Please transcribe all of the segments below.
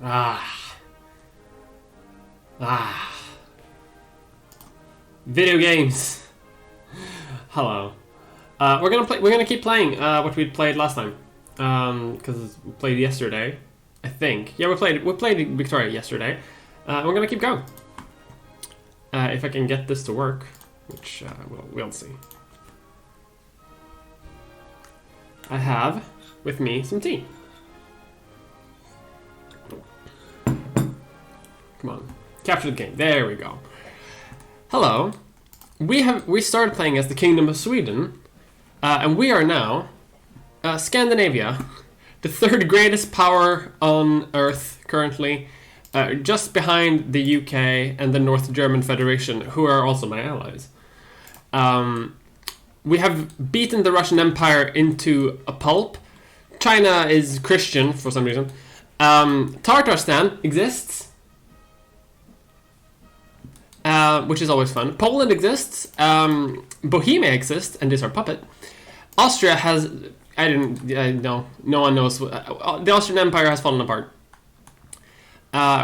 Ah. Ah. Video games. Hello. We're gonna keep playing what we played last time. Because we played yesterday, I think. Yeah, we played Victoria yesterday. We're gonna keep going. If I can get this to work, which we'll see. I have with me some tea. Come on, capture the game. There we go. Hello. We started playing as the Kingdom of Sweden, and we are now Scandinavia, the third greatest power on Earth currently, just behind the UK and the North German Federation, who are also my allies. We have beaten the Russian Empire into a pulp. China is Christian for some reason. Tatarstan exists, which is always fun. Poland exists. Bohemia exists, and is our puppet. Austria has... no one knows. The Austrian Empire has fallen apart.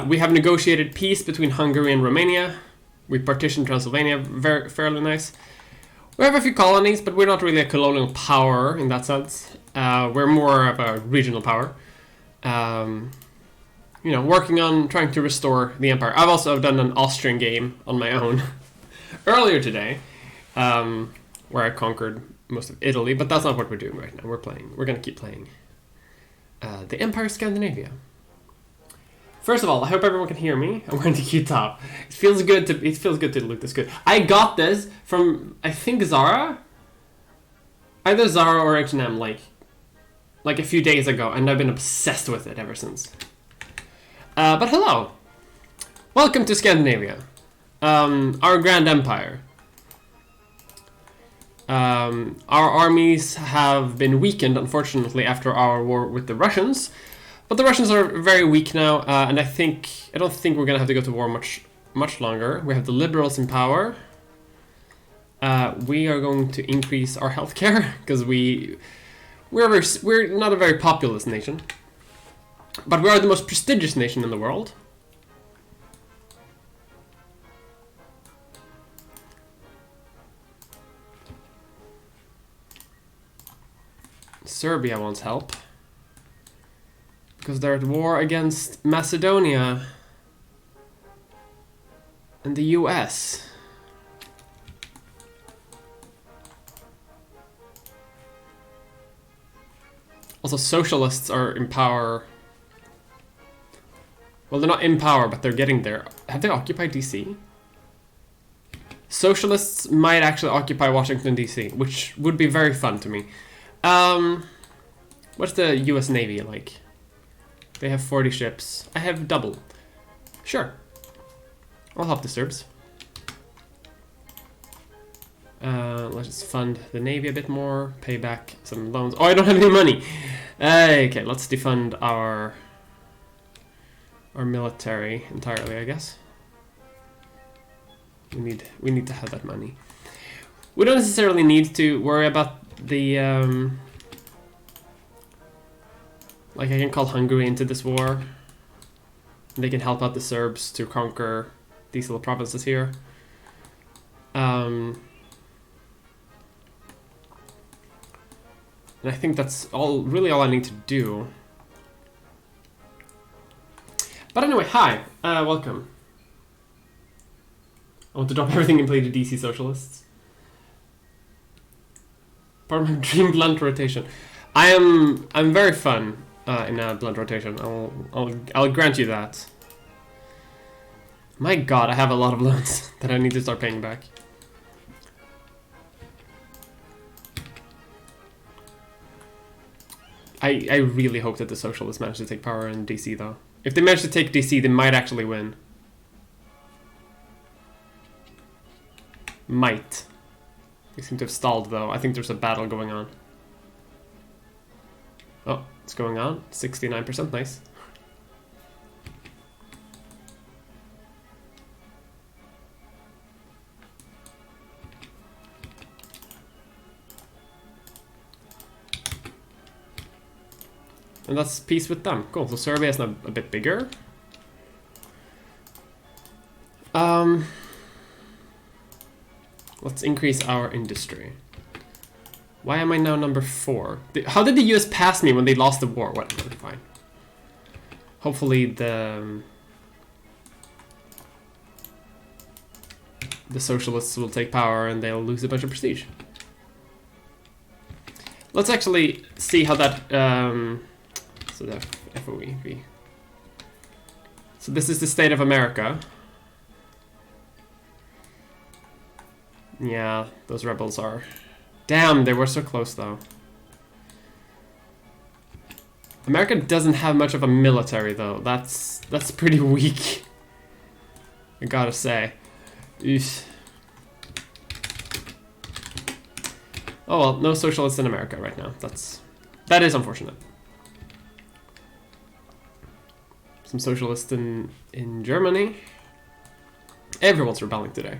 We have negotiated peace between Hungary and Romania. We partitioned Transylvania, fairly nice. We have a few colonies, but we're not really a colonial power in that sense. We're more of a regional power. Working on trying to restore the empire. I've also done an Austrian game on my own earlier today, where I conquered most of Italy, but that's not what we're doing right now. We're going to keep playing the Empire of Scandinavia. First of all, I hope everyone can hear me. I'm wearing the cute top. It feels good to look this good. I got this from, I think, Zara. Either Zara or H&M, like a few days ago, and I've been obsessed with it ever since. But hello. Welcome to Scandinavia. Our grand empire. Our armies have been weakened, unfortunately, after our war with the Russians. But the Russians are very weak now, and I don't think we're gonna have to go to war much longer. We have the liberals in power. We are going to increase our healthcare because we're not a very populous nation, but we are the most prestigious nation in the world. Serbia wants help because they're at war against Macedonia and the US. Also, socialists are in power. Well, they're not in power, but they're getting there. Have they occupied DC? Socialists might actually occupy Washington, DC, which would be very fun to me. What's the US Navy like? They have 40 ships. I have double. Sure. I'll help the Serbs. Let's just fund the Navy a bit more. Pay back some loans. Oh, I don't have any money! Okay, let's defund our military entirely, I guess. We need to have that money. We don't necessarily need to worry about the like, I can call Hungary into this war. They can help out the Serbs to conquer these little provinces here. And I think that's really all I need to do. But anyway, hi, welcome. I want to drop everything and play the DC Socialists. Part of my dream blunt rotation. I'm very fun in a blunt rotation. I'll grant you that. My God, I have a lot of loans that I need to start paying back. I really hope that the Socialists manage to take power in DC, though. If they manage to take DC, they might actually win. Might. They seem to have stalled, though. I think there's a battle going on. Oh, it's going on. 69%, nice. And that's peace with them. Cool. So Serbia is now a bit bigger. Let's increase our industry. Why am I now number 4? How did the US pass me when they lost the war? Whatever, fine. Hopefully the socialists will take power and they'll lose a bunch of prestige. Let's actually see how that, so the FOE. So this is the state of America. Yeah, those rebels are... Damn, they were so close though. America doesn't have much of a military though. That's pretty weak, I gotta say. Eesh. Oh well, no socialists in America right now. That is unfortunate. Some socialists in Germany. Everyone's rebelling today.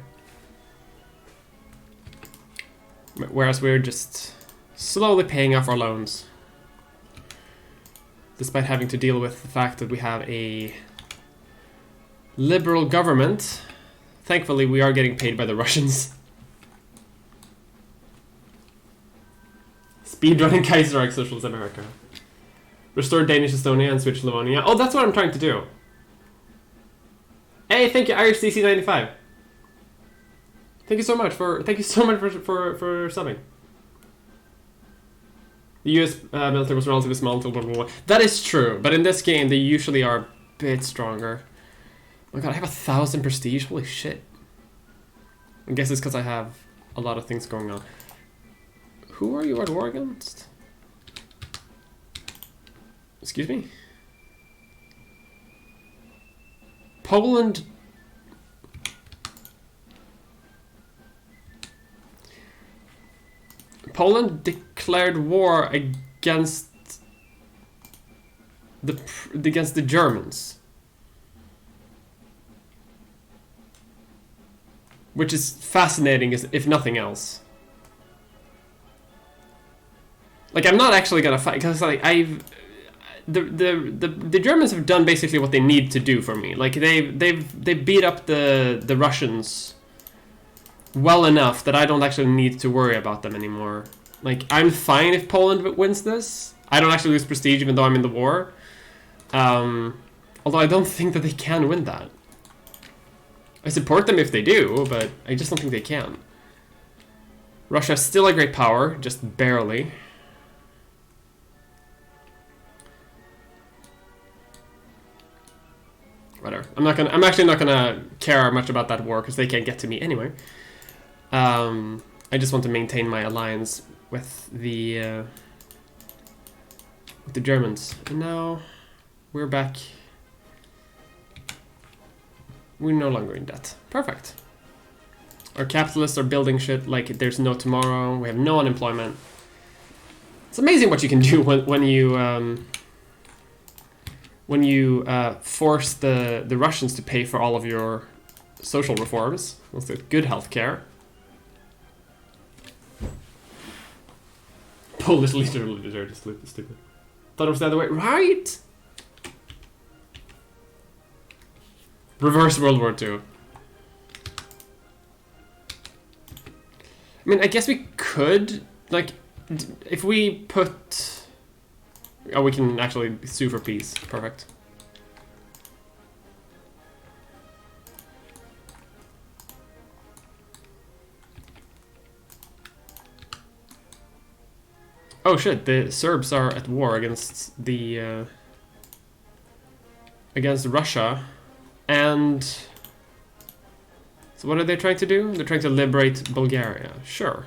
Whereas we're just slowly paying off our loans. Despite having to deal with the fact that we have a liberal government. Thankfully, we are getting paid by the Russians. Speedrunning Kaiserreich Socialist America. Restore Danish Estonia and switch Livonia. Oh, that's what I'm trying to do. Hey, thank you, Irish DC95. Thank you so much for subbing. The US military was relatively small until World War I. That is true, but in this game they usually are a bit stronger. Oh my god, I have 1,000 prestige. Holy shit! I guess it's because I have a lot of things going on. Who are you at war against? Excuse me? Poland. Poland declared war against the Germans, which is fascinating, if nothing else. Like, I'm not actually gonna fight because like the Germans have done basically what they need to do for me. Like they beat up the Russians well enough that I don't actually need to worry about them anymore. Like, I'm fine if Poland wins this. I don't actually lose prestige even though I'm in the war. Although I don't think that they can win that. I support them if they do, but I just don't think they can. Russia's still a great power, just barely. Whatever. I'm actually not gonna care much about that war because they can't get to me anyway. I just want to maintain my alliance with the Germans. And now we're back. We're no longer in debt. Perfect. Our capitalists are building shit like there's no tomorrow. We have no unemployment. It's amazing what you can do when you force the Russians to pay for all of your social reforms. That's good healthcare. Polish literally deserve to sleep. Stupid. Thought it was the other way. Right? Reverse World War II. I mean, I guess we could, like, if we put... Oh, we can actually sue for peace. Perfect. Oh shit, the Serbs are at war against the against Russia, and so what are they trying to do? They're trying to liberate Bulgaria. Sure.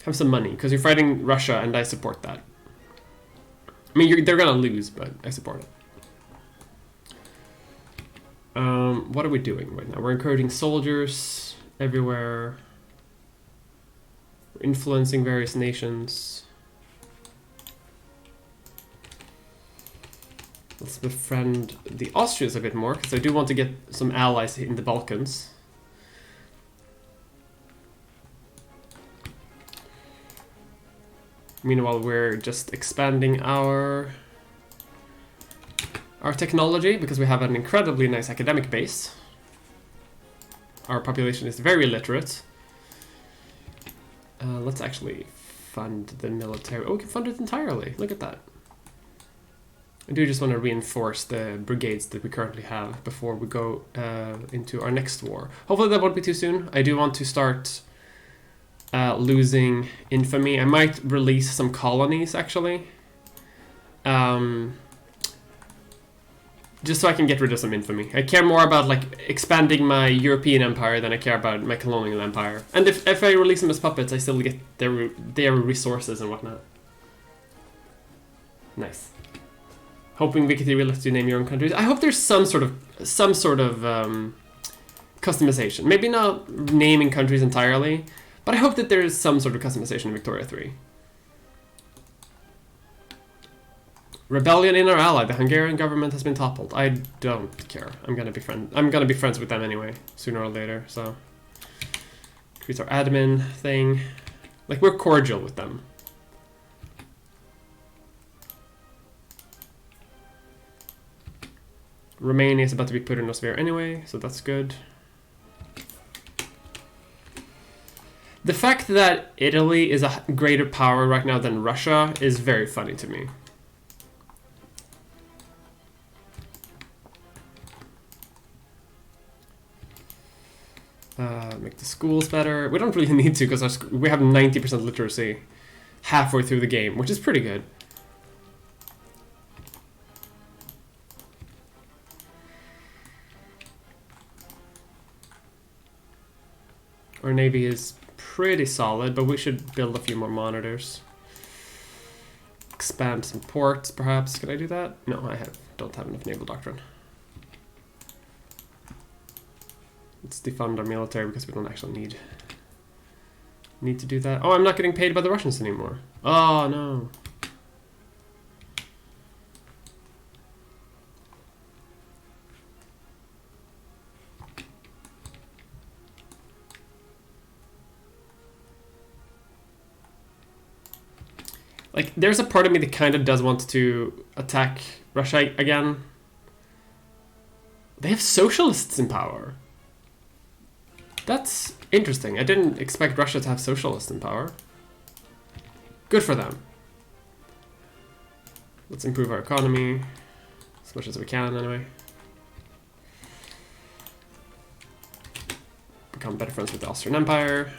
Have some money, because you're fighting Russia and I support that. I mean, they're gonna lose, but I support it. What are we doing right now? We're encouraging soldiers everywhere. We're influencing various nations. Let's befriend the Austrians a bit more, because I do want to get some allies in the Balkans. Meanwhile, we're just expanding our our technology because we have an incredibly nice academic base. Our population is very literate. Let's actually fund the military. Oh, we can fund it entirely. Look at that. I do just want to reinforce the brigades that we currently have before we go into our next war. Hopefully that won't be too soon. I do want to start losing infamy. I might release some colonies, actually. Just so I can get rid of some infamy. I care more about like expanding my European empire than I care about my colonial empire. And if I release them as puppets, I still get their resources and whatnot. Nice. Hoping Wiki will let you name your own countries. I hope there's some sort of customization. Maybe not naming countries entirely, but I hope that there is some sort of customization in Victoria 3. Rebellion in our ally. The Hungarian government has been toppled. I don't care. I'm gonna be friends with them anyway, sooner or later. So increase our admin thing. Like, we're cordial with them. Romania is about to be put in a sphere anyway, so that's good. The fact that Italy is a greater power right now than Russia is very funny to me. Make the schools better. We don't really need to because we have 90% literacy halfway through the game, which is pretty good. Our navy is pretty solid, but we should build a few more monitors. Expand some ports, perhaps. Can I do that? No, don't have enough naval doctrine. Let's defund our military because we don't actually need to do that. Oh, I'm not getting paid by the Russians anymore. Oh, no. Like, there's a part of me that kind of does want to attack Russia again. They have socialists in power. That's interesting. I didn't expect Russia to have socialists in power. Good for them. Let's improve our economy as much as we can, anyway. Become better friends with the Austrian Empire.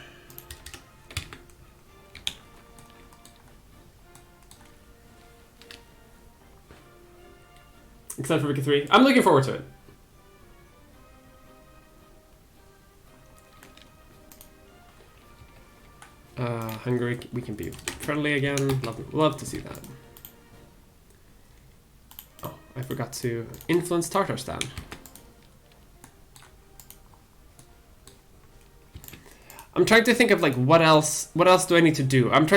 Except for Wiki 3. I'm looking forward to it. Hungary, we can be friendly again. Love to see that. Oh, I forgot to influence Tatarstan. I'm trying to think of like what else do I need to do? I'm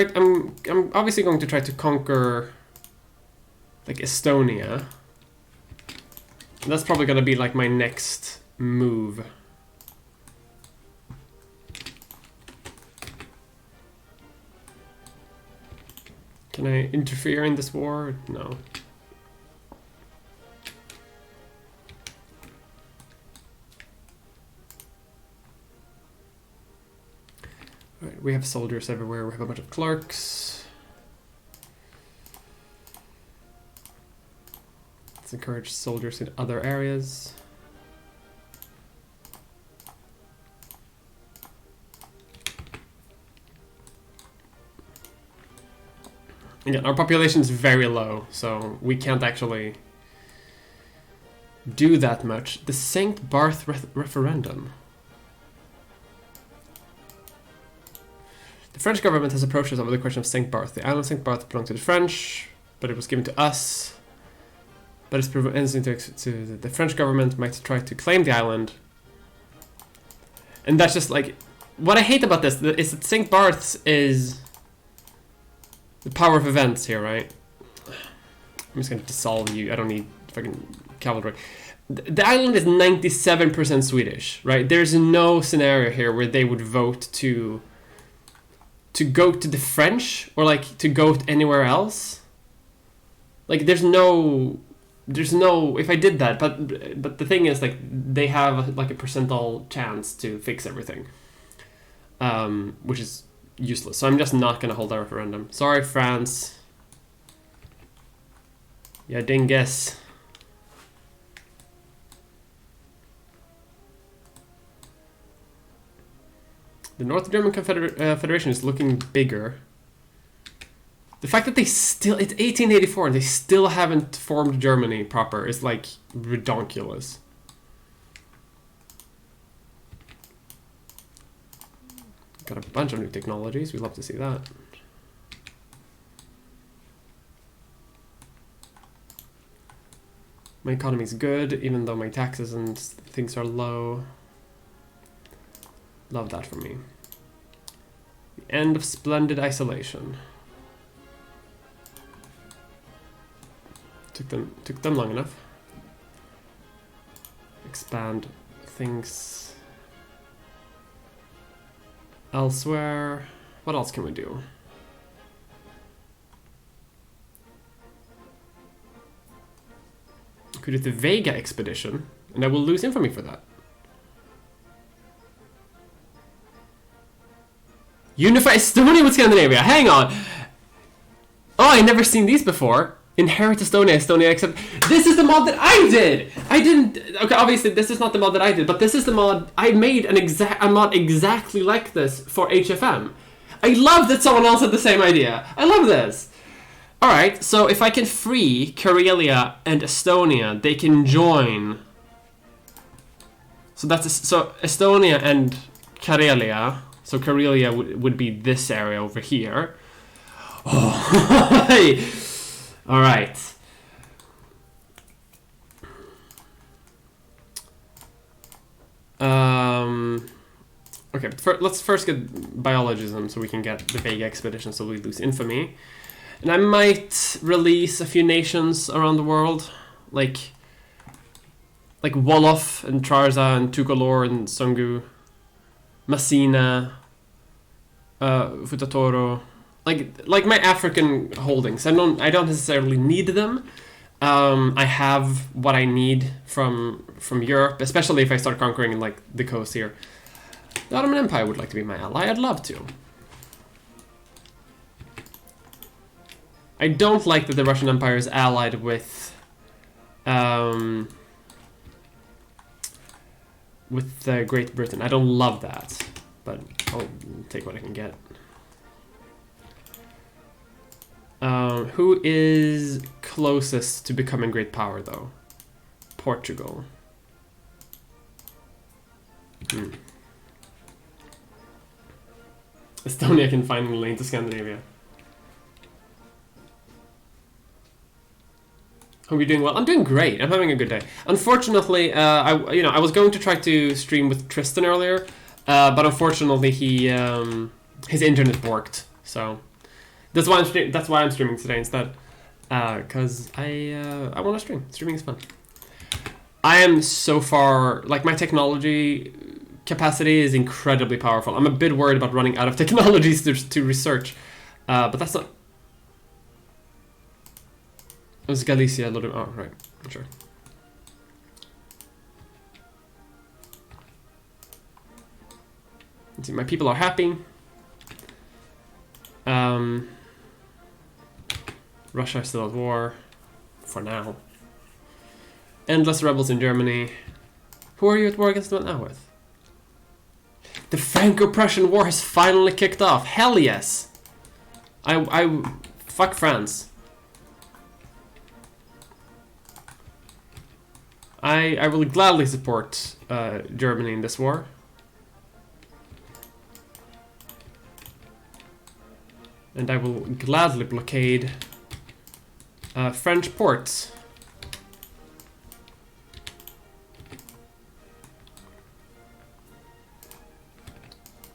obviously going to try to conquer like Estonia. And that's probably going to be like my next move. Can I interfere in this war? No. Alright, we have soldiers everywhere. We have a bunch of clerks. Let's encourage soldiers in other areas. Again, our population is very low, so we can't actually do that much. The St. Barth referendum. The French government has approached us over the question of St. Barth. The island of St. Barth belonged to the French, but it was given to us. But it's proven to the French government might try to claim the island. And that's just like... What I hate about this is that St. Barth's is... the power of events here, right? I'm just gonna dissolve you. I don't need fucking cavalry. The island is 97% Swedish, right? There's no scenario here where they would vote to go to the French or like to go to anywhere else. Like, there's no there's no, if I did that, but the thing is, like, they have like a percentile chance to fix everything, which is useless. So I'm just not gonna hold a referendum. Sorry, France. Yeah, dingus. The North German Federation is looking bigger. The fact that they still, it's 1884 and they still haven't formed Germany proper is like redonkulous. Got a bunch of new technologies, we love to see that. My economy's good, even though my taxes and things are low. Love that for me. The end of splendid isolation. Took them long enough. Expand things elsewhere. What else can we do? Could do the Vega expedition, and I will lose infamy for that. Unify Estonia with Scandinavia. Hang on. Oh, I never seen these before. Inherit Estonia, Estonia accept. This is the mod that I did. I didn't. Okay, obviously this is not the mod that I did, but this is the mod I made a mod exactly like this for HFM. I love that someone else had the same idea. I love this. All right, so if I can free Karelia and Estonia, they can join. So so Estonia and Karelia. So Karelia would be this area over here. Oh. All right. Okay, let's first get biologism so we can get the Vega expedition so we lose infamy. And I might release a few nations around the world, like Wolof and Trarza and Tukolor and Songu, Messina, Futatoro. Like my African holdings. I don't necessarily need them. I have what I need from Europe, especially if I start conquering like the coast here. The Ottoman Empire would like to be my ally. I'd love to. I don't like that the Russian Empire is allied with Great Britain. I don't love that, but I'll take what I can get. Who is closest to becoming great power, though? Portugal. Estonia can finally link to Scandinavia. Hope you're doing well. I'm doing great. I'm having a good day. Unfortunately, I was going to try to stream with Tristan earlier, but unfortunately his internet worked. So that's why I'm streaming today instead. Because I want to stream. Streaming is fun. I am so far, like, my technology capacity is incredibly powerful. I'm a bit worried about running out of technologies to research, but that's not. It was Galicia, a little. Oh, right, sure. Let's see, my people are happy. Russia is still at war, for now. Endless rebels in Germany. Who are you at war against them now with? The Franco-Prussian War has finally kicked off. Hell yes! I fuck France. I will gladly support Germany in this war. And I will gladly blockade French ports.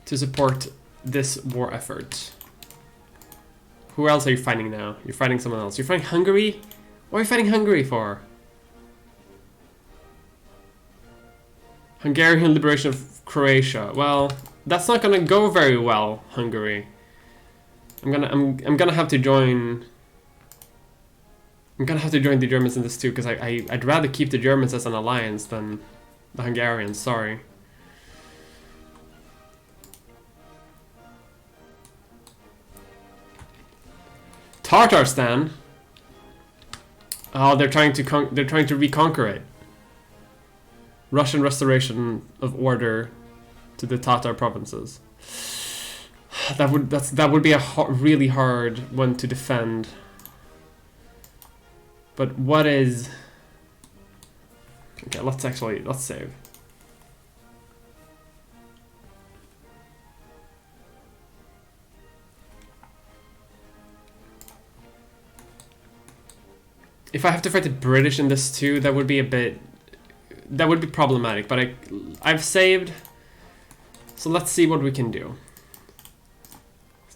To support this war effort. Who else are you fighting now? You're fighting someone else. You're fighting Hungary? What are you fighting Hungary for? Hungarian liberation of Croatia. Well, that's not gonna go very well, Hungary. I'm gonna have to join I'm gonna have to join the Germans in this too, because I'd rather keep the Germans as an alliance than the Hungarians, sorry. Tatarstan. Oh, they're trying to reconquer it. Russian restoration of order to the Tatar provinces. That would be a really hard one to defend. But what is? Okay, let's save. If I have to fight the British in this too, that would be problematic, but I've saved. So let's see what we can do.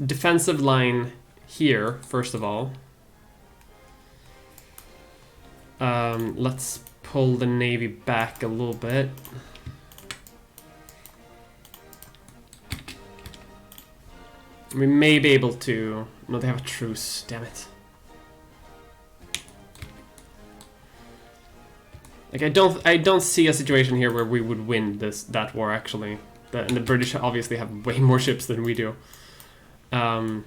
Defensive line here, first of all. Let's pull the navy back a little bit. We may be able to. No, they have a truce. Damn it. Like I don't see a situation here where we would win that war actually. And the British obviously have way more ships than we do. So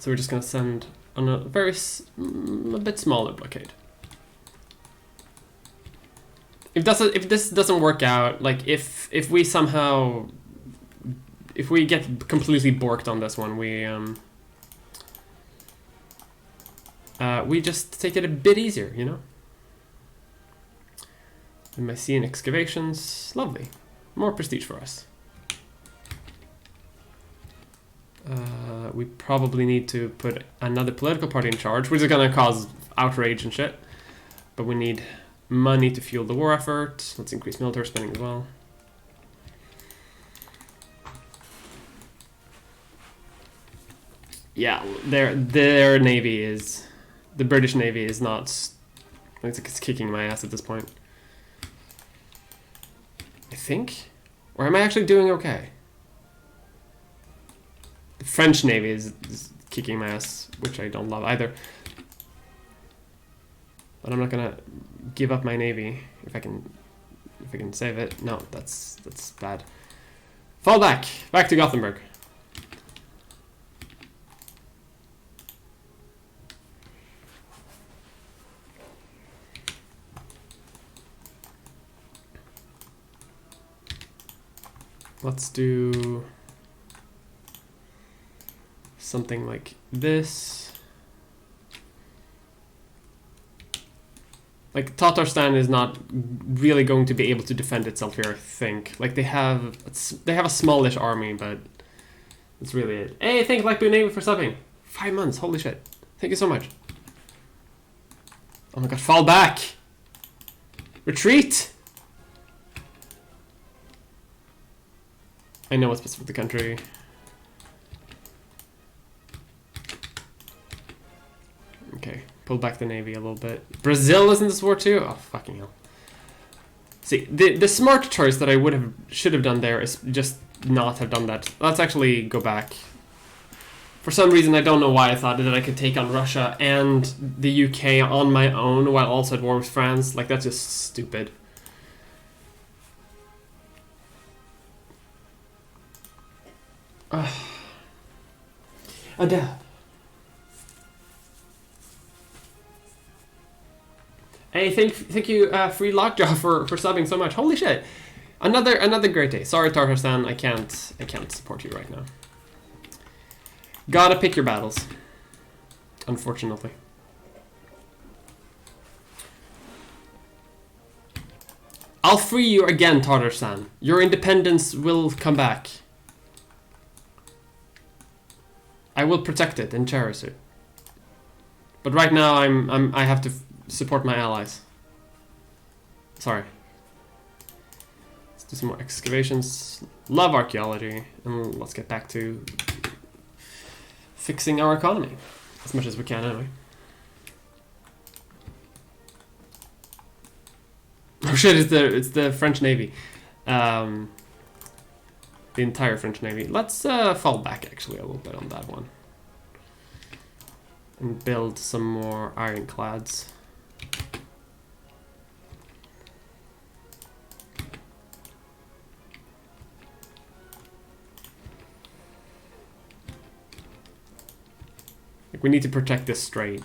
we're just gonna send on a bit smaller blockade. If this doesn't work out, like if we get completely borked on this one, we just take it a bit easier, you know. And Mycenaean excavations, lovely. More prestige for us. We probably need to put another political party in charge, which is going to cause outrage and shit. But we need money to fuel the war effort. Let's increase military spending as well. Yeah, their navy is... The British navy is not... It's kicking my ass at this point. I think? Or am I actually doing okay? The French navy is kicking my ass, which I don't love either. But I'm not gonna give up my navy if I can save it. No, that's bad. Fall back to Gothenburg. Let's do something like this. Like Tatarstan is not really going to be able to defend itself here, I think. Like they have a smallish army, but that's really it. Hey, thank Black Blue Navy for subbing. 5 months, holy shit. Thank you so much. Oh my god, fall back! Retreat! I know what's best for the country. Okay, pull back the navy a little bit. Brazil is in this war too? Oh, fucking hell. See, the smart choice that I should have done there is just not have done that. Let's actually go back. For some reason, I don't know why I thought that I could take on Russia and the UK on my own while also at war with France. Like, that's just stupid. Adele. Hey, thank you, Free Lockjaw for subbing so much. Holy shit! Another great day. Sorry, Tatarstan, I can't support you right now. Gotta pick your battles. Unfortunately. I'll free you again, Tatarstan. Your independence will come back. I will protect it and cherish it. But right now I have to support my allies. Sorry. Let's do some more excavations. Love archaeology, and let's get back to fixing our economy as much as we can anyway. Oh shit, it's the French Navy. The entire French Navy. Let's fall back actually a little bit on that one. and build some more ironclads. Like, we need to protect this strait.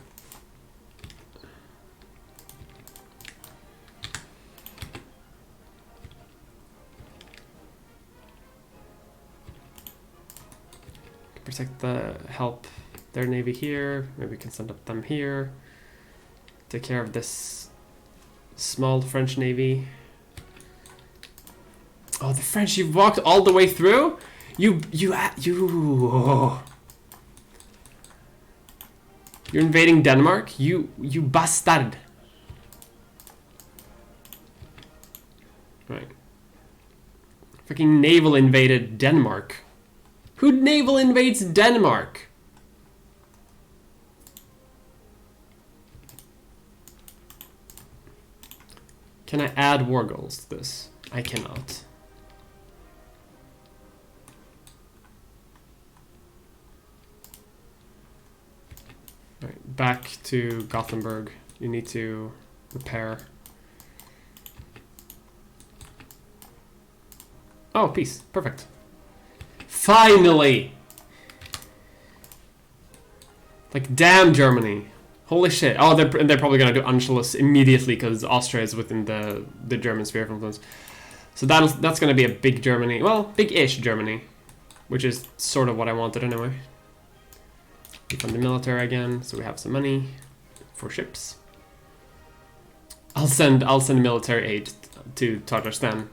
Protect help their navy here. Maybe we can send up them here. Take care of this small French navy. Oh, the French! You've walked all the way through. You. Oh. You're invading Denmark. You bastard. Right. Freaking naval invaded Denmark. Who naval invades Denmark? Can I add war goals to this? I cannot. Right, back to Gothenburg. You need to repair. Oh, peace. Perfect. Finally! Like, damn Germany. Holy shit. Oh, they're probably gonna do Anschluss immediately because Austria is within the German sphere of influence. So that's gonna be a big Germany. Well, big-ish Germany. Which is sort of what I wanted anyway. Defund the military again, so we have some money for ships. I'll send military aid to Tatarstan.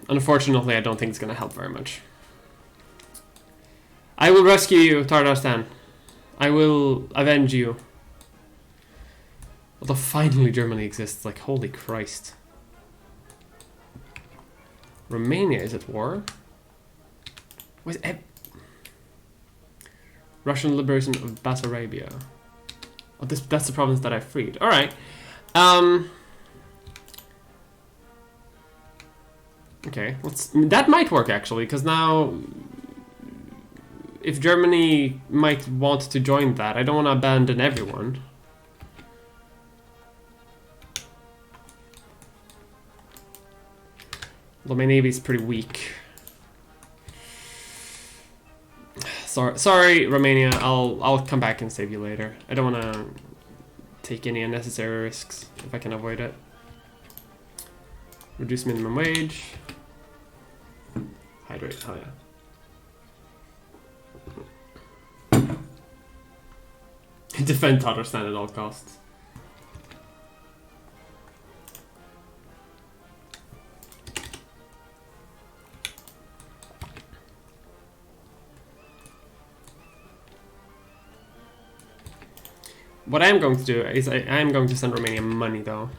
Unfortunately, I don't think it's gonna help very much. I will rescue you, Tatarstan. I will avenge you. Although finally Germany exists, like, holy Christ. Romania is at war? Russian liberation of Bessarabia. Oh, that's the province that I freed. Alright. Okay, that might work actually, because now if Germany might want to join that, I don't want to abandon everyone. Although my navy is pretty weak. Sorry, Romania. I'll come back and save you later. I don't want to take any unnecessary risks if I can avoid it. Reduce minimum wage. Hydrate. Oh yeah. Defend Tatarstan at all costs. What I am going to do is I am going to send Romania money though.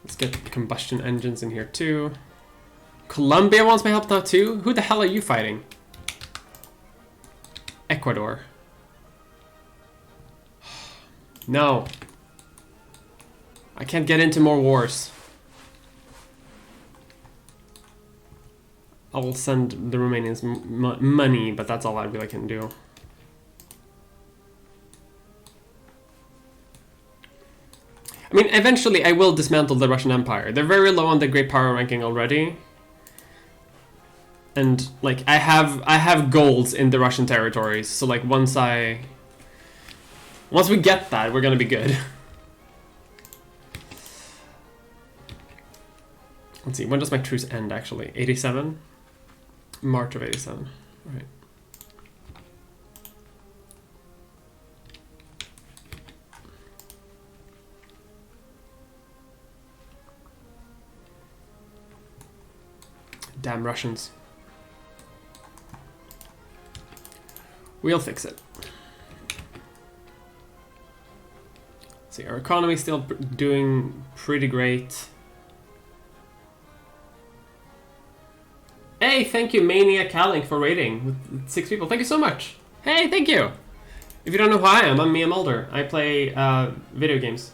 Let's get combustion engines in here too. Colombia wants my help now too? Who the hell are you fighting? Ecuador. No. I can't get into more wars. I will send the Romanians money, but that's all I really can do. I mean, eventually I will dismantle the Russian Empire. They're very low on the great power ranking already. And like I have goals in the Russian territories, so like once we get that, we're gonna be good. Let's see, when does my truce end actually? 87? March of 87. Right. Damn Russians. We'll fix it. See, our economy is still doing pretty great. Hey, thank you, Mania Calling, for raiding with 6 people. Thank you so much. Hey, thank you. If you don't know who I am, I'm Mia Mulder. I play video games.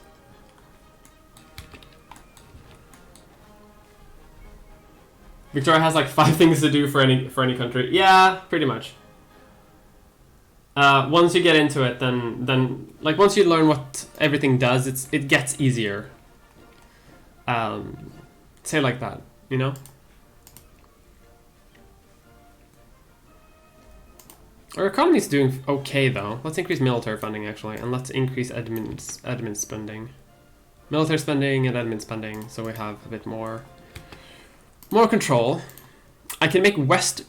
Victoria has like 5 things to do for any country. Yeah, pretty much. Once you get into it, then like once you learn what everything does, it gets easier. Say like that, you know. Our economy's doing okay though. Let's increase military funding actually, and let's increase admin spending, military spending and admin spending, so we have a bit more control. I can make West.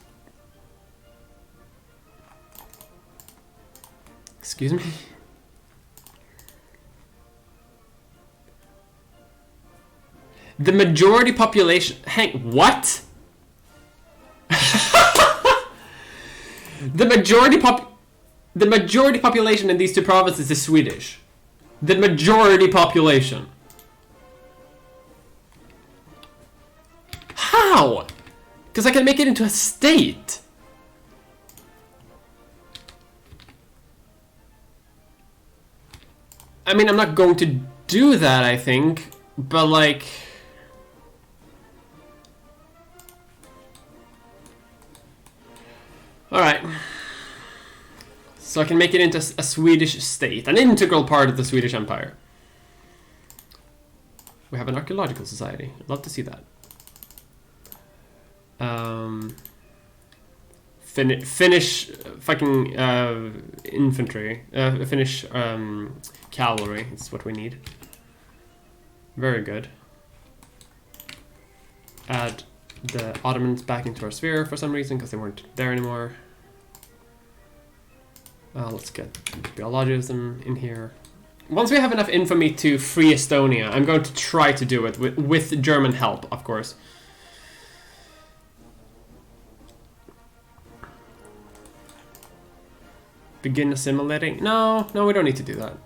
Excuse me. The majority population. Hang. What? The majority population in these 2 provinces is Swedish. The majority population. How? Because I can make it into a state. I mean, I'm not going to do that, I think, but like... Alright. So I can make it into a Swedish state, an integral part of the Swedish Empire. We have an archaeological society. I'd love to see that. Finnish fucking infantry. Finnish cavalry is what we need. Very good. Add the Ottomans back into our sphere for some reason because they weren't there anymore. Let's get biologism in here. Once we have enough infamy to free Estonia, I'm going to try to do it with German help, of course. Begin assimilating? No, we don't need to do that.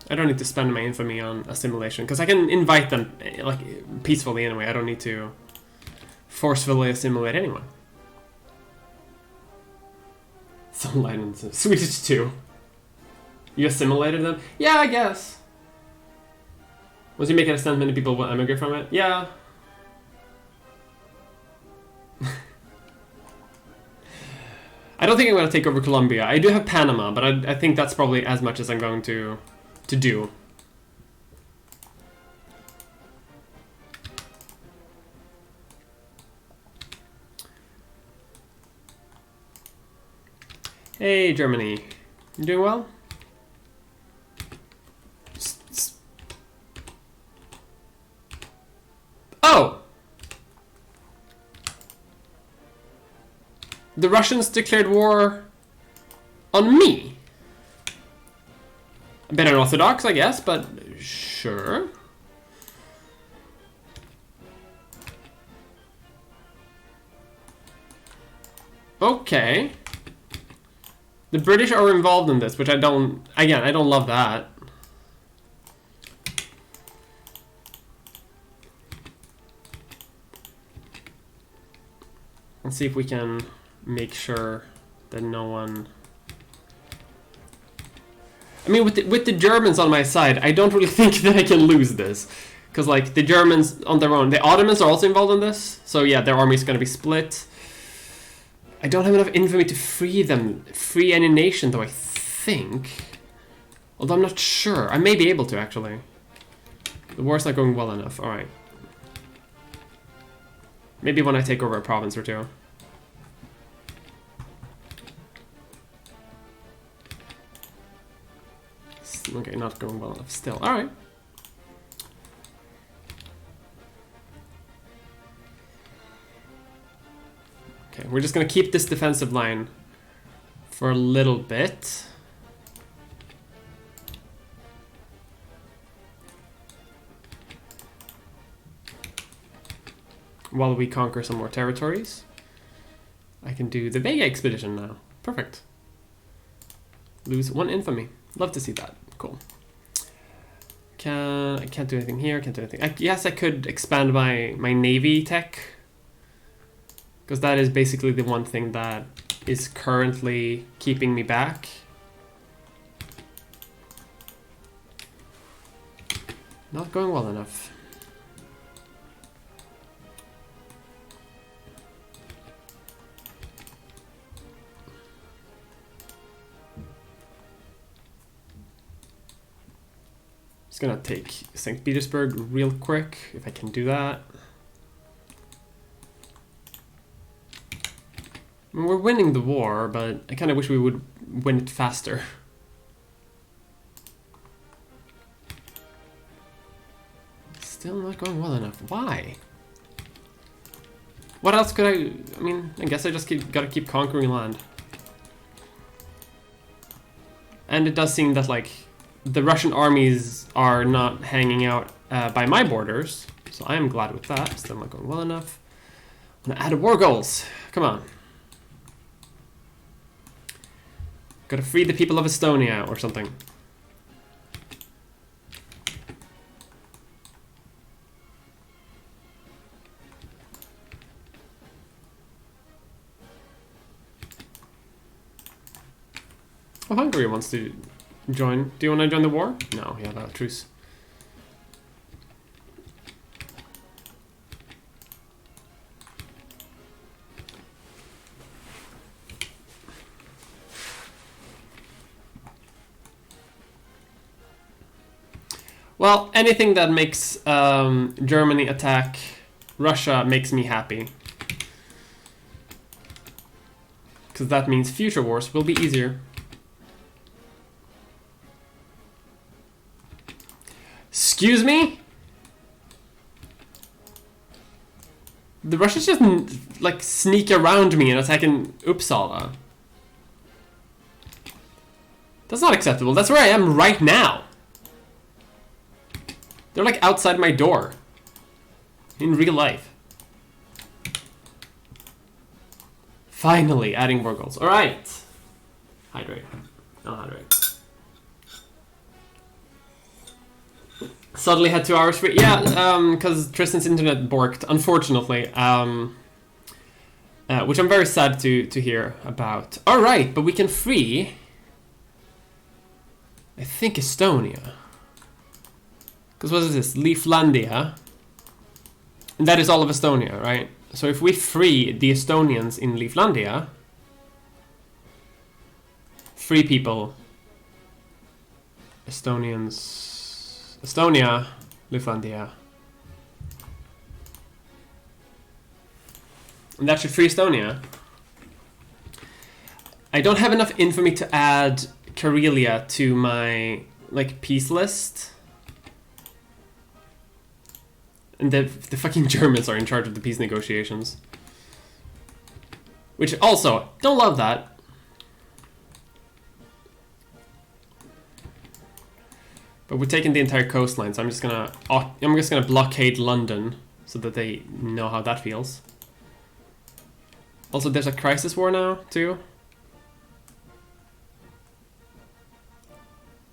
I don't need to spend my infamy on assimilation because I can invite them like peacefully anyway. I don't need to forcefully assimilate anyone. Some lines, Swedish too. You assimilated them? Yeah, I guess. Once you make it a stand, many people will emigrate from it. Yeah. I don't think I'm going to take over Colombia. I do have Panama, but I think that's probably as much as I'm going to do. Hey, Germany. You doing well? Oh! The Russians declared war on me. A bit unorthodox, I guess, but sure. Okay. The British are involved in this, which I don't love that. Let's see if we can make sure that no one... I mean, with the Germans on my side, I don't really think that I can lose this. Because, like, the Germans on their own... The Ottomans are also involved in this. So, yeah, their army is going to be split. I don't have enough infamy to free them. Free any nation, though, I think. Although I'm not sure. I may be able to, actually. The war's not going well enough. Alright. Maybe when I take over a province or two. Okay, not going well enough still. Alright. Okay, we're just gonna keep this defensive line for a little bit. While we conquer some more territories. I can do the Vega expedition now. Perfect. Lose 1 infamy. Love to see that. Cool. I can't do anything here, can't do anything. Yes, I could expand my navy tech. Because that is basically the one thing that is currently keeping me back. Not going well enough. Just gonna take St. Petersburg real quick, if I can do that. I mean, we're winning the war, but I kind of wish we would win it faster. Still not going well enough. Why? What else could I mean, I guess I just gotta keep conquering land. And it does seem that, like, the Russian armies are not hanging out by my borders, so I am glad with that. Still not going well enough. I'm gonna add war goals. Come on. Gotta free the people of Estonia or something. Oh, Hungary wants to join. Do you want to join the war? No, yeah, that truce. Well, anything that makes Germany attack Russia makes me happy. Because that means future wars will be easier. Excuse me? The Russians just, like, sneak around me and attack in Uppsala. That's not acceptable. That's where I am right now. They're, like, outside my door. In real life. Finally, adding more goals. Alright. Hydrate. I'll hydrate. Suddenly had 2 hours free. Yeah, because Tristan's internet borked, unfortunately. Which I'm very sad to hear about. Alright, but we can free, I think, Estonia. Because what is this? Leaflandia. And that is all of Estonia, right? So if we free the Estonians in Leaflandia, free people, Estonians, Estonia, Leaflandia. And that should free Estonia. I don't have enough info to add Karelia to my, like, peace list. And the fucking Germans are in charge of the peace negotiations. Which also, don't love that. But we're taking the entire coastline, so I'm just gonna blockade London so that they know how that feels. Also, there's a crisis war now, too.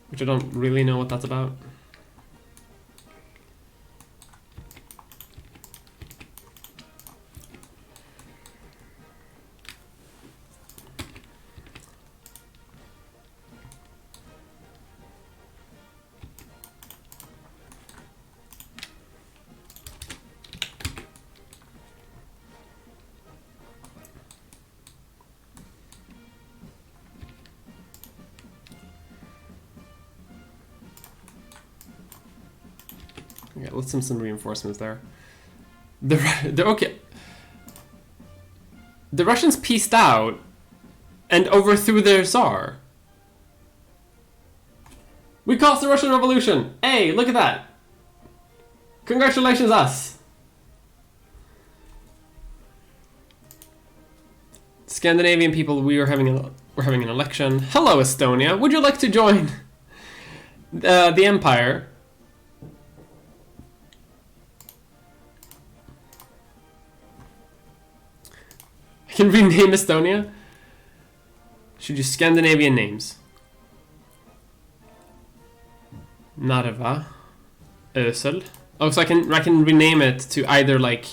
Which I don't really know what that's about. Yeah, let's send some reinforcements there. They're okay. The Russians peaced out and overthrew their Tsar. We caused the Russian Revolution! Hey, look at that! Congratulations, us! Scandinavian people, we're having an election. Hello, Estonia. Would you like to join the Empire? I can rename Estonia. Should use Scandinavian names. Narva. Ösel. Oh, so I can rename it to either, like...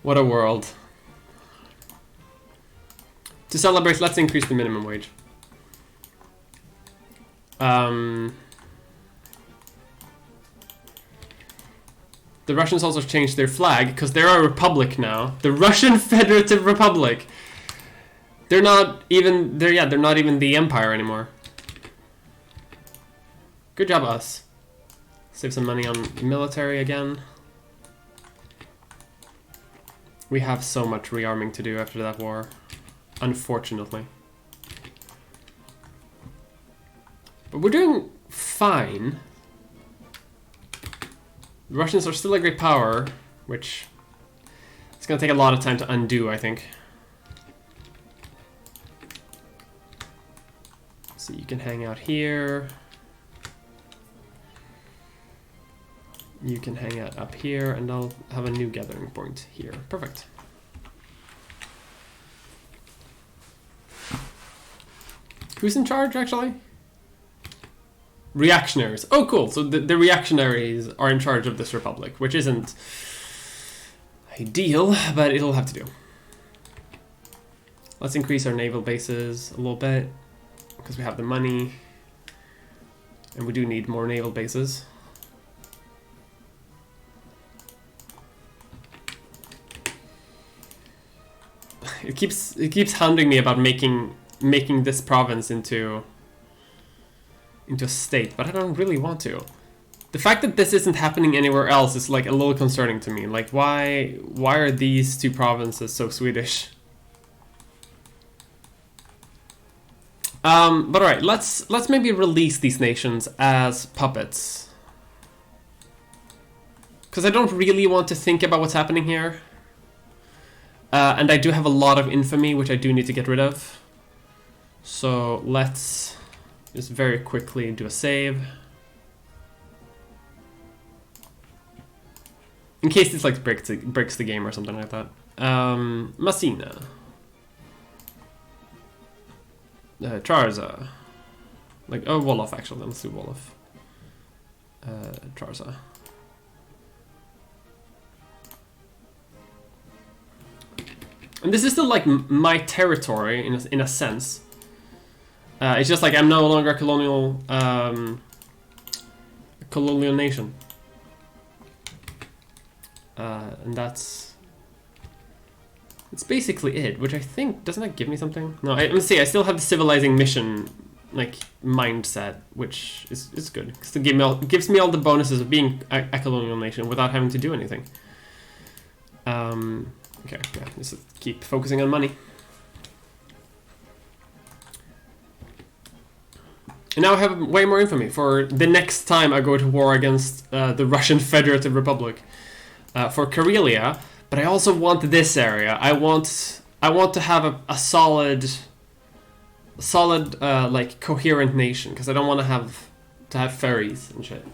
What a world. To celebrate, let's increase the minimum wage. The Russians also changed their flag because they're a republic now. The Russian Federative Republic. They're not even they're not even the empire anymore. Good job, us. Save some money on military again. We have so much rearming to do after that war, unfortunately. But we're doing fine. The Russians are still a great power, which it's going to take a lot of time to undo, I think. So you can hang out here. You can hang out up here, and I'll have a new gathering point here. Perfect. Who's in charge, actually? Reactionaries. Oh, cool. So the reactionaries are in charge of this republic, which isn't ideal, but it'll have to do. Let's increase our naval bases a little bit, because we have the money, and we do need more naval bases. It keeps hounding me about making this province into a state, but I don't really want to. The fact that this isn't happening anywhere else is like a little concerning to me. Like, why are these two provinces so Swedish? But alright, let's maybe release these nations as puppets. Because I don't really want to think about what's happening here. And I do have a lot of infamy, which I do need to get rid of. So let's just very quickly do a save. In case this like breaks the game or something like that. Massina. Charza. Like, oh, Wolof actually. Let's do Wolof. Charza. And this is still like my territory in a sense. It's just like I'm no longer a colonial nation, and that's basically it. Which I think doesn't that give me something? No, let me see. I still have the civilizing mission like mindset, which is good because it gives me all the bonuses of being a colonial nation without having to do anything. Okay, yeah, just keep focusing on money. And now I have way more infamy for the next time I go to war against the Russian Federative Republic for Karelia. But I also want this area. I want to have a solid like coherent nation because I don't want to have ferries and shit.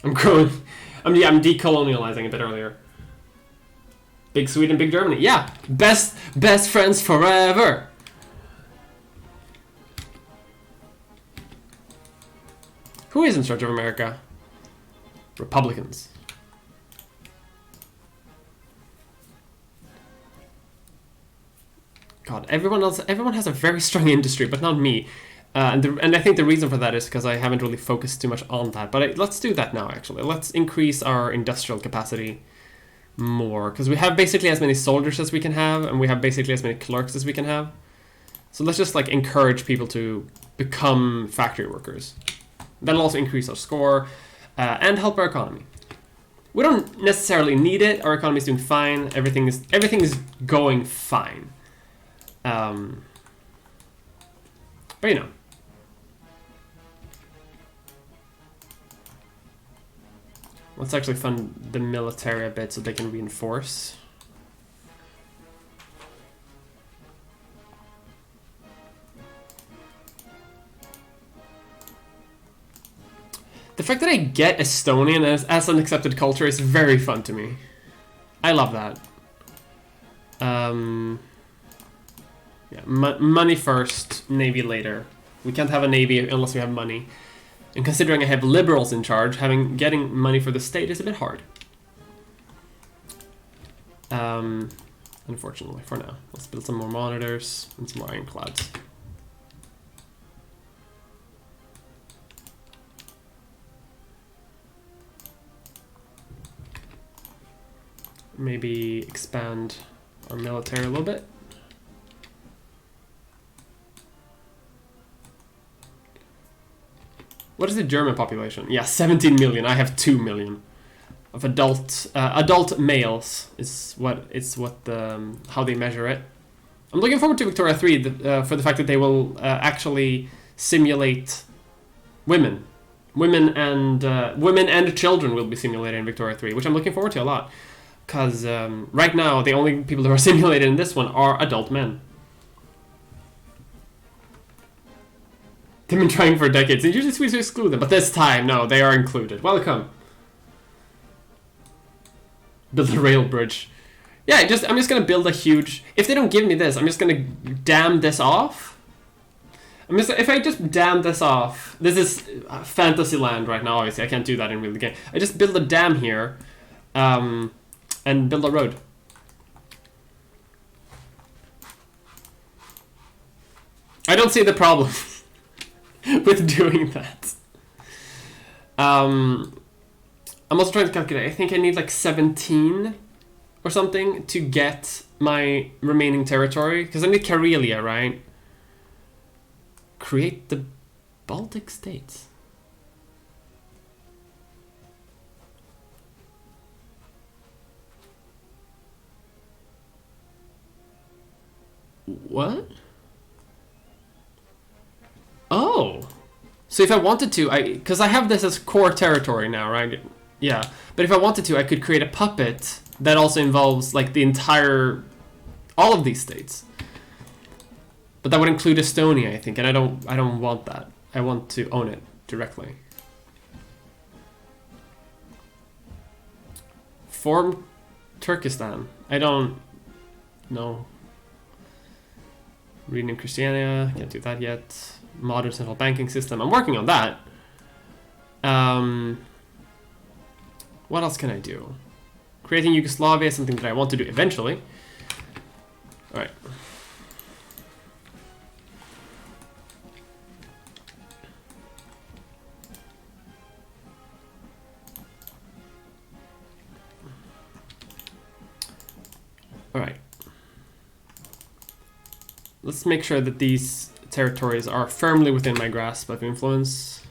I'm decolonializing a bit earlier. Big Sweden, big Germany. Yeah, best friends forever. Who is in charge of America? Republicans. God, everyone has a very strong industry, but not me. And I think the reason for that is because I haven't really focused too much on that. But let's do that now, actually. Let's increase our industrial capacity more. Because we have basically as many soldiers as we can have, and we have basically as many clerks as we can have. So let's just like encourage people to become factory workers. That'll also increase our score and help our economy. We don't necessarily need it. Our economy is doing fine. Everything is going fine. But you know. Let's actually fund the military a bit so they can reinforce. The fact that I get Estonian as an accepted culture is very fun to me. I love that. Yeah, money first, navy later. We can't have a navy unless we have money. And considering I have liberals in charge, getting money for the state is a bit hard. Unfortunately, for now. Let's build some more monitors and some more ironclads. maybe expand our military a little bit. What is the German population? Yeah, 17 million. I have 2 million of adult males is what how they measure it. I'm looking forward to Victoria 3 for the fact that they will actually simulate women. Women and children will be simulated in Victoria 3, which I'm looking forward to a lot. Because right now, the only people who are simulated in this one are adult men. They've been trying for decades, and usually we exclude them, but this time, no, they are included. Welcome. Build a rail bridge. Yeah, I'm just gonna build a huge... If they don't give me this, I'm just gonna dam this off. If I just dam this off... This is fantasy land right now, obviously. I can't do that in real game. I just build a dam here, and build a road. I don't see the problem with doing that. I'm also trying to calculate. I think I need like 17 or something to get my remaining territory. Because I need Karelia, right? Create the Baltic states. What? Oh. So if I wanted to, because I have this as core territory now, right? Yeah. But if I wanted to, I could create a puppet that also involves like the entire, all of these states. But that would include Estonia, I think, and I don't want that. I want to own it directly. Form Turkestan. I don't know. Reading Christiania, can't do that yet. Modern central banking system, I'm working on that. What else can I do? Creating Yugoslavia is something that I want to do eventually. Alright. Alright. Let's make sure that these territories are firmly within my grasp of influence.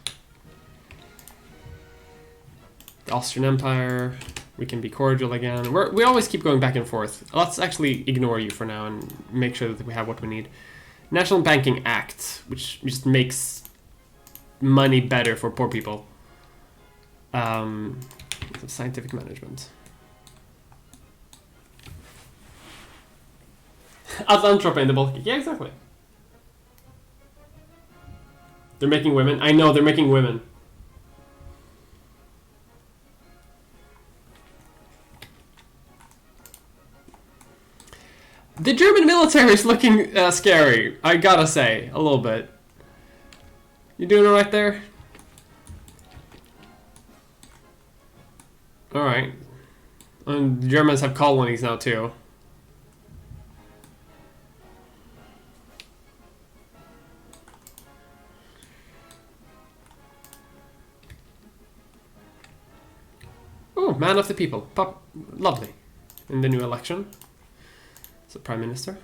The Austrian Empire, we can be cordial again. We always keep going back and forth. Let's actually ignore you for now and make sure that we have what we need. National Banking Act, which just makes money better for poor people. Scientific management. Atlantropa in the Baltic. Yeah, exactly. They're making women. I know, they're making women. The German military is looking scary, I gotta say, a little bit. You doing it right there? Alright. And the Germans have colonies now, too. Oh, man of the people. Lovely. In the new election. It's a prime minister.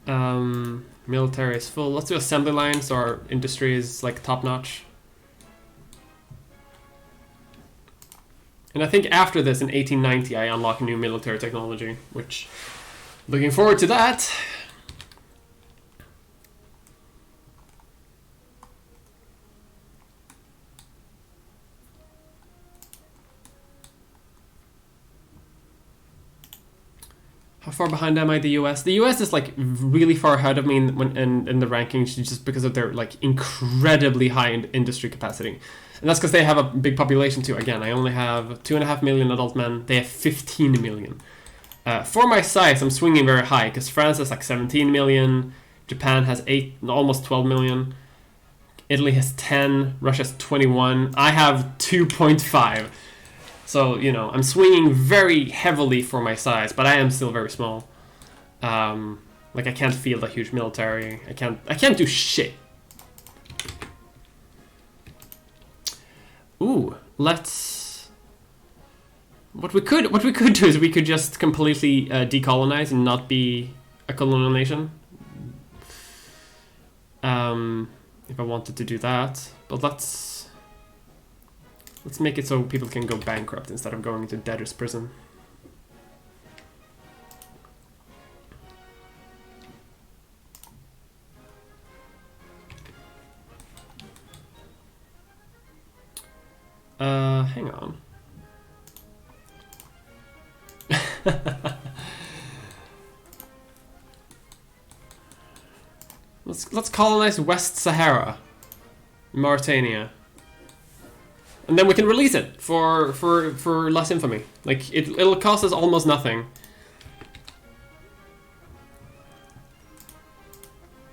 Military is full. Let's do assembly lines so our industry is like top notch. And I think after this in 1890 I unlock new military technology, which looking forward to that. How far behind am I the US? The US is like really far ahead of me in the rankings just because of their like incredibly high industry capacity. And that's because they have a big population too. Again, I only have 2.5 million adult men. They have 15 million. For my size, I'm swinging very high because France has like 17 million. Japan has almost 12 million. Italy has 10. Russia has 21. I have 2.5. So, you know, I'm swinging very heavily for my size, but I am still very small. Like, I can't field a huge military. I can't do shit. Ooh, let's What we could do is we could just completely decolonize and not be a colonial nation. If I wanted to do that, but let's make it so people can go bankrupt instead of going into debtor's prison. Hang on. Let's colonize West Sahara, Mauritania, and then we can release it for less infamy. Like it'll cost us almost nothing,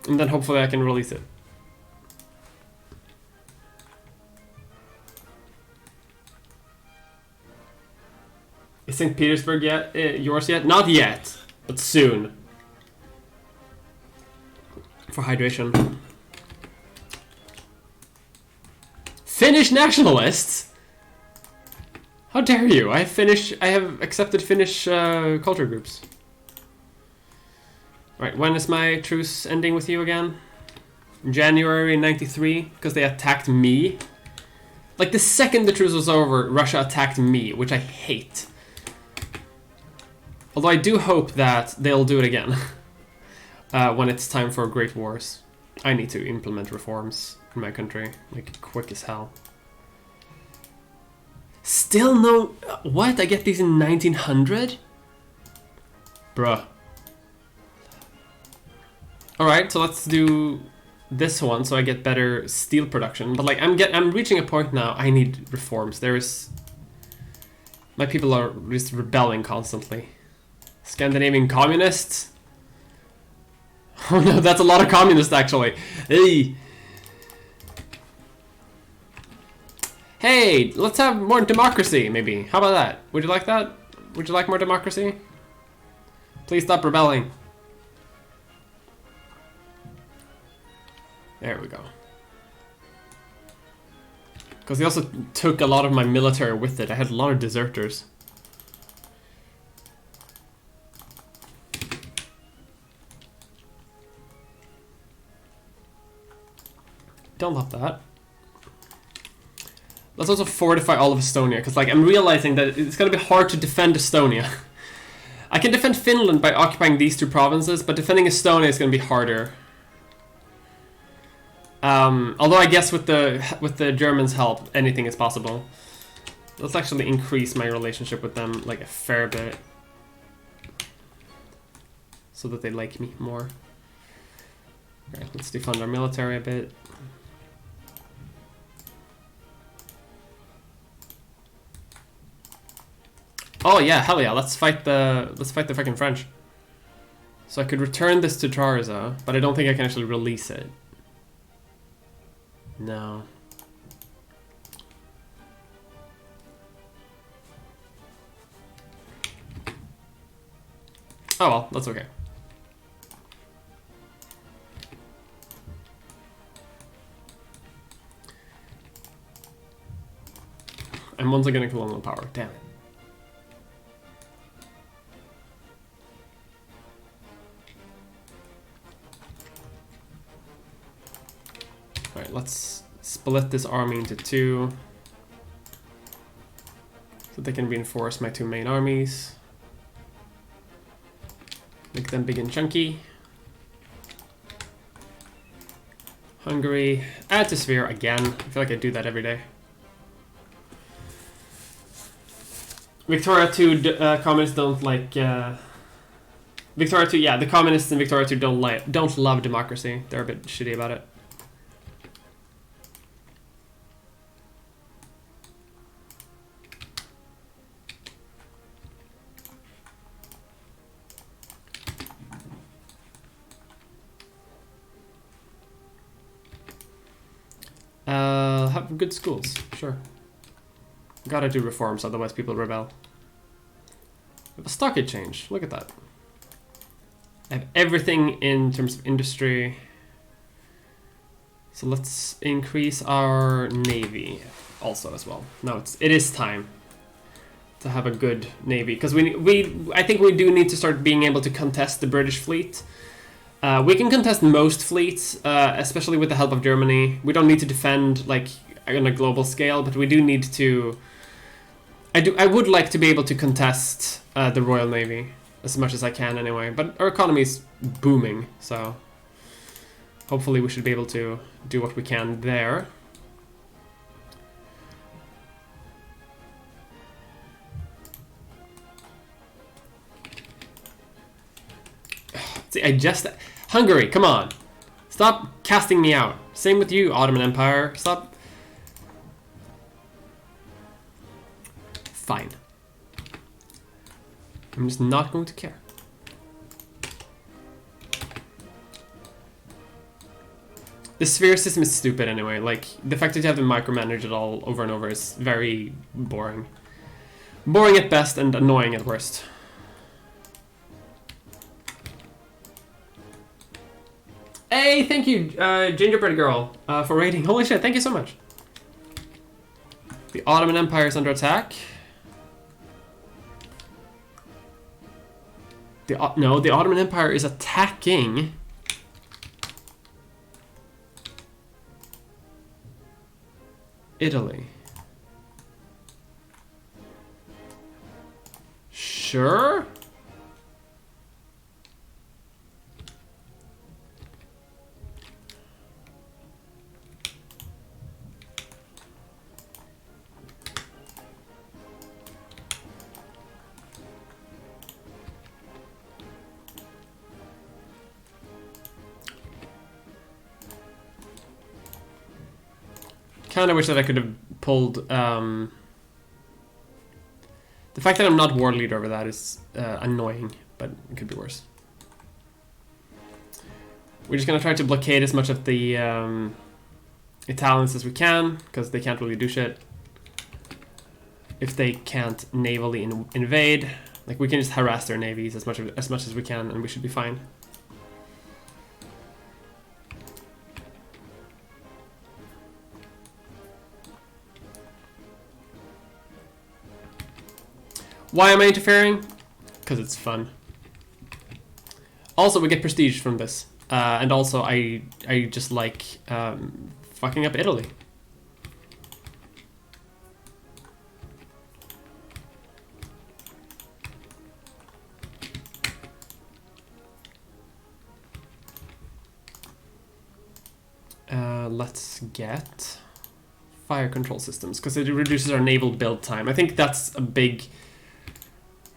and then hopefully I can release it. Is St. Petersburg yours yet? Not yet, but soon. For hydration. Finnish nationalists? How dare you? I have accepted Finnish culture groups. Right, when is my truce ending with you again? January 93, because they attacked me. Like the second the truce was over, Russia attacked me, which I hate. Although I do hope that they'll do it again when it's time for Great Wars. I need to implement reforms in my country, like quick as hell. Still no... What? I get these in 1900? Bruh. Alright, so let's do this one so I get better steel production. But like I'm reaching a point now, I need reforms. My people are just rebelling constantly. Scandinavian communists? Oh no, that's a lot of communists actually. Hey! Hey, let's have more democracy, maybe. How about that? Would you like that? Would you like more democracy? Please stop rebelling. There we go. Because they also took a lot of my military with it. I had a lot of deserters. Don't love that. Let's also fortify all of Estonia, because like I'm realizing that it's gonna be hard to defend Estonia. I can defend Finland by occupying these two provinces, but defending Estonia is gonna be harder. Although I guess with the Germans' help, anything is possible. Let's actually increase my relationship with them like a fair bit, so that they like me more. Alright, let's defund our military a bit. Oh yeah, hell yeah! Let's fight the fucking French. So I could return this to Trarza, but I don't think I can actually release it. No. Oh well, that's okay. I'm once again in colonial power. Damn it. Alright, let's split this army into two, so they can reinforce my two main armies. Make them big and chunky. Hungary. Add to sphere again. I feel like I do that every day. Victoria 2 communists don't like... Victoria 2, yeah, the communists in Victoria 2 don't love democracy. They're a bit shitty about it. Have good schools, sure. Gotta do reforms, otherwise people rebel. We have a stock exchange, look at that. I have everything in terms of industry. So let's increase our navy also as well. Now it is time to have a good navy, because I think we do need to start being able to contest the British fleet. We can contest most fleets, especially with the help of Germany. We don't need to defend like on a global scale, but we do need to. I would like to be able to contest the Royal Navy as much as I can anyway. But our economy is booming, so hopefully we should be able to do what we can there. See, Hungary, come on. Stop casting me out. Same with you, Ottoman Empire. Stop. Fine. I'm just not going to care. The sphere system is stupid anyway. Like, the fact that you have to micromanage it all over and over is very boring. Boring at best and annoying at worst. Hey, thank you, Gingerbread Girl, for raiding. Holy shit, thank you so much. The Ottoman Empire is under attack. No, the Ottoman Empire is attacking. Italy. Sure? Kind of wish that I could have pulled. The fact that I'm not war leader over that is annoying, but it could be worse. We're just gonna try to blockade as much of the Italians as we can, because they can't really do shit. If they can't navally invade, like we can just harass their navies as much as we can, and we should be fine. Why am I interfering? Because it's fun. Also, we get prestige from this. And also, I just like fucking up Italy. Let's get fire control systems, because it reduces our naval build time. I think that's a big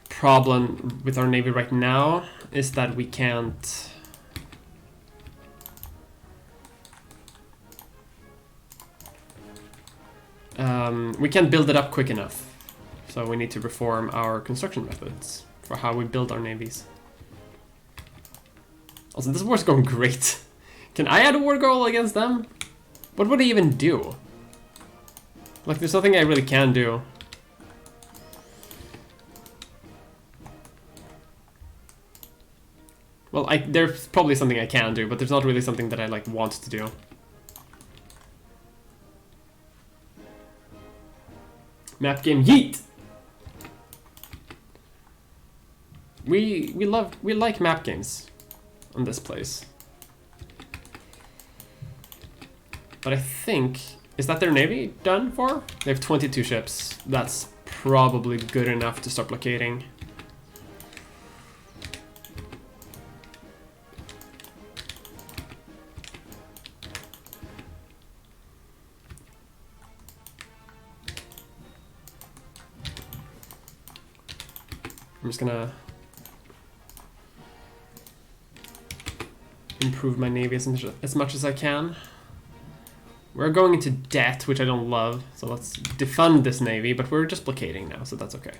problem with our navy right now, is that we can't build it up quick enough. So we need to reform our construction methods for how we build our navies. Also, this war's going great. Can I add a war goal against them? What would I even do? Like, there's nothing I really can do. Well, there's probably something I can do, but there's not really something that I like want to do. Map game yeet. We like map games on this place. But I think, is that their navy done for? They have 22 ships. That's probably good enough to start blockading. I'm just gonna improve my navy as much as I can. We're going into debt, which I don't love, so let's defund this navy, but we're just blockading now, so that's okay.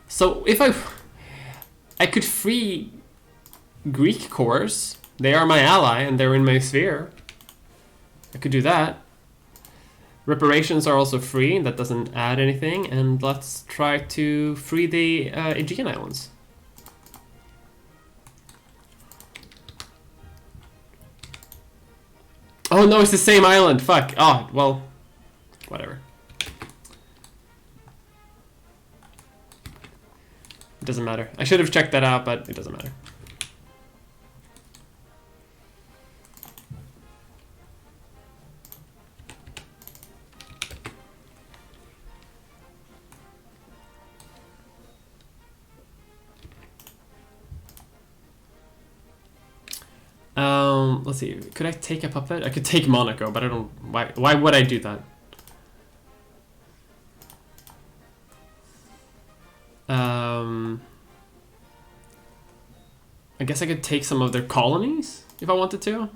So if I could free Greek cores, they are my ally and they're in my sphere. I could do that. Reparations are also free, that doesn't add anything, and let's try to free the Aegean Islands. Oh no, it's the same island. Fuck. Oh, well, whatever. It doesn't matter. I should have checked that out, but it doesn't matter. Let's see. Could I take a puppet? I could take Monaco, but I don't. Why would I do that? I guess I could take some of their colonies if I wanted to,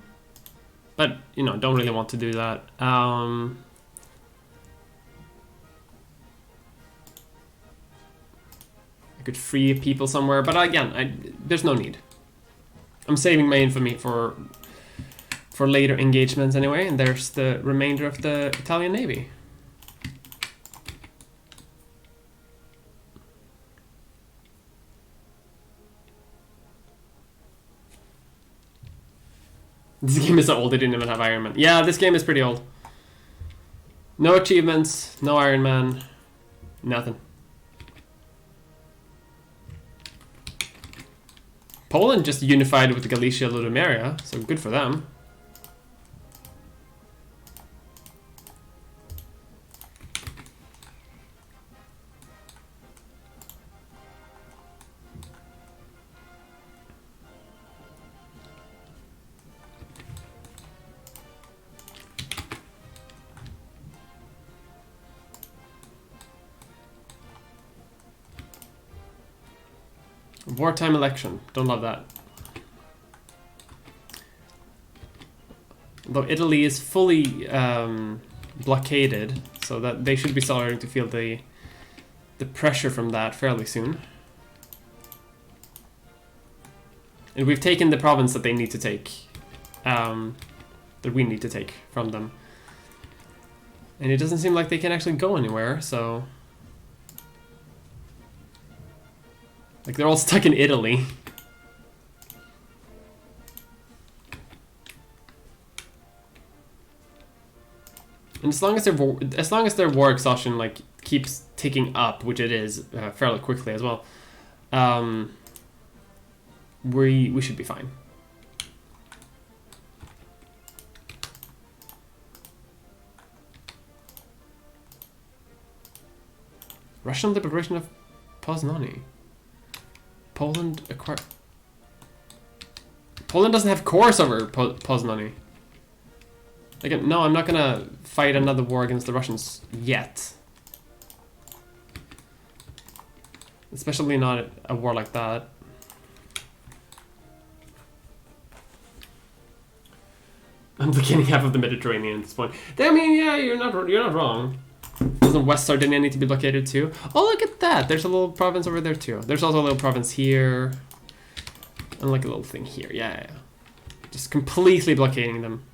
but you know, don't really want to do that. I could free people somewhere, but again, there's no need. I'm saving my infamy for later engagements anyway, and there's the remainder of the Italian Navy. This game is so old, they didn't even have Iron Man. Yeah, this game is pretty old. No achievements, no Iron Man, nothing. Poland just unified with Galicia Ludomeria, so good for them. Wartime election. Don't love that. Though Italy is fully blockaded, so that they should be starting to feel the pressure from that fairly soon. And we've taken the province that they need to take, that we need to take from them. And it doesn't seem like they can actually go anywhere, so... Like, they're all stuck in Italy. And as long as their war exhaustion like keeps ticking up, which it is fairly quickly as well, we should be fine. Russian liberation of Poznani. Poland acquired. Poland doesn't have cores over Poznani. Like, no, I'm not gonna fight another war against the Russians yet. Especially not a war like that. I'm beginning half of the Mediterranean at this point. I mean, yeah, you're not wrong. Doesn't West Sardinia need to be blockaded too? Oh, look at that! There's a little province over there too. There's also a little province here. And like a little thing here. Yeah. Just completely blockading them.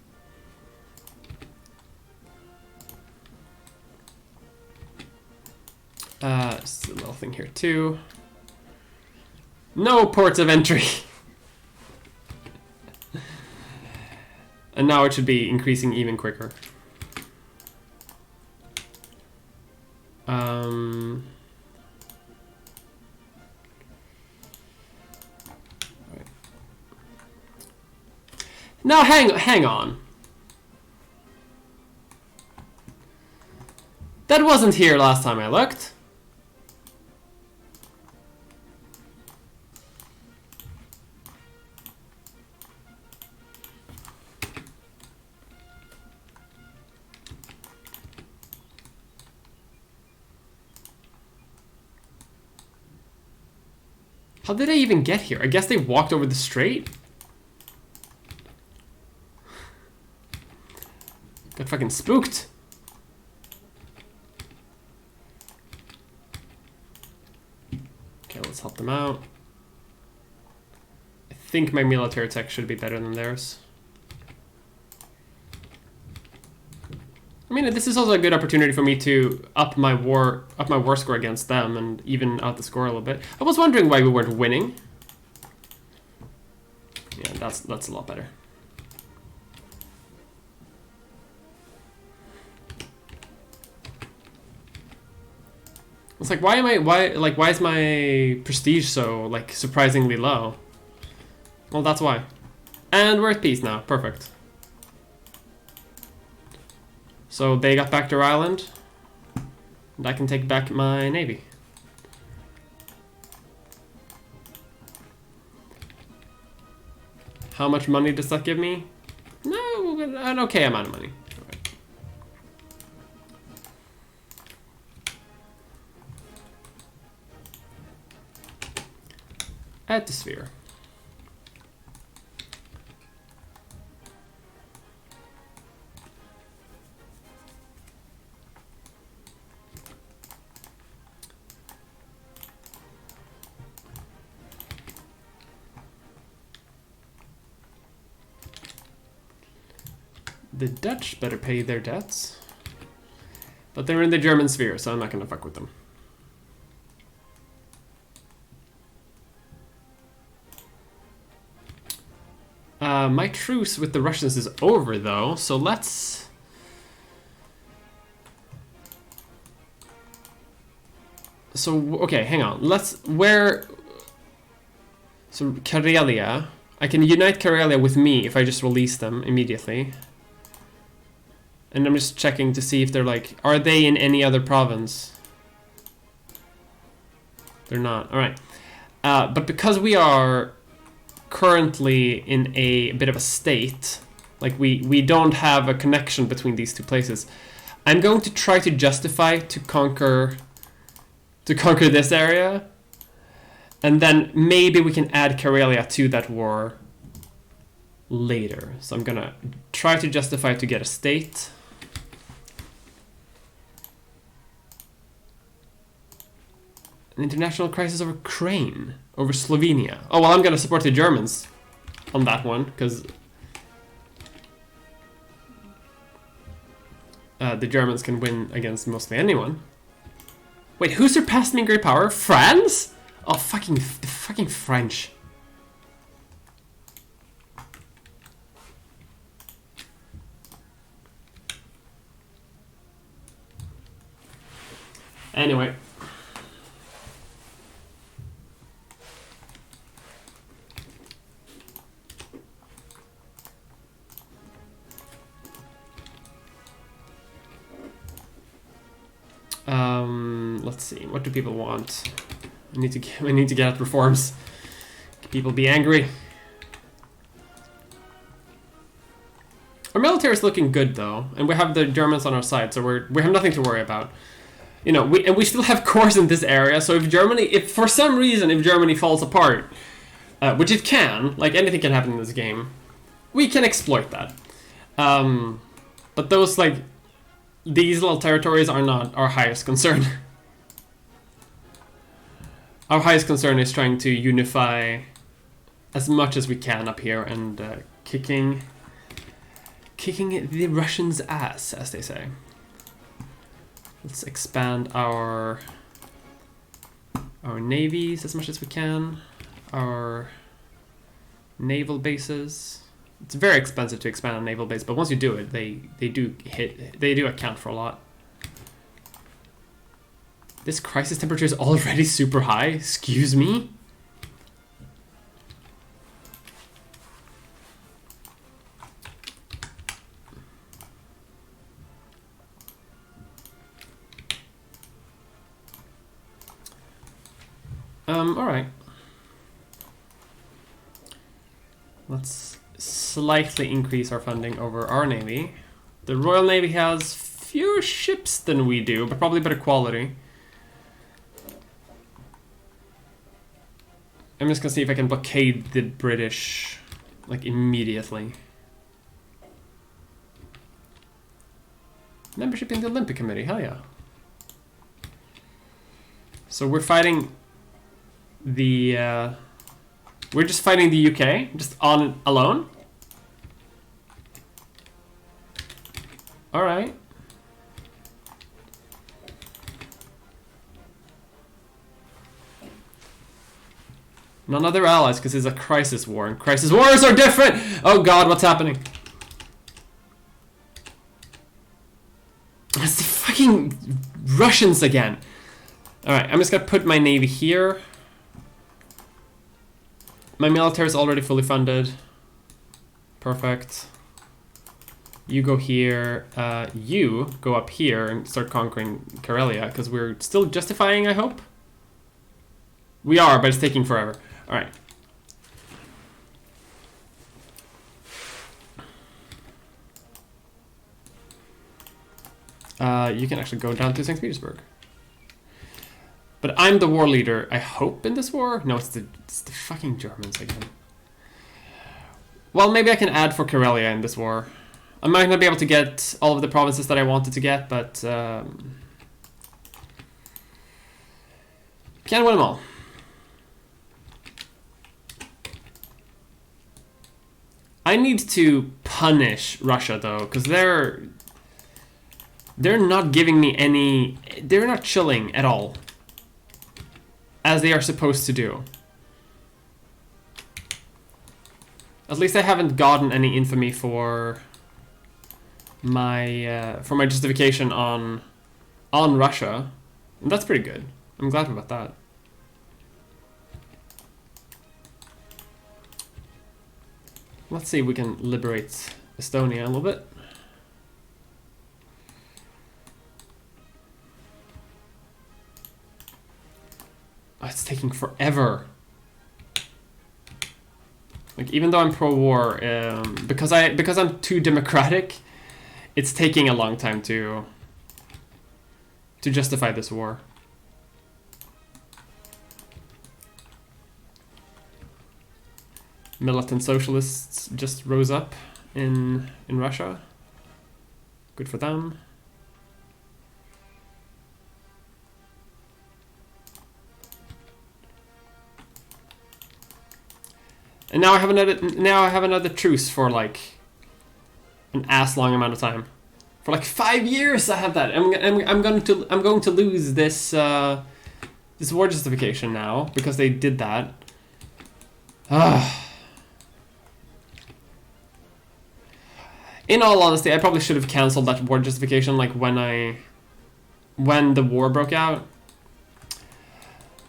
Just a little thing here too. No ports of entry! And now it should be increasing even quicker. Right. Now hang on. That wasn't here last time I looked. How did I even get here? I guess they walked over the strait? Got fucking spooked. Okay, let's help them out. I think my military tech should be better than theirs. I mean, this is also a good opportunity for me to up my war score against them and even out the score a little bit. I was wondering why we weren't winning. Yeah, that's a lot better. It's like, why is my prestige so, like, surprisingly low? Well, that's why. And we're at peace now. Perfect. So they got back their island. And I can take back my navy. How much money does that give me? No, an okay amount of money. Okay. Add to sphere. The Dutch better pay their debts. But they're in the German sphere, so I'm not gonna fuck with them. My truce with the Russians is over, though, so let's... So, okay, hang on. So, Karelia. I can unite Karelia with me if I just release them immediately. And I'm just checking to see if they're like... Are they in any other province? They're not. Alright. But because we are currently in a bit of a state, like we don't have a connection between these two places, I'm going to try to justify to conquer this area, and then maybe we can add Karelia to that war later. So I'm gonna try to justify to get a state. An international crisis over Ukraine, over Slovenia. Oh, well, I'm gonna support the Germans on that one, because the Germans can win against mostly anyone. Wait, who surpassed me in great power? France? Oh, the fucking French. Anyway. Let's see. What do people want? We need to get at reforms. People be angry. Our military is looking good though, and we have the Germans on our side, so we have nothing to worry about. You know, we still have cores in this area. So if for some reason Germany falls apart, which it can, like anything can happen in this game, we can exploit that. But those these little territories are not our highest concern. Our highest concern is trying to unify as much as we can up here and kicking the Russians' ass, as they say. Let's expand our navies as much as we can. Our naval bases. It's very expensive to expand a naval base, but once you do it, they do account for a lot. This crisis temperature is already super high. Excuse me? Alright. Let's slightly increase our funding over our navy. The Royal Navy has fewer ships than we do, but probably better quality. I'm just gonna see if I can blockade the British, immediately. Membership in the Olympic Committee, hell yeah. So we're fighting we're just fighting the UK, just alone? Alright. None other allies, because it's a crisis war, and crisis wars are different! Oh god, what's happening? It's the fucking Russians again. Alright, I'm just gonna put my navy here. My military is already fully funded. Perfect. You go here. You go up here and start conquering Karelia, because we're still justifying, I hope? We are, but it's taking forever. Alright. You can actually go down to St. Petersburg. But I'm the war leader, I hope, in this war? No, it's the fucking Germans again. Well, maybe I can add for Karelia in this war. I might not be able to get all of the provinces that I wanted to get, but... can't win them all. I need to punish Russia, though, because they're not giving me any... They're not chilling at all. As they are supposed to do. At least I haven't gotten any infamy for my justification on Russia. And that's pretty good. I'm glad about that. Let's see if we can liberate Estonia a little bit. Oh, it's taking forever. Like, even though I'm pro-war, because I'm too democratic, it's taking a long time to justify this war. Militant socialists just rose up in Russia. Good for them. And now I have another truce for like an ass long amount of time. For like 5 years I have that. I'm going to lose this this war justification now because they did that. In all honesty, I probably should have canceled that war justification like when the war broke out.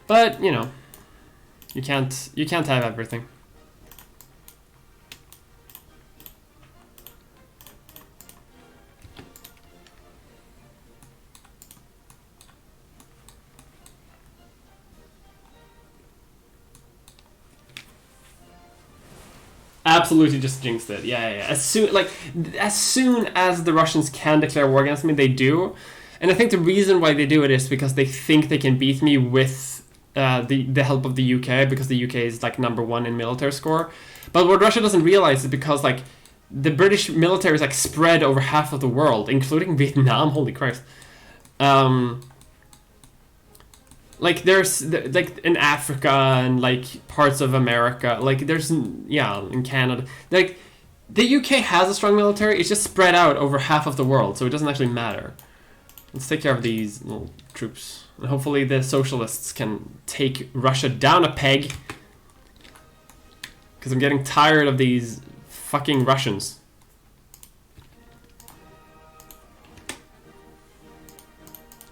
But, you know, you can't have everything. Absolutely just jinxed it. Yeah. As soon as the Russians can declare war against me, they do. And I think the reason why they do it is because they think they can beat me with the help of the UK, because the UK is like #1 in military score. But what Russia doesn't realize is because like the British military is like spread over half of the world, including Vietnam. Holy Christ. Like there's like in Africa and like parts of America, like there's in Canada, like the UK has a strong military. It's just spread out over half of the world, so it doesn't actually matter. Let's take care of these little troops, and hopefully the socialists can take Russia down a peg. Because I'm getting tired of these fucking Russians.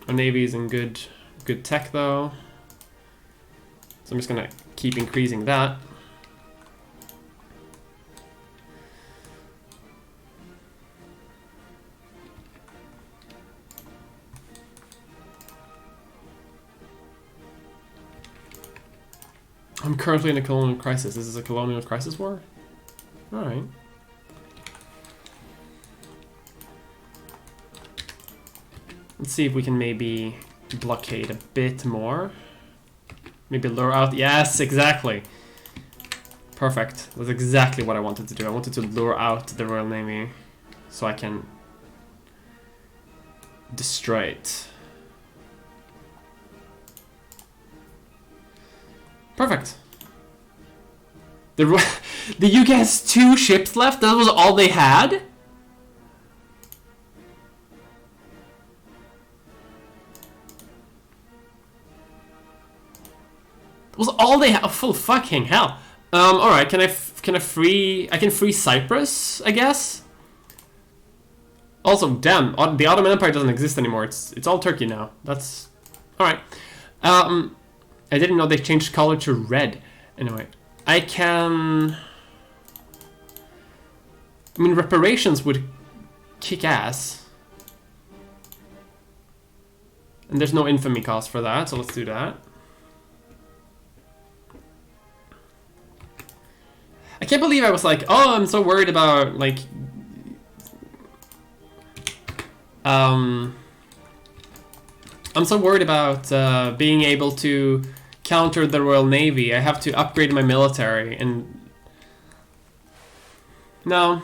Our navy is in good tech though, so I'm just gonna keep increasing that. I'm currently in a colonial crisis. This is a colonial crisis war? Alright. Let's see if we can maybe blockade a bit more. Maybe lure out. Yes, exactly. Perfect. That's exactly what I wanted to do. I wanted to lure out the Royal Navy so I can destroy it. Perfect. The UK has 2 ships left? That was all they had? Was all they have? Oh, full fucking hell. All right. Can I free? I can free Cyprus, I guess. Also, damn, the Ottoman Empire doesn't exist anymore. It's all Turkey now. That's all right. I didn't know they changed color to red. Anyway, I can... I mean, reparations would kick ass. And there's no infamy cost for that, so let's do that. I can't believe I was like, oh, I'm so worried about, like... I'm so worried about being able to counter the Royal Navy. I have to upgrade my military, and... No.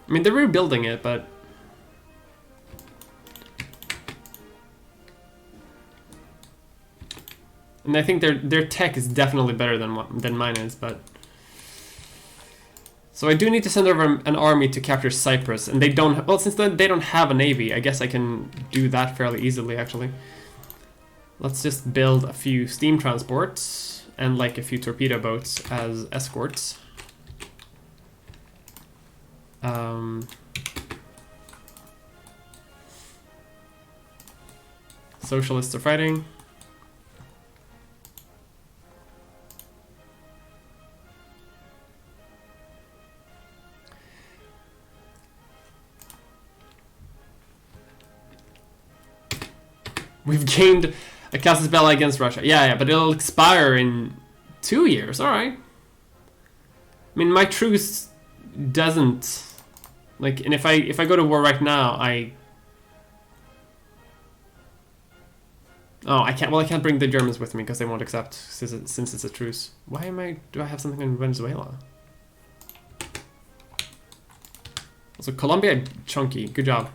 I mean, they're rebuilding it, but... And I think their tech is definitely better than mine is, but... So I do need to send over an army to capture Cyprus, and they don't... Well, since they don't have a navy, I guess I can do that fairly easily, actually. Let's just build a few steam transports, and like a few torpedo boats as escorts. Socialists are fighting. We've gained a casus belli against Russia. Yeah, but it'll expire in 2 years. All right. I mean, my truce doesn't like, and if I go to war right now, I can't. Well, I can't bring the Germans with me because they won't accept since it's a truce. Why am I? Do I have something in Venezuela? Also, Colombia, chunky. Good job.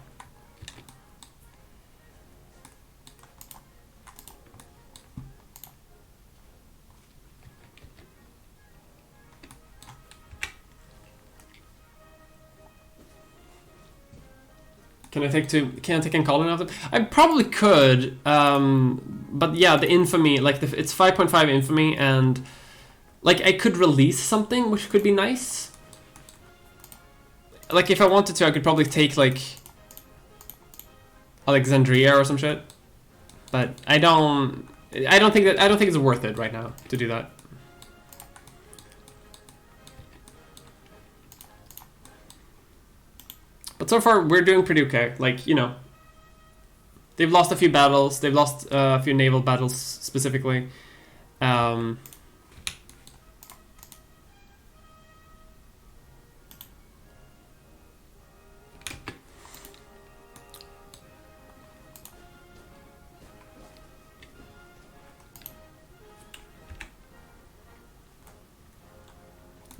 Can I take and colony off them? I probably could, but yeah, the infamy, like it's 5.5 infamy, and like I could release something, which could be nice. Like if I wanted to, I could probably take like Alexandria or some shit, but I don't think it's worth it right now to do that. But so far, we're doing pretty okay. Like, you know, they've lost a few battles. They've lost a few naval battles, specifically. You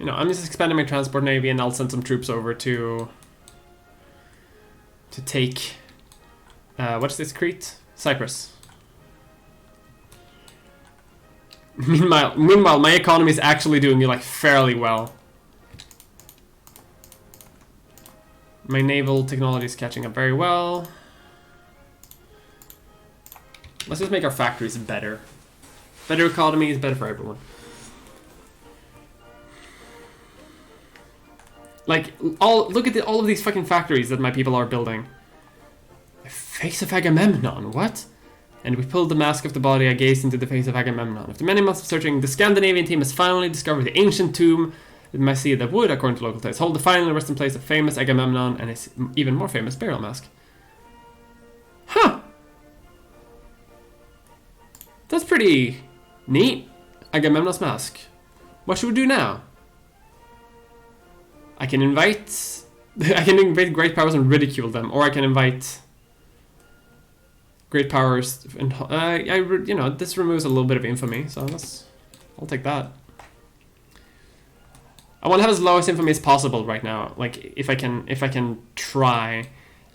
know, I'm just expanding my transport navy, and I'll send some troops over to take, what's this, Crete? Cyprus. Meanwhile, my economy is actually doing like fairly well. My naval technology is catching up very well. Let's just make our factories better. Better economy is better for everyone. Like, look at all of these fucking factories that my people are building. The face of Agamemnon, what? And we pulled the mask of the body, I gazed into the face of Agamemnon. After many months of searching, the Scandinavian team has finally discovered the ancient tomb in Mysia that would, according to local tales, hold the final resting place of famous Agamemnon and his even more famous burial mask. Huh! That's pretty neat. Agamemnon's mask. What should we do now? I can invite great powers and ridicule them, or I can invite great powers and you know, this removes a little bit of infamy, so I'll take that. I want to have as low as infamy as possible right now. Like if I can try,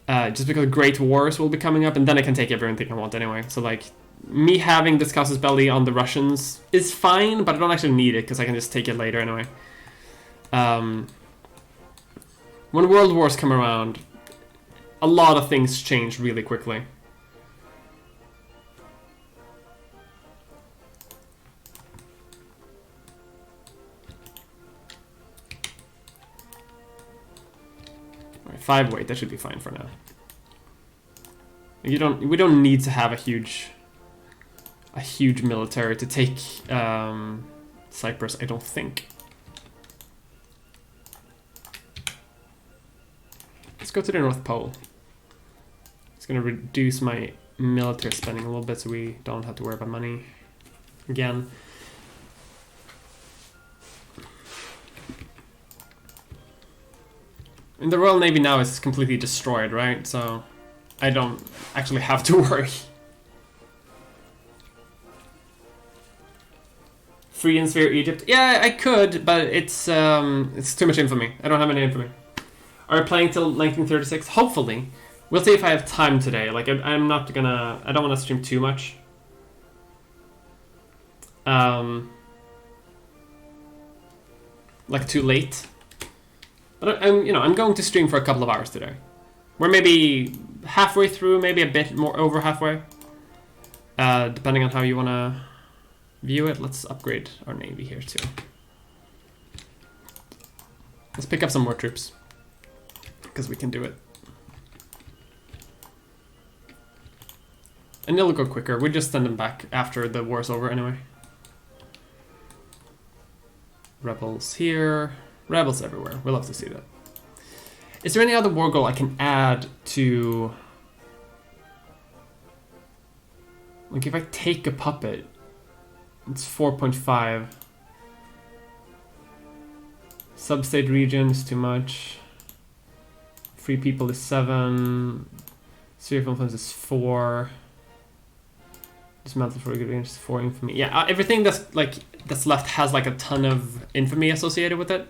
just because great wars will be coming up, and then I can take everything I want anyway. So like me having this casus belli on the Russians is fine, but I don't actually need it because I can just take it later anyway. When world wars come around, a lot of things change really quickly. 5 weight, that should be fine for now. We don't need to have a huge military to take Cyprus, I don't think. Let's go to the North Pole. It's gonna reduce my military spending a little bit so we don't have to worry about money again. And the Royal Navy now is completely destroyed, right? So I don't actually have to worry. Free and Sphere Egypt. Yeah, I could, but it's too much infamy. I don't have any infamy. Are we playing till 1936? Hopefully. We'll see if I have time today. Like, I'm not gonna... I don't want to stream too much. Like, too late. But I'm going to stream for a couple of hours today. We're maybe halfway through, maybe a bit more over halfway. Depending on how you want to view it. Let's upgrade our navy here too. Let's pick up some more troops. Because we can do it. And it'll go quicker. We just send them back after the war's over anyway. Rebels here. Rebels everywhere. We'll love to see that. Is there any other war goal I can add to... Like if I take a puppet, it's 4.5. Sub-state region is too much. Free people is 7. Sphere of influence is 4. Dismantle for a good range is 4 infamy. Yeah, everything that's left has like a ton of infamy associated with it.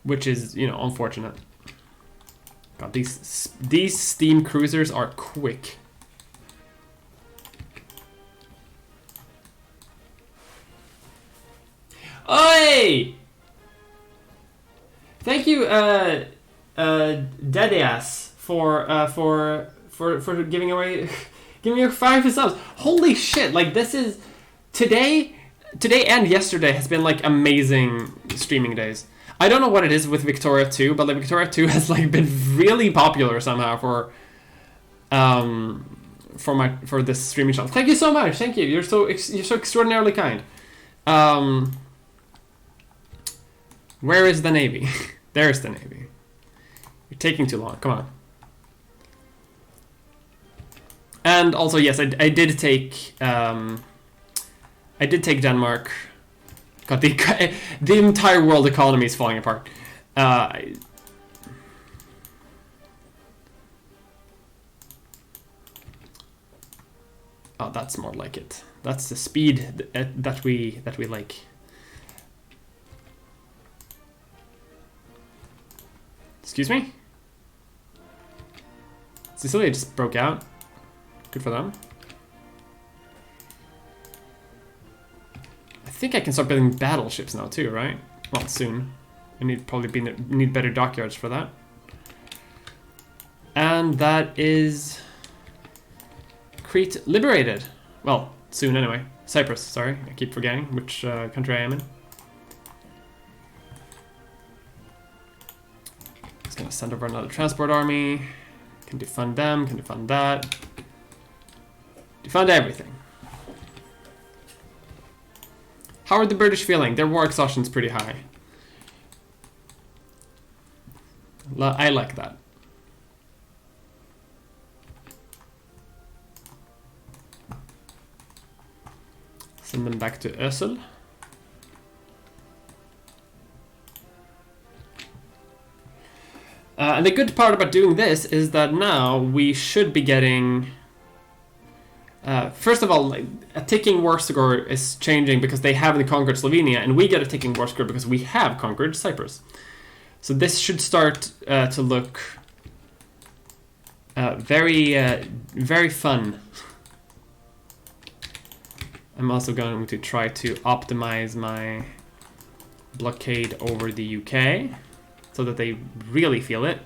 Which is, unfortunate. God, these steam cruisers are quick. Oi! Thank you, Deadass, for giving away 5 subs. Holy shit! Like this is today and yesterday has been like amazing streaming days. I don't know what it is with Victoria 2, but like Victoria 2 has like been really popular somehow for this streaming channel. Thank you so much. Thank you. You're so extraordinarily kind. Where is the navy? There's the navy. You're taking too long. Come on. And also, yes, I did take Denmark. God, the entire world economy is falling apart. Oh, that's more like it. That's the speed that we like. Excuse me? Sicilia just broke out. Good for them. I think I can start building battleships now too, right? Well, soon. I need better dockyards for that. And that is Crete liberated. Well, soon anyway. Cyprus, sorry. I keep forgetting which country I am in. Just gonna send over another transport army. Can defund them, can defund that. Defund everything. How are the British feeling? Their war exhaustion is pretty high. I like that. Send them back to Ösel. And the good part about doing this is that now we should be getting... first of all, a ticking war score is changing because they haven't conquered Slovenia, and we get a ticking war score because we have conquered Cyprus. So this should start to look very fun. I'm also going to try to optimize my blockade over the UK so that they really feel it.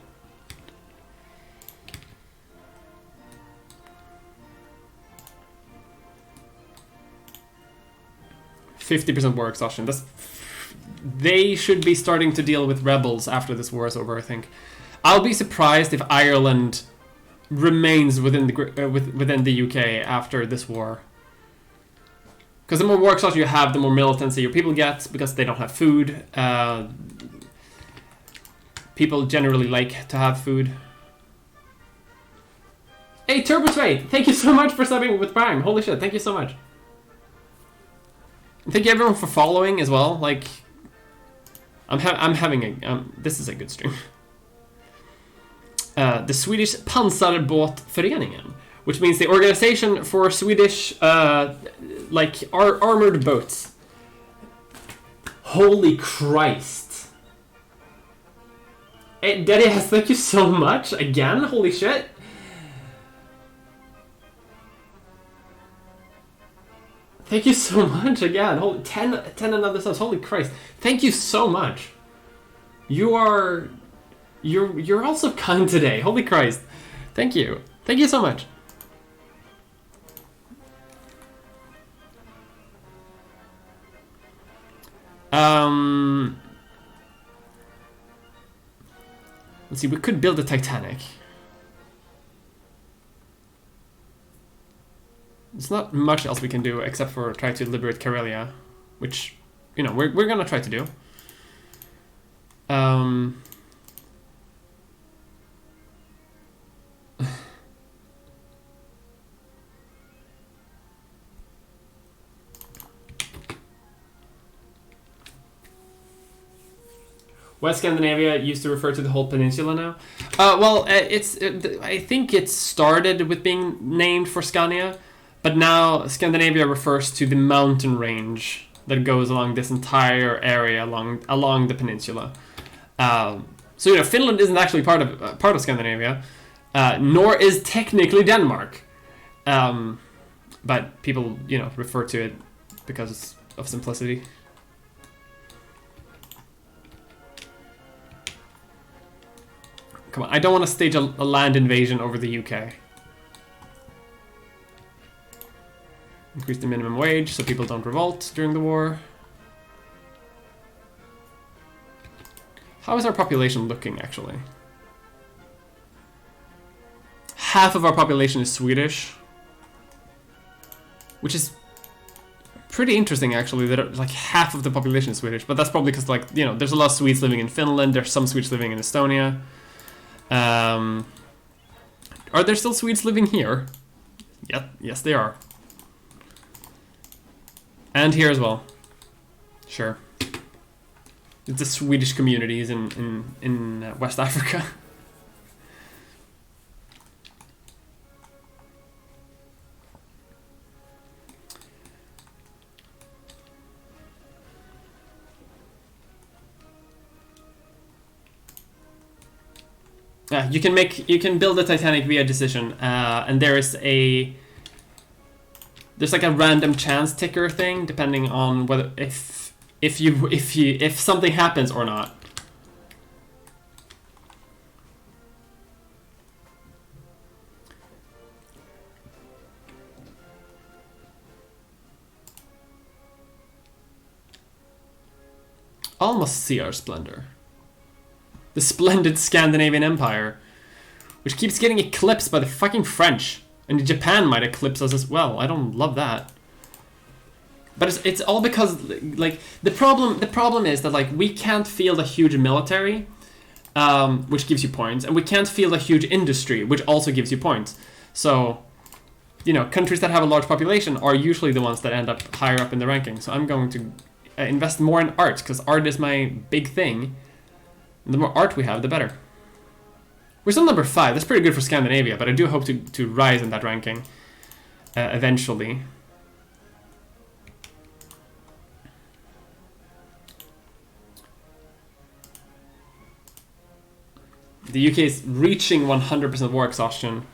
%50 war exhaustion. they should be starting to deal with rebels after this war is over, I think. I'll be surprised if Ireland remains within the UK after this war. Because the more war exhaustion you have, the more militancy your people get, because they don't have food. People generally like to have food. Hey, TurboSway, thank you so much for subbing with Prime. Holy shit, thank you so much. Thank you everyone for following as well. Like, I'm having a this is a good stream. The Swedish Pansarbåtföreningen, which means the organization for Swedish like armored boats. Holy Christ! Hey, Daddy has thank you so much again. Holy shit! Thank you so much again. Holy 10 another subs. Holy Christ! Thank you so much. You're also kind today. Holy Christ! Thank you. Thank you so much. Let's see. We could build a Titanic. There's not much else we can do except for try to liberate Karelia, which, you know, we're gonna try to do. West Scandinavia used to refer to the whole peninsula now. I think it started with being named for Scania. But now Scandinavia refers to the mountain range that goes along this entire area along the peninsula. So you know, Finland isn't actually part of Scandinavia, nor is technically Denmark. But people, you know, refer to it because of simplicity. Come on, I don't want to stage a land invasion over the UK. Increase the minimum wage so people don't revolt during the war. How is our population looking, actually? Half of our population is Swedish. Which is pretty interesting, actually, that like half of the population is Swedish. But that's probably because, like, you know, there's a lot of Swedes living in Finland. There's some Swedes living in Estonia. Are there still Swedes living here? Yep, yes, they are. And here as well. Sure. It's the Swedish communities in West Africa. Yeah, you can build a Titanic via decision, and there's like a random chance ticker thing depending on whether if something happens or not. Almost see our splendor. The splendid Scandinavian Empire, which keeps getting eclipsed by the fucking French. And Japan might eclipse us as well. I don't love that. But it's all because, like, the problem is that, like, we can't field a huge military, which gives you points, and we can't field a huge industry, which also gives you points. So, you know, countries that have a large population are usually the ones that end up higher up in the ranking. So I'm going to invest more in art, because art is my big thing. And the more art we have, the better. We're still number 5. That's pretty good for Scandinavia, but I do hope to rise in that ranking eventually. The UK is reaching 100% war exhaustion.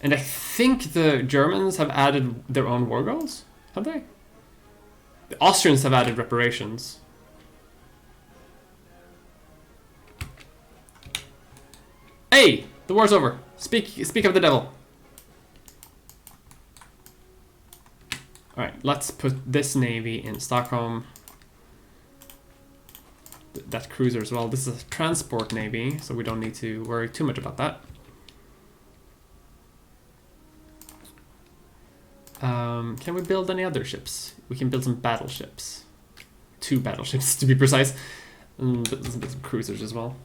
And I think the Germans have added their own war goals. Have they? The Austrians have added reparations. Hey! The war's over. Speak of the devil. Alright, let's put this navy in Stockholm. that cruiser as well. This is a transport navy, so we don't need to worry too much about that. Can we build any other ships? We can build some battleships. 2 battleships to be precise. And some cruisers as well.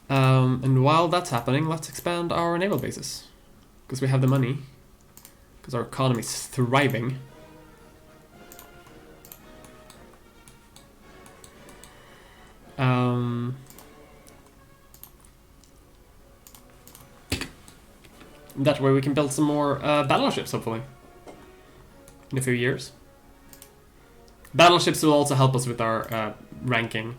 And while that's happening, let's expand our naval bases. Because we have the money. Because our economy is thriving. That way we can build some more battleships, hopefully. In a few years. Battleships will also help us with our ranking.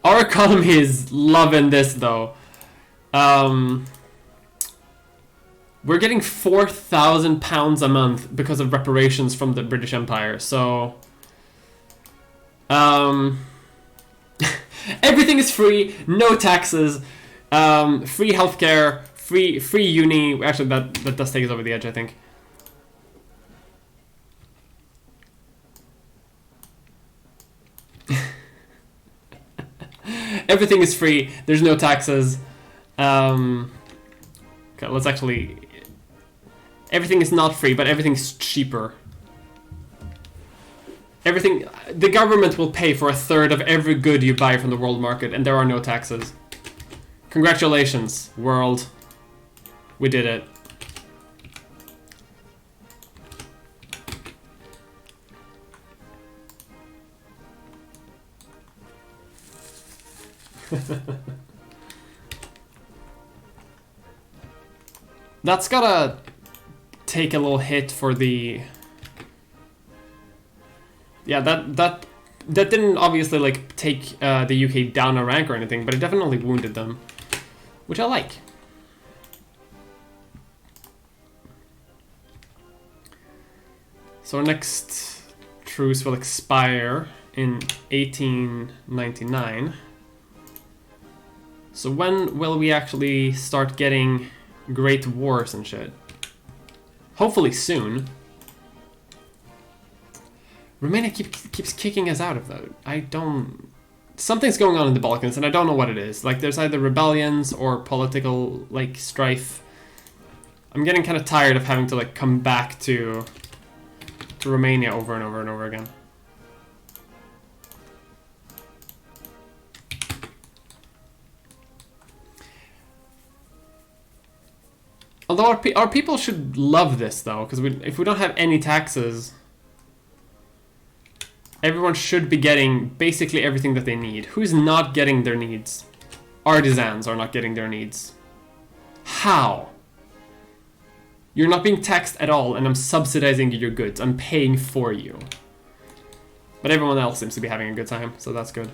Our economy is loving this, though. We're getting £4,000 a month because of reparations from the British Empire, so... everything is free, no taxes, free healthcare, free uni. Actually, that does take us over the edge, I think. Everything is free. There's no taxes. Okay, let's actually... Everything is not free, but everything's cheaper. Everything... The government will pay for 1/3 of every good you buy from the world market, and there are no taxes. Congratulations, world. We did it. That's gotta take a little hit for the... Yeah, that didn't obviously like take the UK down a rank or anything, but it definitely wounded them, which I like. So our next truce will expire in 1899. So when will we actually start getting great wars and shit? Hopefully soon. Romania keeps kicking us out of that. I don't... Something's going on in the Balkans, and I don't know what it is. Like, there's either rebellions or political, like, strife. I'm getting kind of tired of having to, like, come back to Romania over and over and over again. Although our people should love this, though, because if we don't have any taxes, everyone should be getting basically everything that they need. Who's not getting their needs? Artisans are not getting their needs. How? You're not being taxed at all, and I'm subsidizing your goods. I'm paying for you. But everyone else seems to be having a good time, so that's good.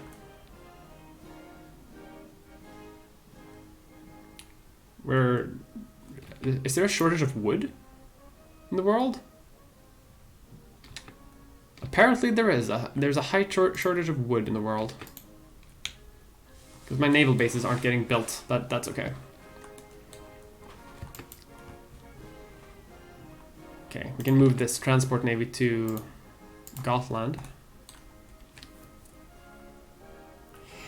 Is there a shortage of wood in the world? Apparently there is. There's a high shortage of wood in the world. Because my naval bases aren't getting built. That's okay. Okay, we can move this transport navy to Gothland.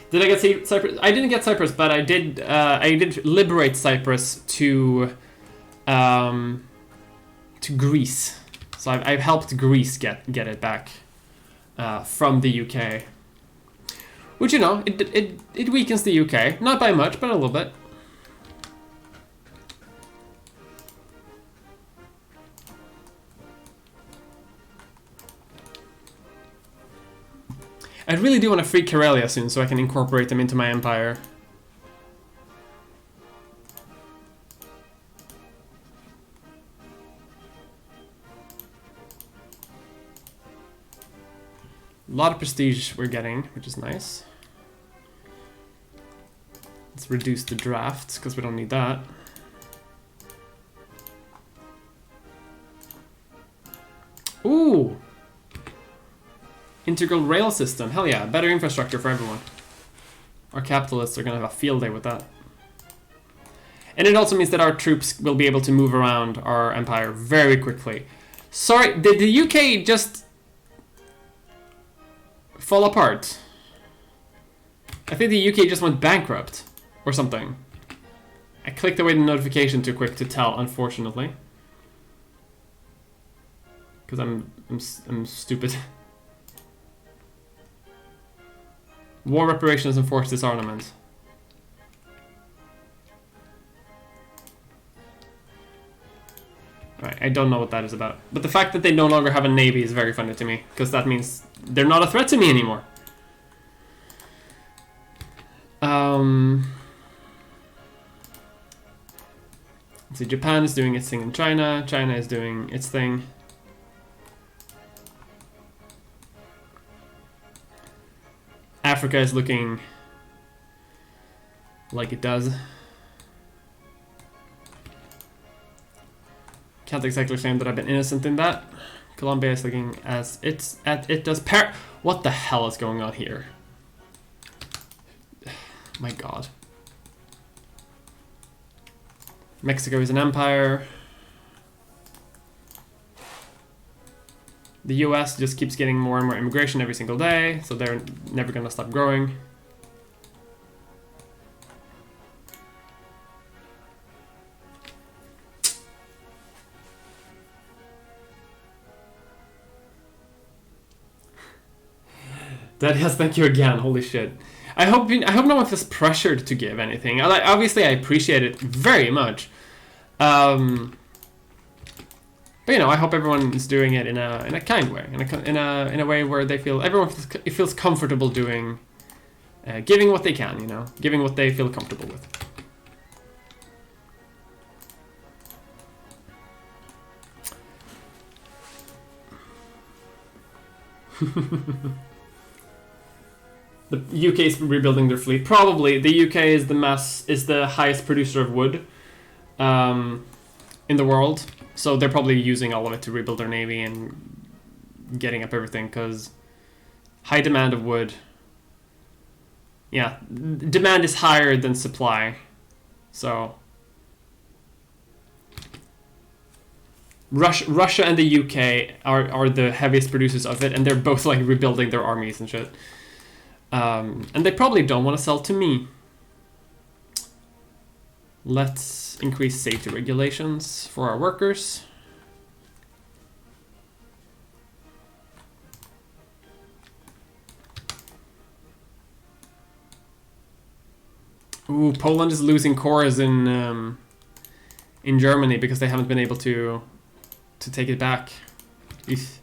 Did I get Cyprus? I didn't get Cyprus, but I did liberate Cyprus to Greece. So I've helped Greece get it back from the UK. Which, you know, it weakens the UK. Not by much, but a little bit. I really do want to free Karelia soon so I can incorporate them into my empire. A lot of prestige we're getting, which is nice. Let's reduce the drafts, because we don't need that. Ooh! Integral rail system. Hell yeah, better infrastructure for everyone. Our capitalists are going to have a field day with that. And it also means that our troops will be able to move around our empire very quickly. Sorry, did the UK just fall apart. I think the UK just went bankrupt or something. I clicked away the notification too quick to tell, unfortunately. Because I'm stupid. War reparations and forced disarmament. Right, I don't know what that is about. But the fact that they no longer have a navy is very funny to me, because that means they're not a threat to me anymore. Let's see, Japan is doing its thing in China. China is doing its thing. Africa is looking like it does. Can't exactly claim that I've been innocent in that. Colombia is looking as it does. What the hell is going on here? My God. Mexico is an empire. The US just keeps getting more and more immigration every single day, so they're never gonna stop growing. That yes, thank you again. Holy shit. I hope no one feels pressured to give anything. Obviously, I appreciate it very much. But you know, I hope everyone is doing it in a kind way, in a way where they feel feels comfortable doing, giving what they can, you know, giving what they feel comfortable with. The UK is rebuilding their fleet. Probably the UK is the highest producer of wood in the world, so they're probably using all of it to rebuild their navy and getting up everything, because high demand of wood. Yeah, demand is higher than supply, so Russia and the UK are the heaviest producers of it, and they're both like rebuilding their armies and shit. And they probably don't want to sell to me. Let's increase safety regulations for our workers. Ooh, Poland is losing cores in Germany because they haven't been able to take it back. Eesh.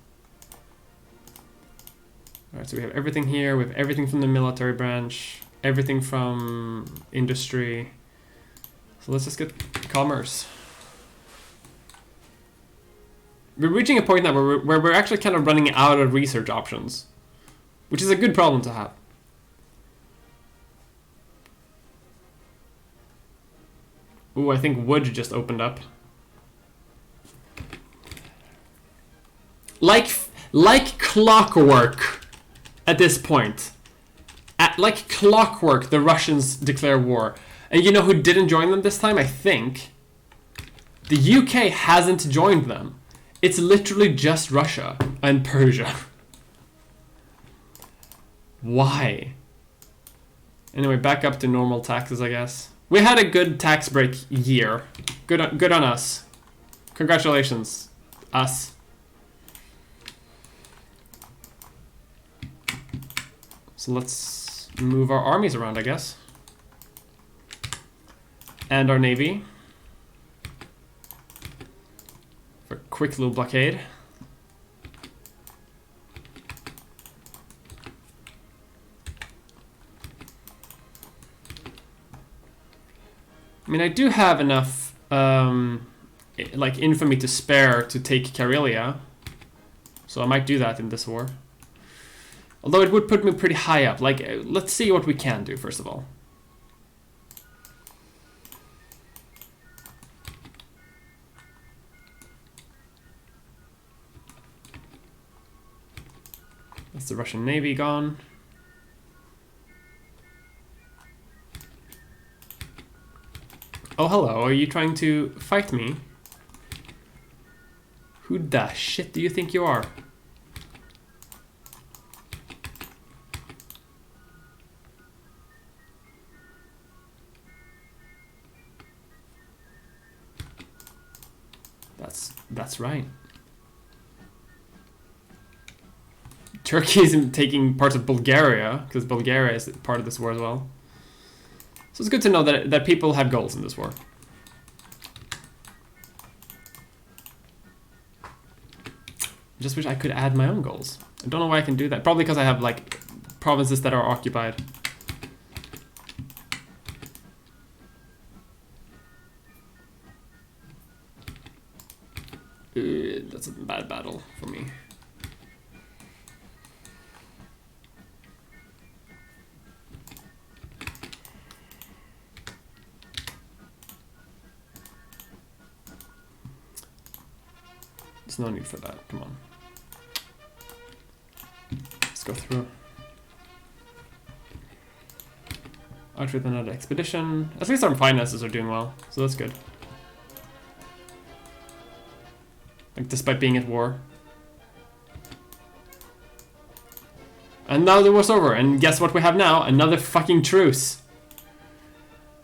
Alright, so we have everything here. We have everything from the military branch, everything from industry. So let's just get commerce. We're reaching a point now where we're actually kind of running out of research options, which is a good problem to have. Ooh, I think wood just opened up. Like clockwork. At this point, like clockwork, the Russians declare war. And you know who didn't join them this time? I think the UK hasn't joined them. It's literally just Russia and Persia. Why? Anyway, back up to normal taxes, I guess. We had a good tax break year. Good on us. Congratulations, us. So let's move our armies around, I guess. And our navy. For a quick little blockade. I mean, I do have enough like infamy to spare to take Karelia. So I might do that in this war. Although it would put me pretty high up. Like, let's see what we can do, first of all. That's the Russian Navy gone. Oh, hello. Are you trying to fight me? Who the shit do you think you are? That's right. Turkey is taking parts of Bulgaria, because Bulgaria is part of this war as well. So it's good to know that people have goals in this war. I just wish I could add my own goals. I don't know why I can do that. Probably because I have like provinces that are occupied. That's a bad battle for me. There's no need for that. Come on. Let's go through. Out with another expedition. At least our finances are doing well, so that's good. Like, despite being at war. And now the war's over, and guess what we have now? Another fucking truce.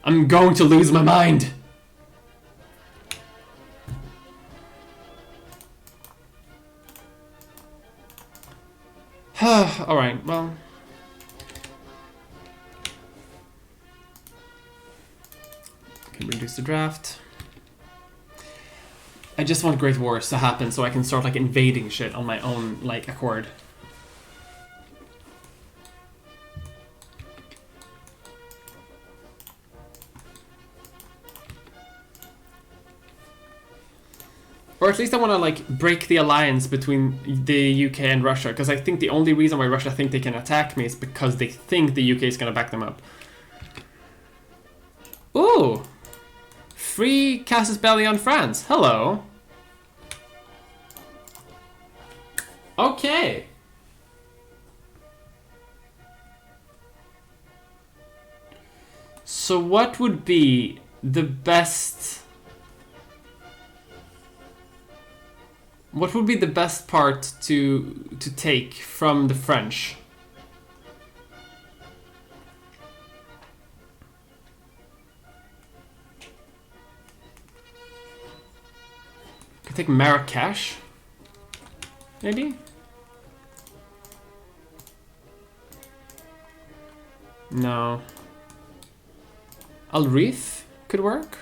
I'm going to lose my mind. Alright, well. Can reduce the draft. I just want Great Wars to happen so I can start like invading shit on my own like accord. Or at least I want to like break the alliance between the UK and Russia, because I think the only reason why Russia think they can attack me is because they think the UK is going to back them up. Ooh! Free Casus Belli on France. Hello. Okay. So what would be the best... What would be the best part to take from the French? Could take Marrakesh, maybe? No. Al Rif could work.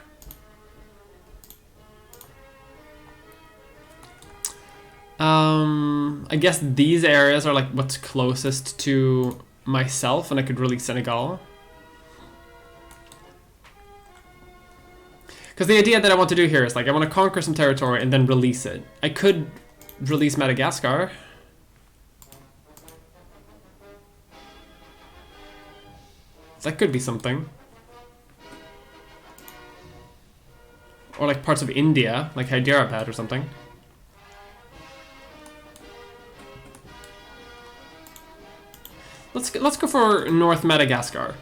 I guess these areas are like what's closest to myself, and I could release Senegal. Because the idea that I want to do here is like I want to conquer some territory and then release it. I could release Madagascar. That could be something. Or like parts of India, like Hyderabad or something. Let's go for North Madagascar.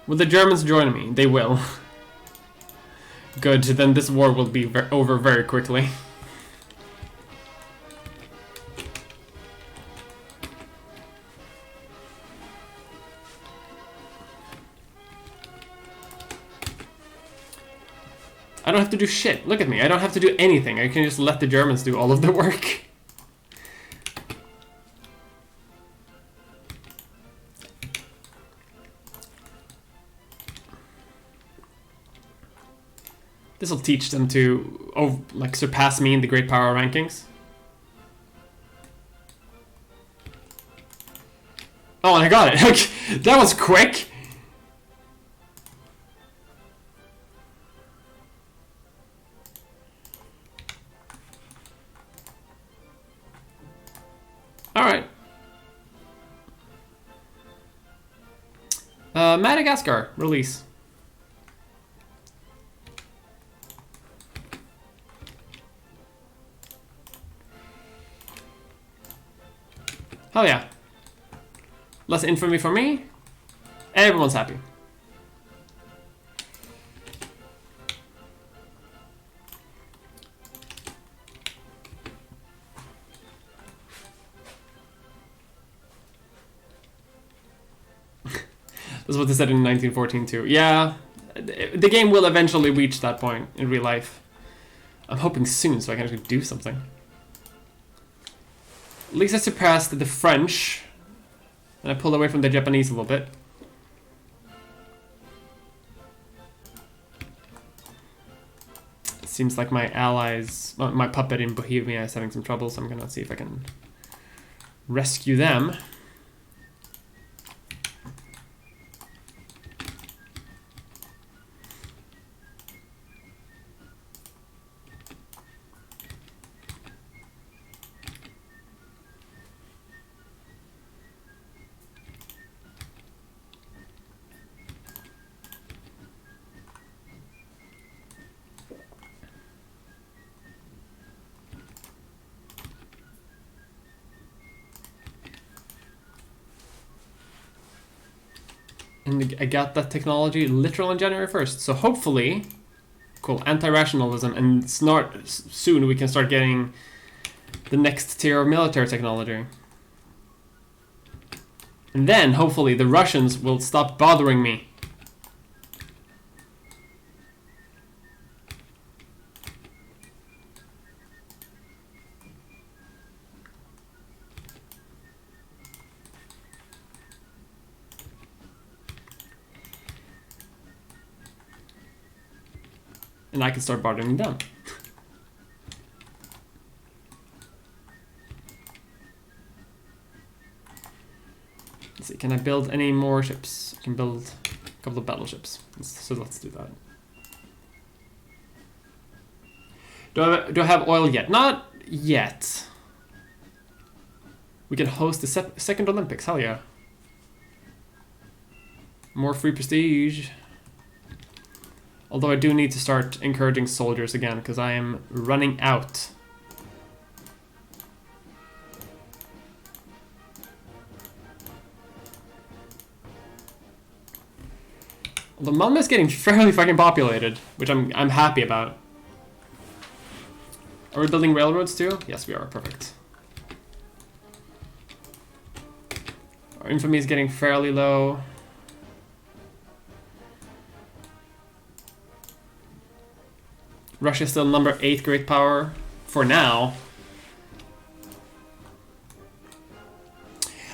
Will the Germans join me? They will. Good, then this war will be over very quickly. I don't have to do shit. Look at me. I don't have to do anything. I can just let the Germans do all of the work. This will teach them to like surpass me in the great power rankings. Oh, and I got it. Okay, that was quick. All right. Madagascar release. Oh yeah. Less infamy for me. Everyone's happy. That's what they said in 1914 too. Yeah, the game will eventually reach that point in real life. I'm hoping soon so I can actually do something. At least I surpassed the French. And I pulled away from the Japanese a little bit. It seems like my allies, my puppet in Bohemia is having some trouble, so I'm gonna see if I can rescue them. And I got that technology literal on January 1st. So hopefully, cool, anti-rationalism, and soon we can start getting the next tier of military technology. And then, hopefully, the Russians will stop bothering me. And I can start bothering them. Let's see, can I build any more ships? I can build a couple of battleships. So let's do that. Do I have oil yet? Not yet. We can host the second Olympics, hell yeah. More free prestige. Although I do need to start encouraging soldiers again, because I am running out. Although Malmö is getting fairly fucking populated, which I'm happy about. Are we building railroads too? Yes, we are. Perfect. Our infamy is getting fairly low. Russia is still number 8 great power for now.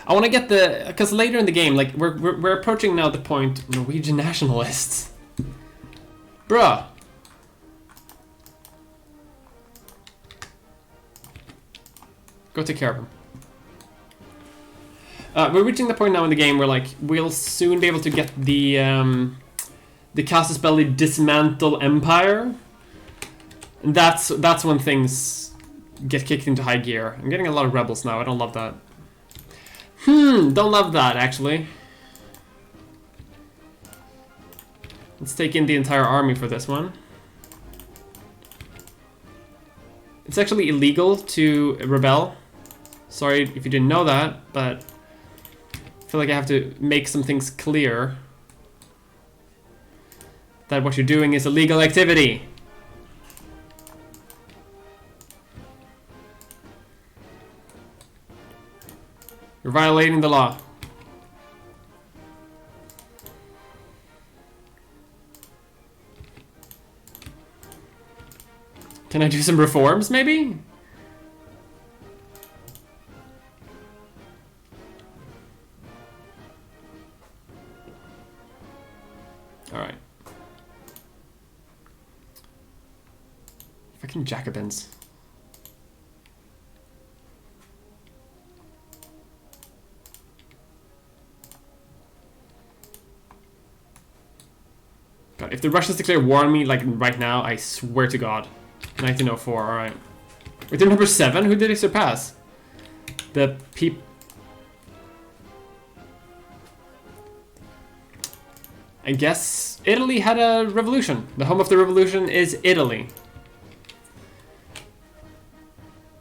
I want to get because later in the game, like we're approaching now the point Norwegian nationalists. Bruh. Go take care of them. We're reaching the point now in the game where like we'll soon be able to get the Casus Belli dismantle empire. And that's when things get kicked into high gear. I'm getting a lot of rebels now. I don't love that. Don't love that, actually. Let's take in the entire army for this one. It's actually illegal to rebel. Sorry if you didn't know that, but I feel like I have to make some things clear. That what you're doing is illegal activity. You're violating the law. Can I do some reforms, maybe? Alright. Fucking Jacobins. God, if the Russians declare war on me, like right now, I swear to God. 1904, alright. Wait, they're number 7? Who did they surpass? The peep. I guess Italy had a revolution. The home of the revolution is Italy.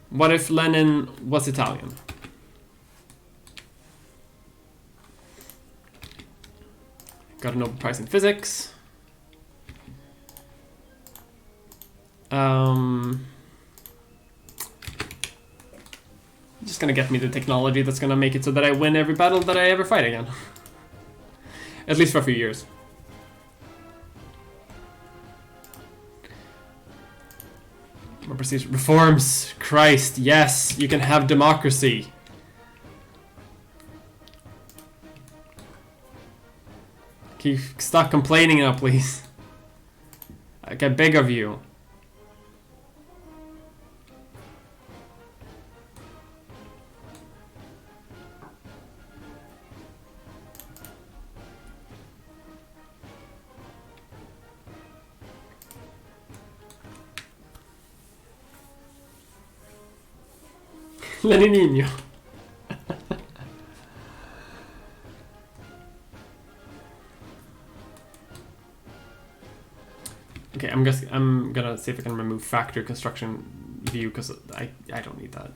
What if Lenin was Italian? Got a Nobel Prize in Physics. Just gonna get me the technology that's gonna make it so that I win every battle that I ever fight again. At least for a few years. More prestige. Reforms! Christ, yes! You can have democracy! Can you stop complaining now, please? Like, I beg of you. Leninino. Okay, I'm gonna see if I can remove factory construction view because I don't need that.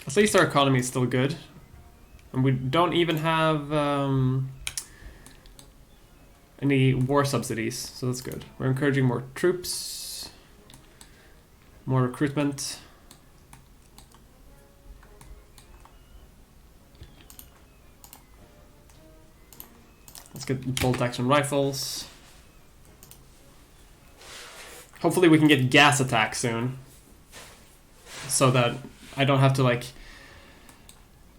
At least our economy is still good. And we don't even have any war subsidies, so that's good. We're encouraging more troops, more recruitment. Let's get bolt action rifles. Hopefully we can get gas attacks soon, so that I don't have to like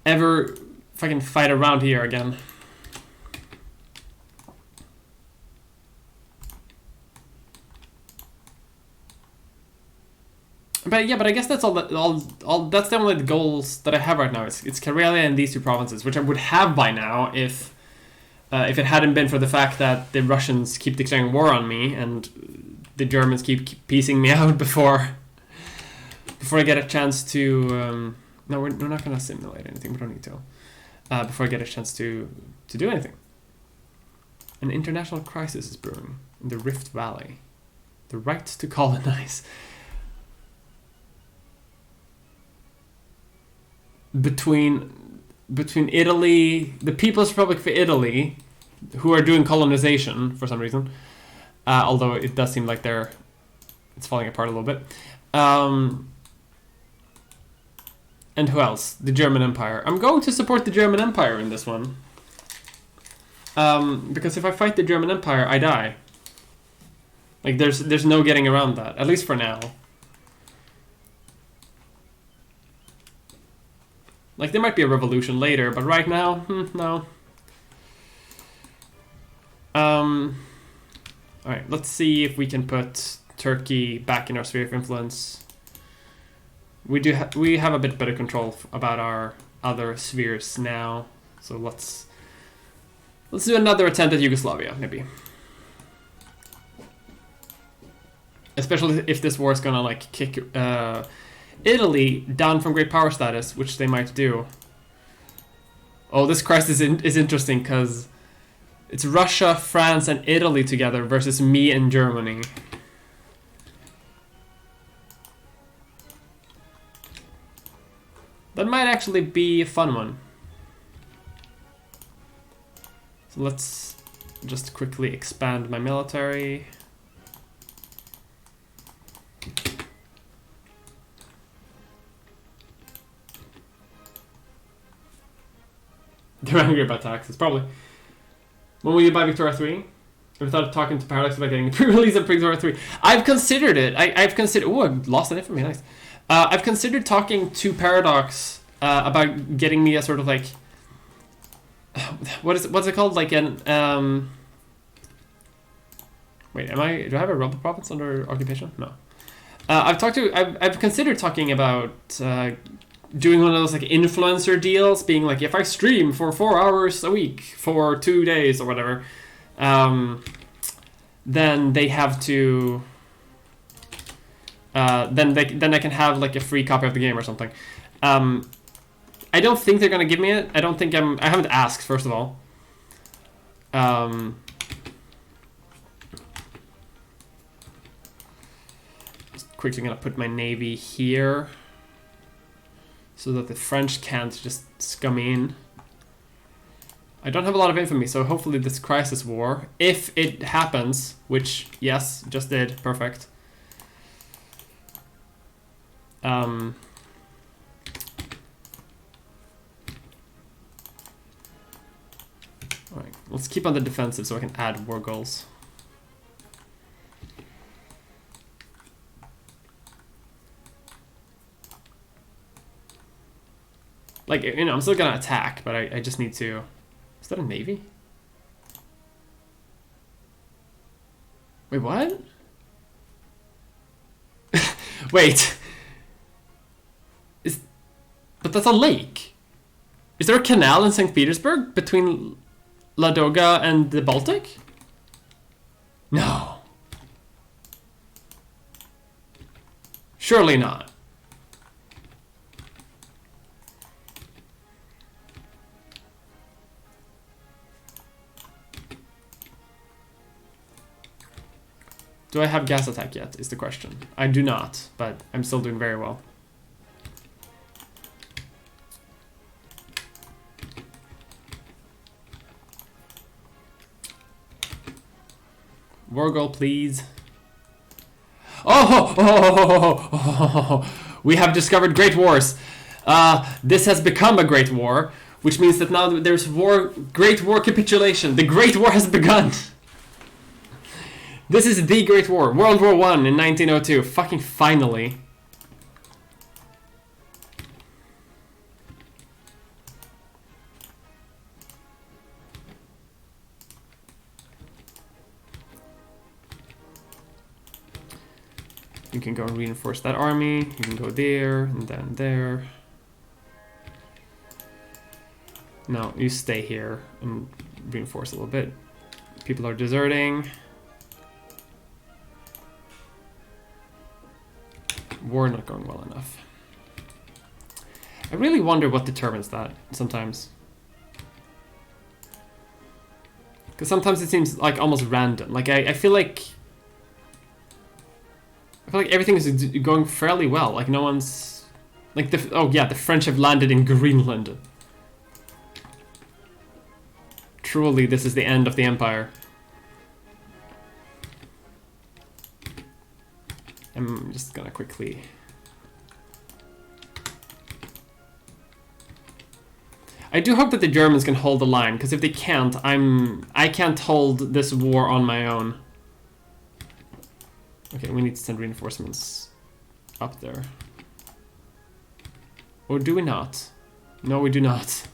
ever fucking fight around here again. But yeah, but I guess that's all that's the only goals that I have right now. It's Karelia and these two provinces, which I would have by now if it hadn't been for the fact that the Russians keep declaring war on me and the Germans keep piecing me out before I get a chance to. No, we're not gonna simulate anything. We don't need to. Before I get a chance to do anything. An international crisis is brewing in the Rift Valley. The right to colonize. Between Italy, the People's Republic of Italy, who are doing colonization for some reason, although it does seem like it's falling apart a little bit. And who else? The German Empire. I'm going to support the German Empire in this one. Because if I fight the German Empire, I die. Like, there's no getting around that. At least for now. Like, there might be a revolution later, but right now, no. Alright, let's see if we can put Turkey back in our sphere of influence. We have a bit better control about our other spheres now, so let's do another attempt at Yugoslavia, maybe. Especially if this war is gonna like kick Italy down from great power status, which they might do. Oh, this crisis is interesting because it's Russia, France, and Italy together versus me and Germany. That might actually be a fun one. So let's just quickly expand my military. They're angry about taxes, probably. When will you buy Victoria 3? I thought of talking to Paradox about getting a pre-release of Victoria 3. I've considered it. I've considered... Oh, I lost an infamy. Nice. I've considered talking to Paradox about getting me a sort of like... What's it called? Like an... Wait, do I have a rebel province under occupation? No. I've considered talking about doing one of those like influencer deals, being like, if I stream for 4 hours a week for 2 days or whatever, then they have to then I can have like a free copy of the game or something. I don't think they're gonna give me it. I haven't asked, first of all. Just quickly gonna put my navy here so that the French can't just scum in. I don't have a lot of infamy, so hopefully this crisis war, if it happens, which, yes, just did, perfect. Alright, let's keep on the defensive so I can add war goals. Like, you know, I'm still gonna attack, but I just need to... Is that a navy? Wait, what? Wait. But that's a lake. Is there a canal in St. Petersburg between Ladoga and the Baltic? No. Surely not. Do I have gas attack yet, is the question. I do not, but I'm still doing very well. War goal, please. Oh! We have discovered great wars. This has become a great war, which means that now there's war, great war capitulation. The great war has begun. This is the Great War, World War I in 1902. Fucking finally. You can go and reinforce that army. You can go there and then there. No, you stay here and reinforce a little bit. People are deserting. War not going well enough. I really wonder what determines that sometimes. Because sometimes it seems like almost random. Like I feel like everything is going fairly well. Like no one's like the French have landed in Greenland. Truly, this is the end of the empire. I'm just gonna quickly... I do hope that the Germans can hold the line, because if they can't, I can't hold this war on my own. Okay, we need to send reinforcements up there. Or do we not? No, we do not.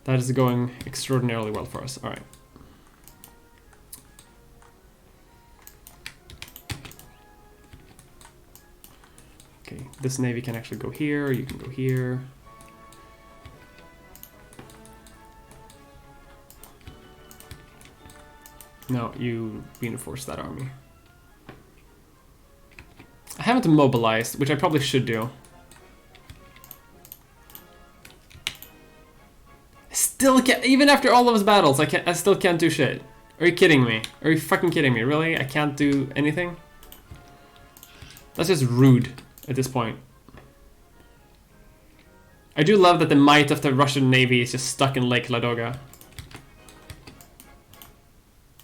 That is going extraordinarily well for us. Alright. Okay, this navy can actually go here, you can go here. No, you reinforce that army. I haven't mobilized, which I probably should do. Still can't, even after all those battles, I still can't do shit. Are you kidding me? Are you fucking kidding me? Really? I can't do anything? That's just rude at this point. I do love that the might of the Russian Navy is just stuck in Lake Ladoga.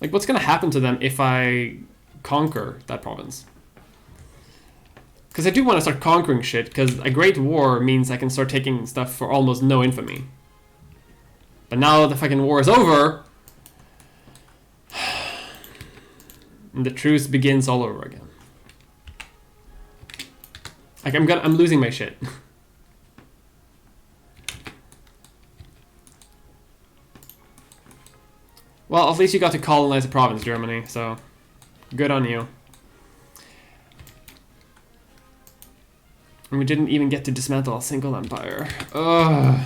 Like, what's gonna happen to them if I conquer that province? Because I do want to start conquering shit, because a great war means I can start taking stuff for almost no infamy. But now the fucking war is over, and the truce begins all over again. Like, I'm losing my shit. Well, at least you got to colonize a province, Germany, so good on you. And we didn't even get to dismantle a single empire. Ugh.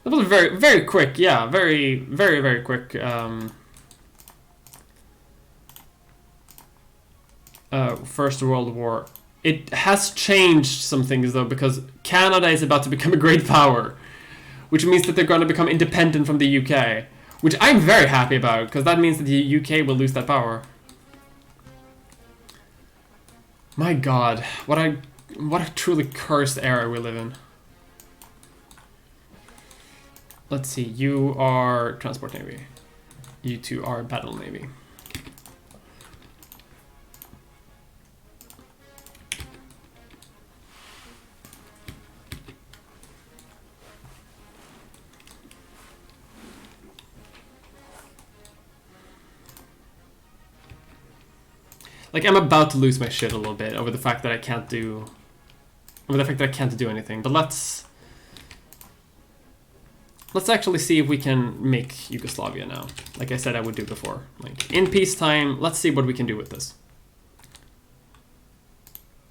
That was very, very quick. Yeah, very, very, very quick. First World War. It has changed some things though, because Canada is about to become a great power, which means that they're going to become independent from the UK, which I'm very happy about, because that means that the UK will lose that power. My God, what a truly cursed era we live in. Let's see, you are Transport Navy. You two are Battle Navy. Like, I'm about to lose my shit a little bit over the fact that I can't do... anything, but let's actually see if we can make Yugoslavia now. Like I said I would do before. Like, in peacetime, let's see what we can do with this.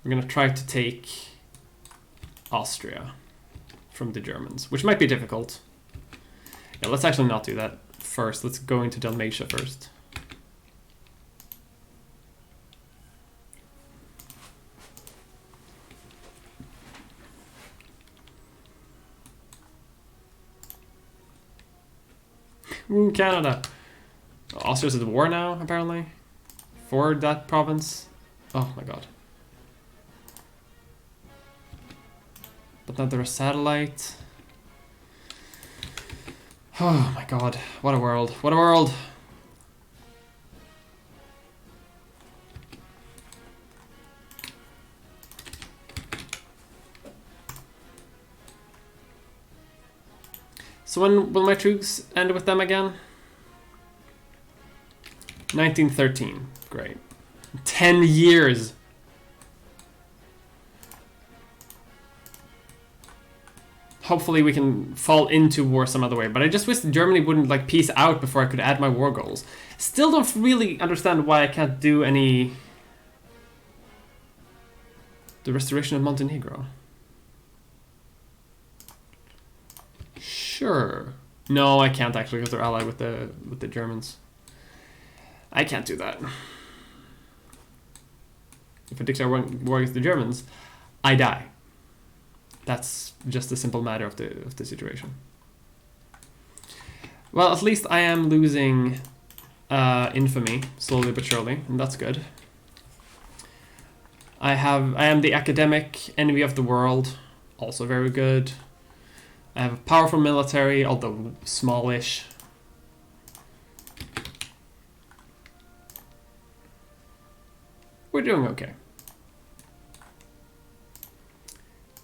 We're gonna try to take Austria from the Germans, which might be difficult. Yeah, let's actually not do that first. Let's go into Dalmatia first. Woo, Canada! Austria's at war now, apparently. For that province. Oh my God. But now they're a satellite. Oh my God. What a world. What a world! So when will my truce end with them again? 1913. Great. 10 years. Hopefully we can fall into war some other way. But I just wish Germany wouldn't like peace out before I could add my war goals. Still don't really understand why I can't do any... The restoration of Montenegro. Sure. No, I can't actually because they're allied with the Germans. I can't do that. If I declare war against the Germans, I die. That's just a simple matter of the situation. Well, at least I am losing infamy slowly but surely, and that's good. I am the academic envy of the world, also very good. I have a powerful military, although smallish. We're doing okay.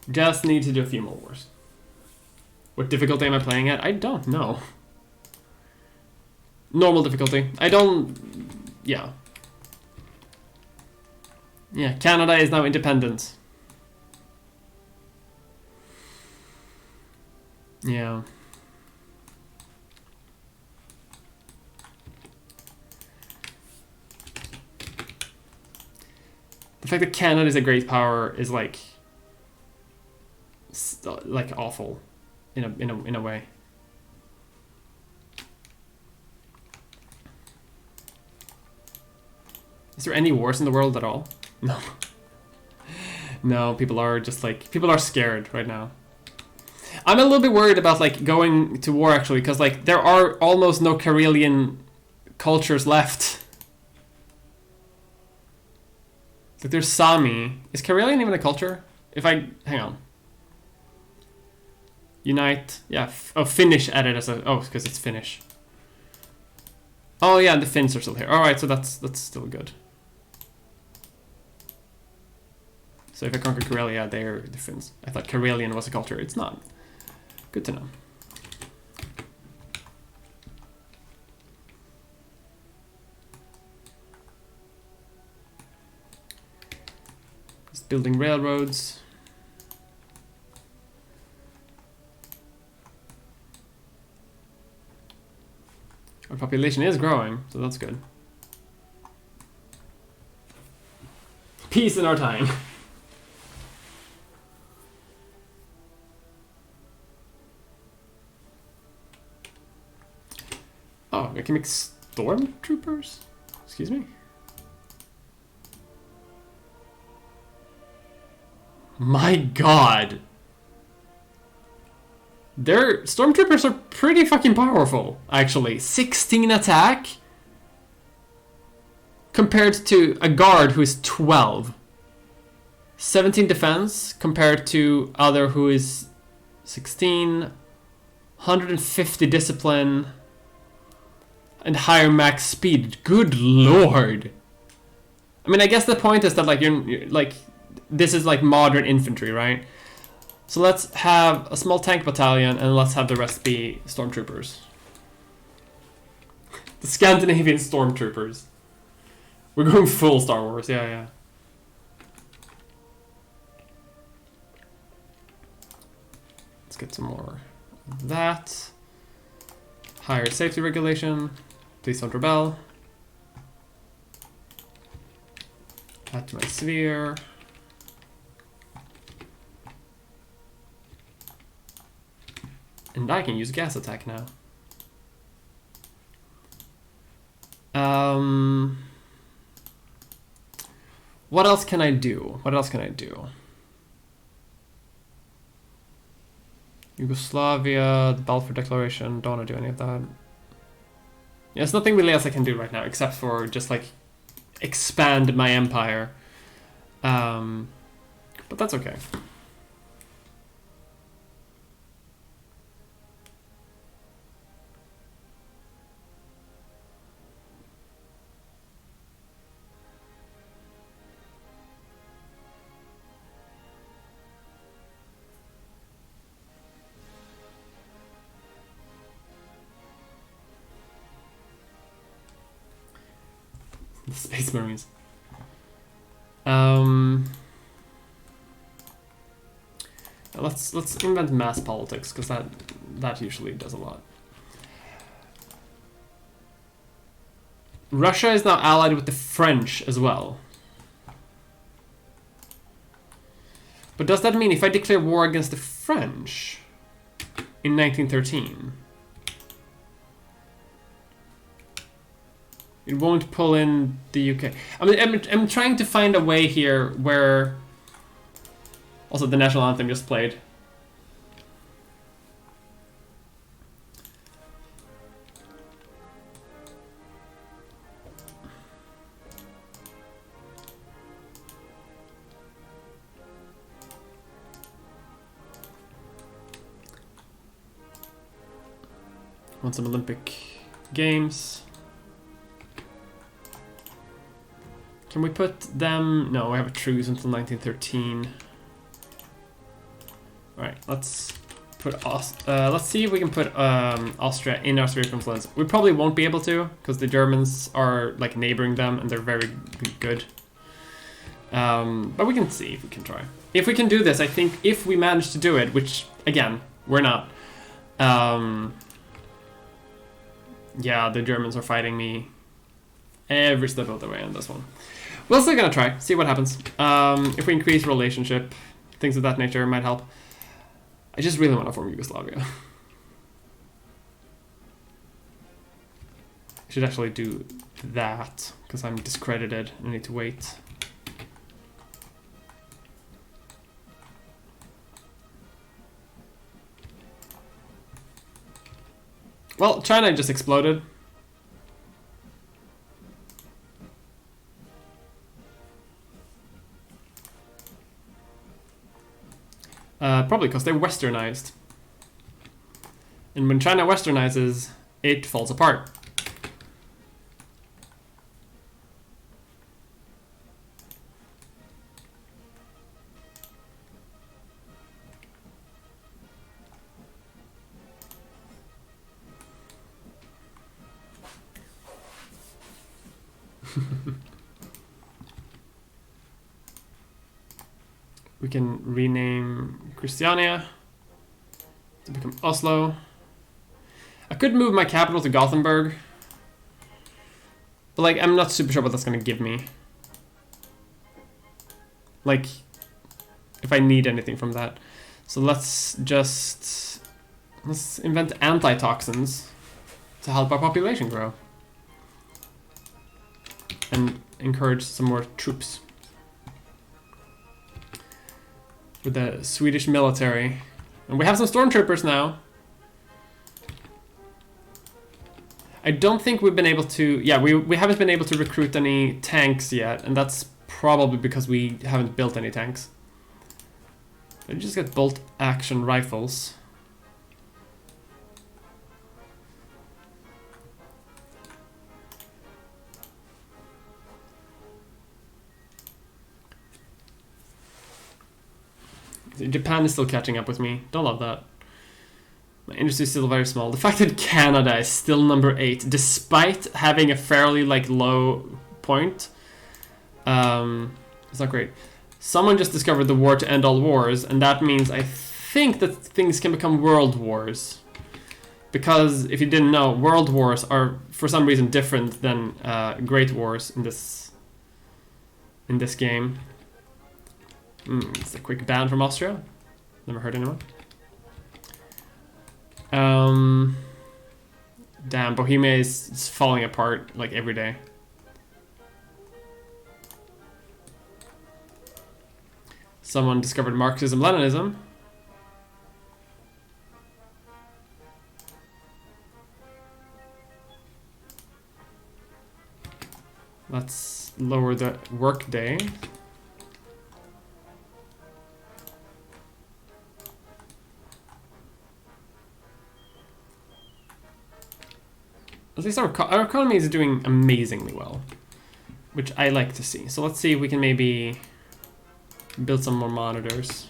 Just need to do a few more wars. What difficulty am I playing at? I don't know. Normal difficulty. I don't... Yeah. Yeah, Canada is now independent. Yeah. The fact that Canada is a great power is like awful in a way. Is there any wars in the world at all? No. No, people are just like people are scared right now. I'm a little bit worried about like going to war actually, because like there are almost no Karelian cultures left. Like there's Sami. Is Karelian even a culture? If I hang on. Unite. Yeah. Finnish added as a because it's Finnish. Oh yeah, the Finns are still here. All right, so that's still good. So if I conquer Karelia, they're the Finns. I thought Karelian was a culture. It's not. Good to know. Just building railroads. Our population is growing, so that's good. Peace in our time. Oh, I can make stormtroopers? Excuse me? My god! Their stormtroopers are pretty fucking powerful, actually. 16 attack compared to a guard who is 12. 17 defense compared to other who is 16. 150 discipline and higher max speed. Good lord. I mean, I guess the point is that like you're like this is like modern infantry, right? So let's have a small tank battalion and let's have the rest be stormtroopers. The Scandinavian stormtroopers. We're going full Star Wars, yeah. Let's get some more of that. Higher safety regulation. Please don't rebel. Add to my sphere. And I can use gas attack now. What else can I do? Yugoslavia, the Balfour Declaration, don't want to do any of that. Yeah, there's nothing really else I can do right now except for just like expand my empire. But that's okay. The Space Marines. Let's invent mass politics because that usually does a lot. Russia is now allied with the French as well. But does that mean if I declare war against the French in 1913, it won't pull in the UK? I mean, I'm trying to find a way here where... Also, the national anthem just played. Want some Olympic Games. Can we put them... No, we have a truce until 1913. Alright, let's put... let's see if we can put Austria in our sphere of influence. We probably won't be able to, because the Germans are like neighboring them and they're very good. But we can see if we can try. If we can do this, I think if we manage to do it, which, again, we're not. Yeah, the Germans are fighting me every step of the way on this one. We're still gonna try, see what happens. If we increase relationship, things of that nature might help. I just really want to form Yugoslavia. I should actually do that, because I'm discredited and I need to wait. Well, China just exploded. Probably because they're westernized. And when China westernizes, it falls apart. We can rename Christiania to become Oslo. I could move my capital to Gothenburg, but like I'm not super sure what that's gonna give me. Like, if I need anything from that. So let's invent antitoxins. to help our population grow. And encourage some more troops. With the Swedish military. And we have some stormtroopers now. I don't think we've been able to... Yeah, we haven't been able to recruit any tanks yet. And that's probably because we haven't built any tanks. Let me just get bolt action rifles. Japan is still catching up with me. Don't love that. My industry is still very small. The fact that Canada is still number 8, despite having a fairly low point, it's not great. Someone just discovered the war to end all wars, and that means I think that things can become world wars. Because if you didn't know, world wars are for some reason different than great wars in this game. It's a quick ban from Austria. Never heard anyone. Damn, Bohemia is falling apart every day. Someone discovered Marxism-Leninism. Let's lower the work day. At least our economy is doing amazingly well, which I like to see. So let's see if we can maybe build some more monitors.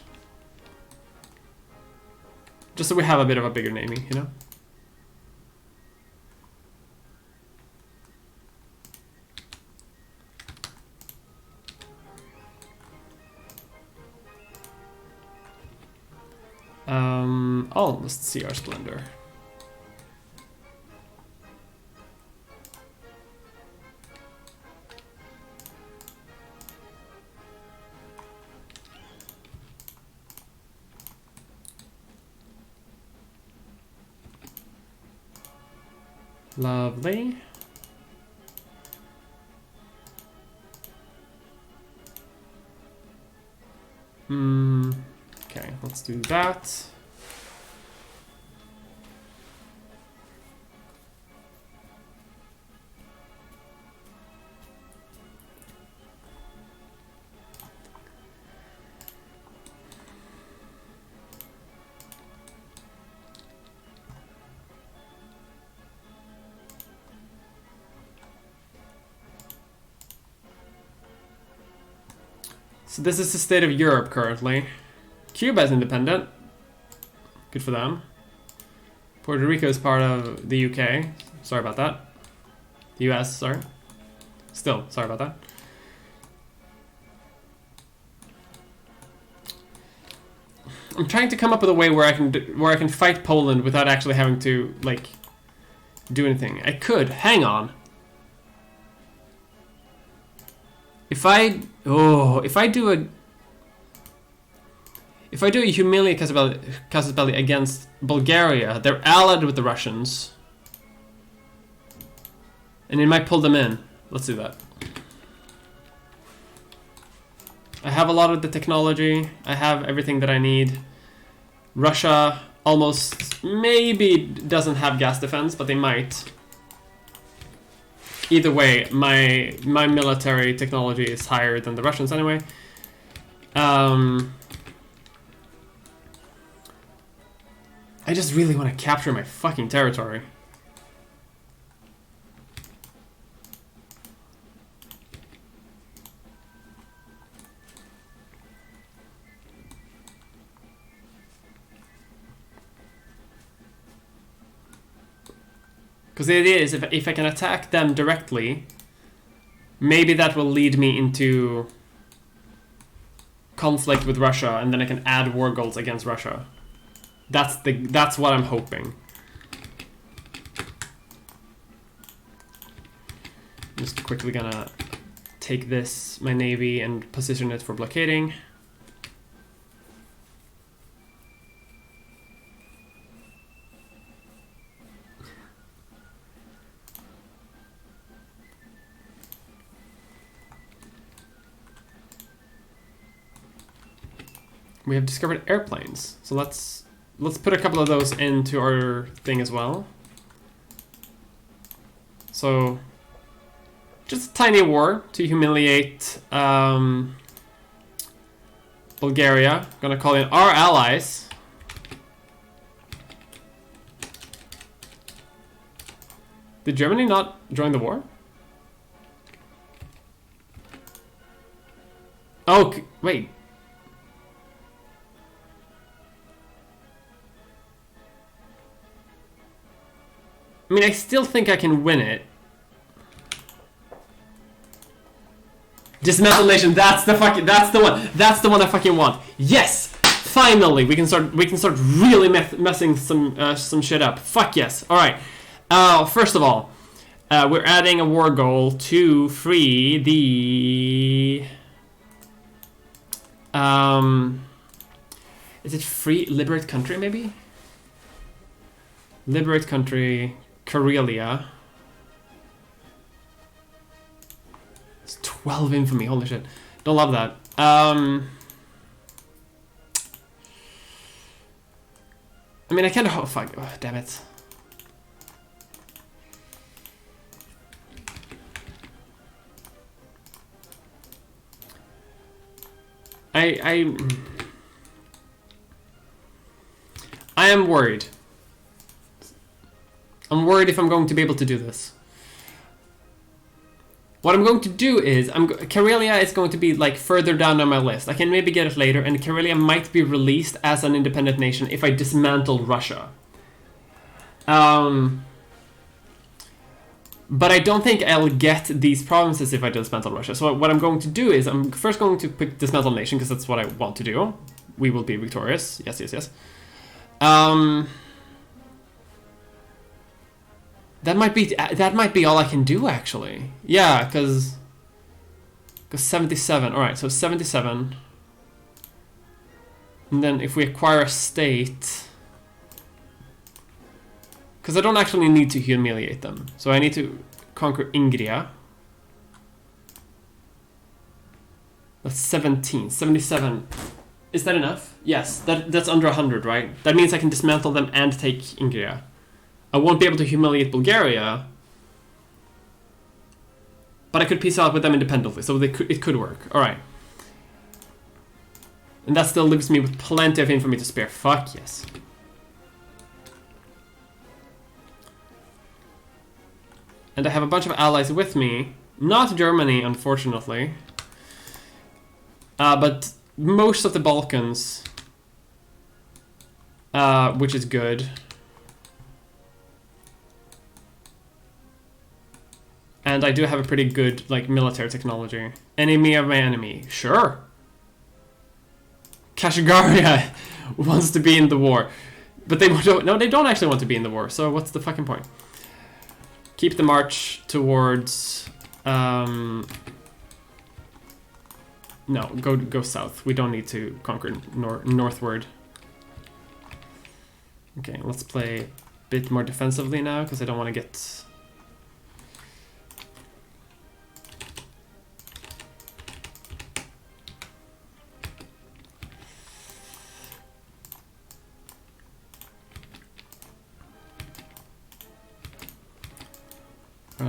Just so we have a bit of a bigger navy, you know? Oh, let's see our splendor. Lovely. Okay, let's do that. So this is the state of Europe currently. Cuba is independent. Good for them. Puerto Rico is part of the UK. Sorry about that. The US, sorry. Still, sorry about that. I'm trying to come up with a way where I can fight Poland without actually having to do anything. I could. Hang on. If I do a humiliate casus belli against Bulgaria, they're allied with the Russians, and it might pull them in. Let's do that. I have a lot of the technology. I have everything that I need. Russia almost maybe doesn't have gas defense, but they might. Either way, my military technology is higher than the Russians anyway. I just really want to capture my fucking territory. Because the idea is, if I can attack them directly, maybe that will lead me into conflict with Russia, and then I can add war goals against Russia. That's what I'm hoping. Just quickly gonna take my navy, and position it for blockading. We have discovered airplanes. So let's put a couple of those into our thing as well. So just a tiny war to humiliate Bulgaria. Gonna call in our allies. Did Germany not join the war? Oh, wait. I mean, I still think I can win it. Dismantle nation. That's the one. That's the one I fucking want. Yes. Finally, we can start really messing some shit up. Fuck yes. All right. First of all, we're adding a war goal to free the. Is it free liberate country maybe? Liberate country, Karelia. It's 12 infamy. Holy shit! Don't love that. I mean, I kind of. Oh fuck! Oh, damn it. I am worried. I'm worried if I'm going to be able to do this. What I'm going to do is, Karelia is going to be like further down on my list. I can maybe get it later, and Karelia might be released as an independent nation if I dismantle Russia. But I don't think I'll get these provinces if I dismantle Russia. So what I'm going to do is, I'm first going to pick dismantle nation, because that's what I want to do. We will be victorious. Yes, yes, yes. That might be all I can do, actually. Yeah, because 77. All right, so 77. And then if we acquire a state, because I don't actually need to humiliate them, so I need to conquer Ingria. That's 17. 77. Is that enough? Yes, that's under 100, right? That means I can dismantle them and take Ingria. I won't be able to humiliate Bulgaria, but I could peace out with them independently, so it could work. All right. And that still leaves me with plenty of infamy to spare. Fuck yes. And I have a bunch of allies with me. Not Germany, unfortunately. But most of the Balkans, which is good. And I do have a pretty good, like, military technology. Enemy of my enemy. Sure. Kashgaria wants to be in the war. But they don't actually want to be in the war. So what's the fucking point? Keep the march towards... no, go south. We don't need to conquer northward. Okay, let's play a bit more defensively now, because I don't want to get...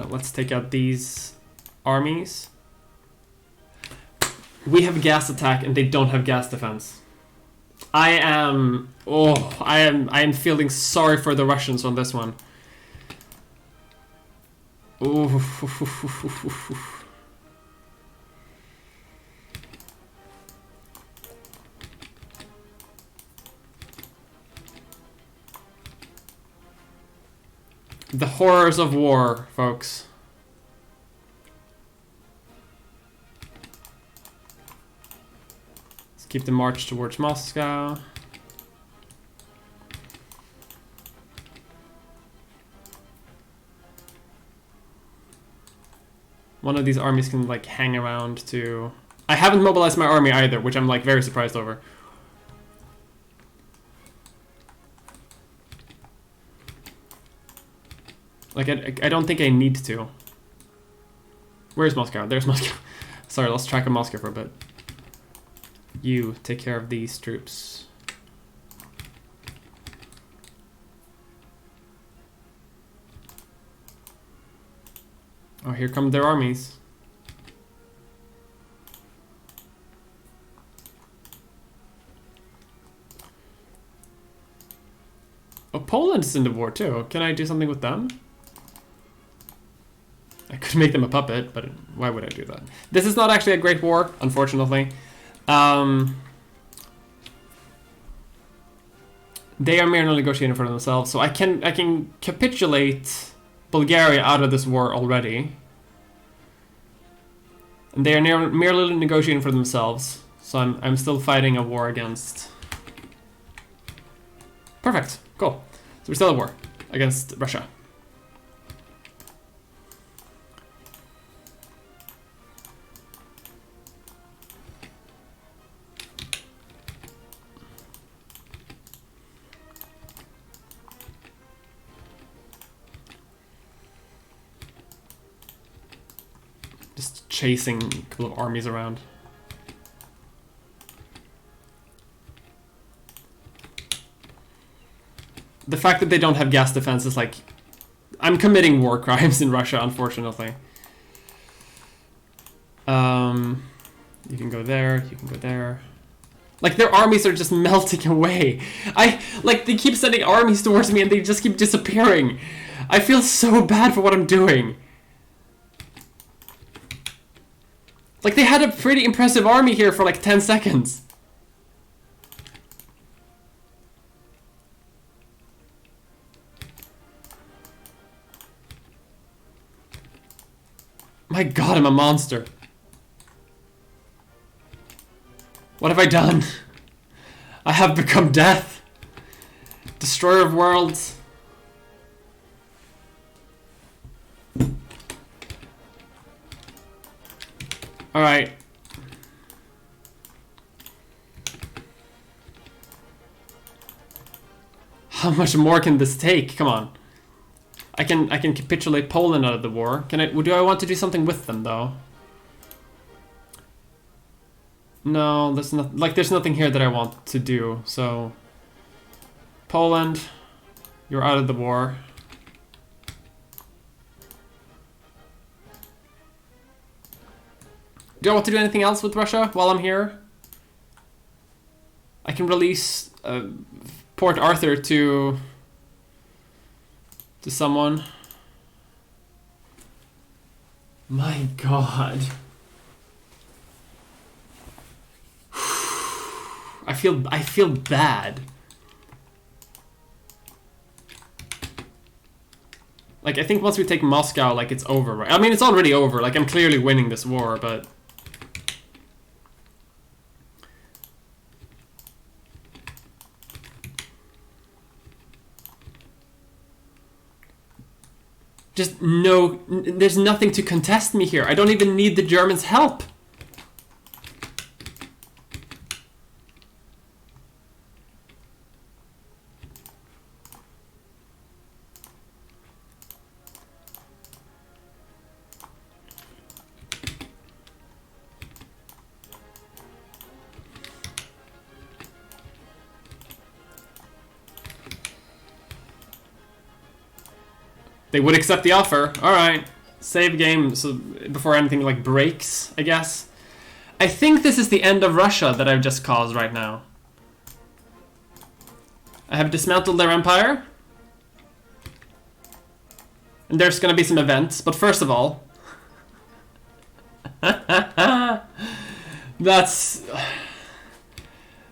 Let's take out these armies. We have gas attack and they don't have gas defense. I am feeling sorry for the Russians on this one. Ooh. The horrors of war, folks. Let's keep the march towards Moscow. One of these armies can like hang around to... I haven't mobilized my army either, which I'm like very surprised over. Like, I don't think I need to. Where's Moscow? There's Moscow. Sorry, let's track on Moscow for a bit. You take care of these troops. Oh, here come their armies. Oh, Poland's in the war too. Can I do something with them? I could make them a puppet, but why would I do that? This is not actually a great war, unfortunately. They are merely negotiating for themselves, so I can capitulate Bulgaria out of this war already. And they are merely negotiating for themselves, so I'm still fighting a war against. Perfect, cool. So we're still at war against Russia. Just chasing a couple of armies around. The fact that they don't have gas defense is like... I'm committing war crimes in Russia, unfortunately. You can go there, you can go there. Like, their armies are just melting away. Like, they keep sending armies towards me and they just keep disappearing. I feel so bad for what I'm doing. Like, they had a pretty impressive army here for like 10 seconds. My god, I'm a monster. What have I done? I have become death. Destroyer of worlds. Alright. How much more can this take? Come on. I can capitulate Poland out of the war. Do I want to do something with them though? No, there's nothing here that I want to do. So Poland, you're out of the war. Do I want to do anything else with Russia while I'm here? I can release Port Arthur to someone. My god. I feel bad. Like, I think once we take Moscow, like, it's over, right? I mean, it's already over. Like, I'm clearly winning this war, but... Just no, there's nothing to contest me here. I don't even need the Germans' help. They would accept the offer. Alright. Save game so before anything like breaks, I guess. I think this is the end of Russia that I've just caused right now. I have dismantled their empire. And there's gonna be some events, but first of all... That's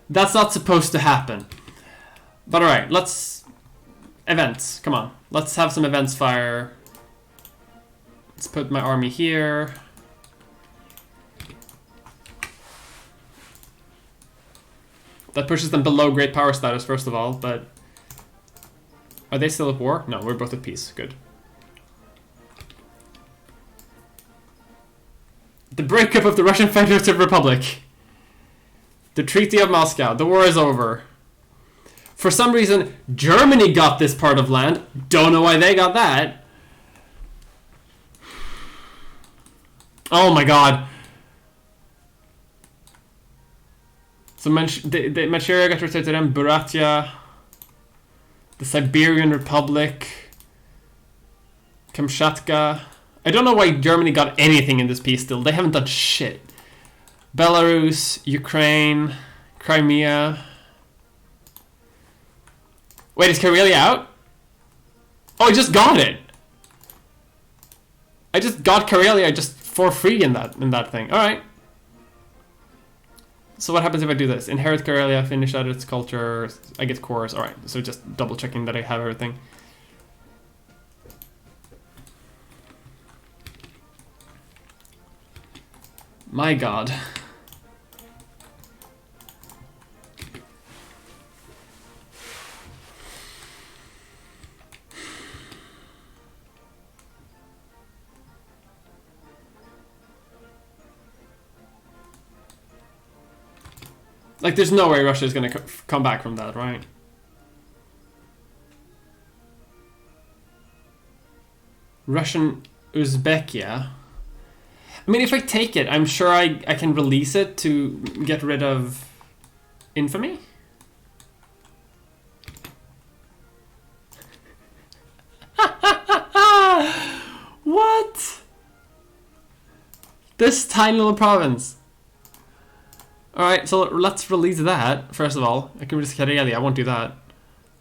not supposed to happen. But alright, let's... Events, come on. Let's have some events fire. Let's put my army here. That pushes them below great power status, first of all, but... Are they still at war? No, we're both at peace. Good. The breakup of the Russian Federative Republic. The Treaty of Moscow. The war is over. For some reason, Germany got this part of land. Don't know why they got that. Oh my god. So the Manchuria got returned to them. Buryatia, the Siberian Republic, Kamchatka. I don't know why Germany got anything in this piece still. They haven't done shit. Belarus, Ukraine, Crimea. Wait, is Karelia out? Oh, I just got it. I just got Karelia just for free in that thing. All right. So what happens if I do this? Inherit Karelia, finish out its culture, I get cores. All right. So just double checking that I have everything. My God. Like, there's no way Russia is going to come back from that, right? Russian Uzbekia. I mean, if I take it, I'm sure I can release it to get rid of infamy. What? This tiny little province. Alright, so let's release that, first of all. I can release Karelia, I won't do that,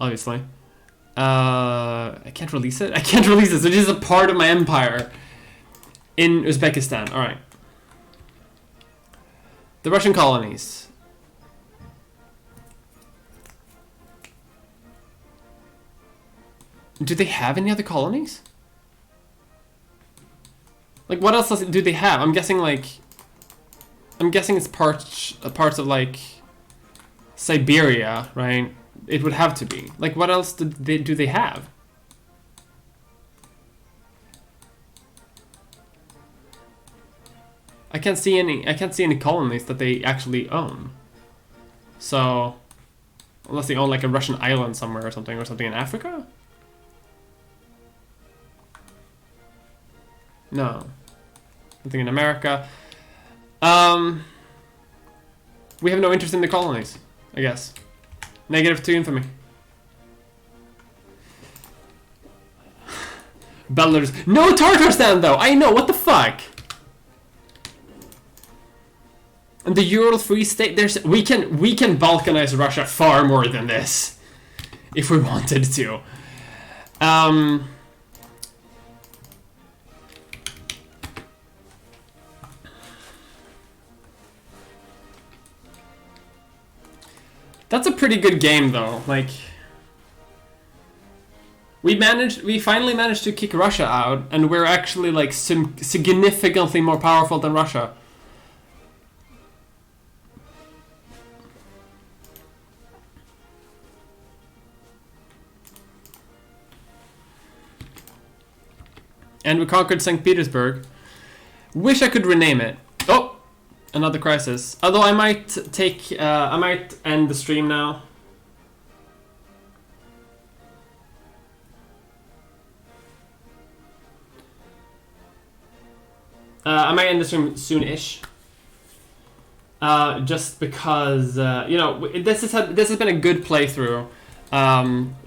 obviously. I can't release it? I can't release it, so this is a part of my empire in Uzbekistan. Alright. The Russian colonies. Do they have any other colonies? Like, what else do they have? I'm guessing, like... I'm guessing it's parts of, like, Siberia, right? It would have to be. Like, what else do they have? I can't see any colonies that they actually own. So, unless they own, like, a Russian island somewhere or something in Africa? No. Nothing in America. We have no interest in the colonies, I guess. -2 infamy. Belarus. No Tatarstan though! I know, what the fuck? And the Ural Free State, we can balkanize Russia far more than this. If we wanted to. That's a pretty good game, though. Like, we finally managed to kick Russia out, and we're actually, like, significantly more powerful than Russia. And we conquered St. Petersburg. Wish I could rename it. Oh! Another crisis. Although I might I might end the stream now. I might end the stream soon-ish. Just because, you know, this has been a good playthrough.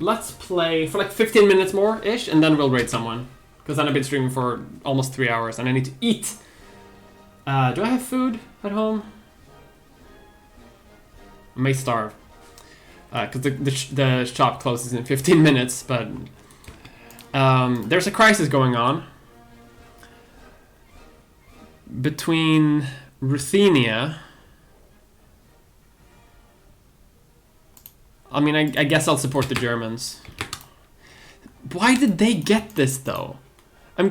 Let's play for like 15 minutes more-ish, and then we'll raid someone. Because then I've been streaming for almost 3 hours, and I need to eat. Do I have food at home? I may starve. Because the shop closes in 15 minutes, but... there's a crisis going on. Between Ruthenia... I mean, I guess I'll support the Germans. Why did they get this, though? I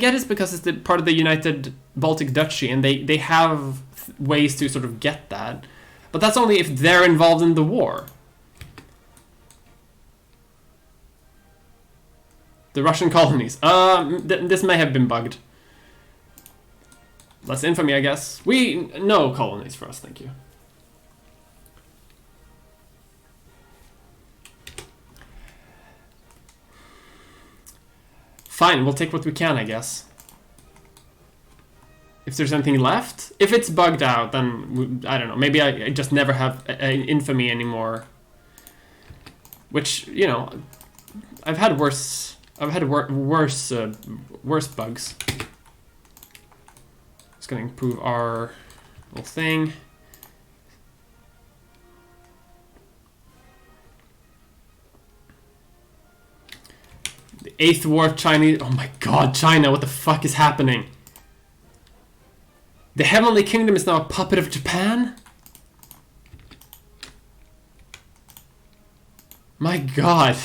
get it's because it's part of the United Baltic Duchy, and they have ways to sort of get that. But that's only if they're involved in the war. The Russian colonies. This may have been bugged. Less infamy, I guess. No colonies for us, thank you. Fine, we'll take what we can, I guess. if there's anything left. If it's bugged out, then I don't know. Maybe I just never have an infamy anymore. Which, you know, I've had worse. I've had worse bugs. Just gonna improve our little thing. The 8th War Chinese. Oh my God, China! What the fuck is happening? The Heavenly Kingdom is now a puppet of Japan? My God.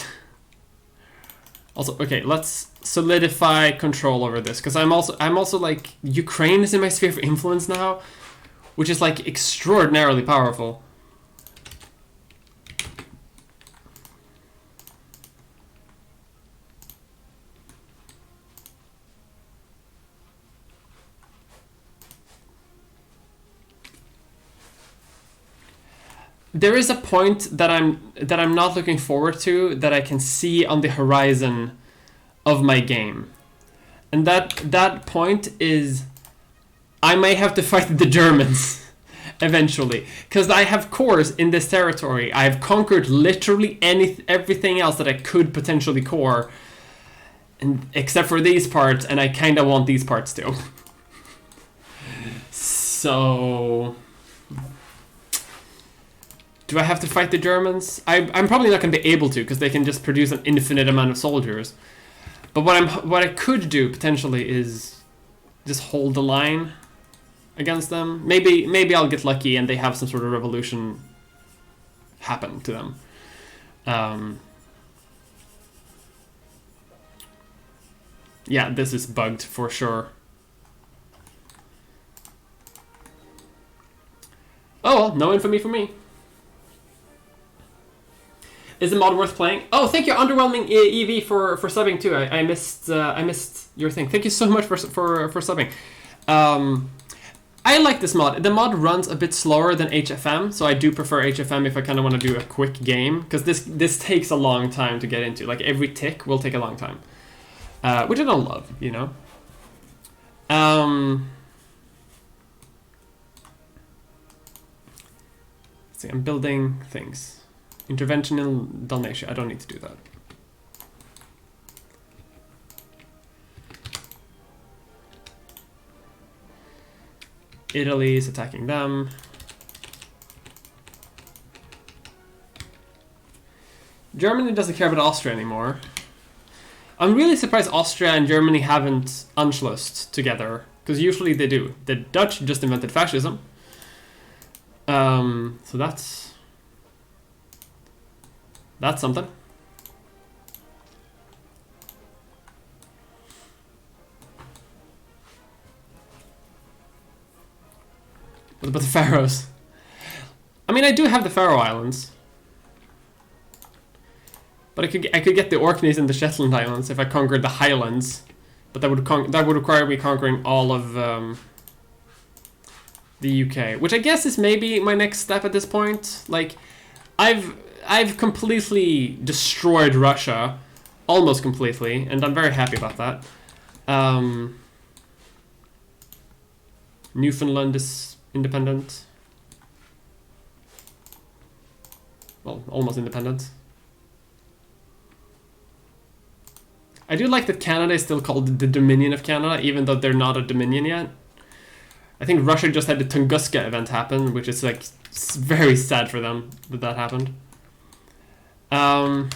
Also, okay, let's solidify control over this, because I'm also like, Ukraine is in my sphere of influence now, which is like extraordinarily powerful. There is a point that I'm not looking forward to, that I can see on the horizon of my game. And that point is I may have to fight the Germans eventually, because I have cores in this territory. I have conquered literally everything else that I could potentially core, and except for these parts, and I kind of want these parts too. So do I have to fight the Germans? I'm probably not going to be able to, because they can just produce an infinite amount of soldiers. But what I could do potentially is just hold the line against them. Maybe I'll get lucky and they have some sort of revolution happen to them. Yeah, this is bugged for sure. Oh well, no infamy for me. Is the mod worth playing? Oh, thank you, Underwhelming EV, for subbing too. I missed your thing. Thank you so much for subbing. I like this mod. The mod runs a bit slower than HFM, so I do prefer HFM if I kind of want to do a quick game, because this takes a long time to get into. Like every tick will take a long time, which I don't love, you know. Let's see, I'm building things. Intervention in Dalmatia. I don't need to do that. Italy is attacking them. Germany doesn't care about Austria anymore. I'm really surprised Austria and Germany haven't Anschlussed together, because usually they do. The Dutch just invented fascism. So that's something. What about the Faroes? I mean, I do have the Faroe Islands, but I could get the Orkneys and the Shetland Islands if I conquered the Highlands, but that would require me conquering all of the UK, which I guess is maybe my next step at this point. Like, I've completely destroyed Russia, almost completely, and I'm very happy about that. Newfoundland is independent. Well, almost independent. I do like that Canada is still called the Dominion of Canada, even though they're not a Dominion yet. I think Russia just had the Tunguska event happen, which is like very sad for them that happened. I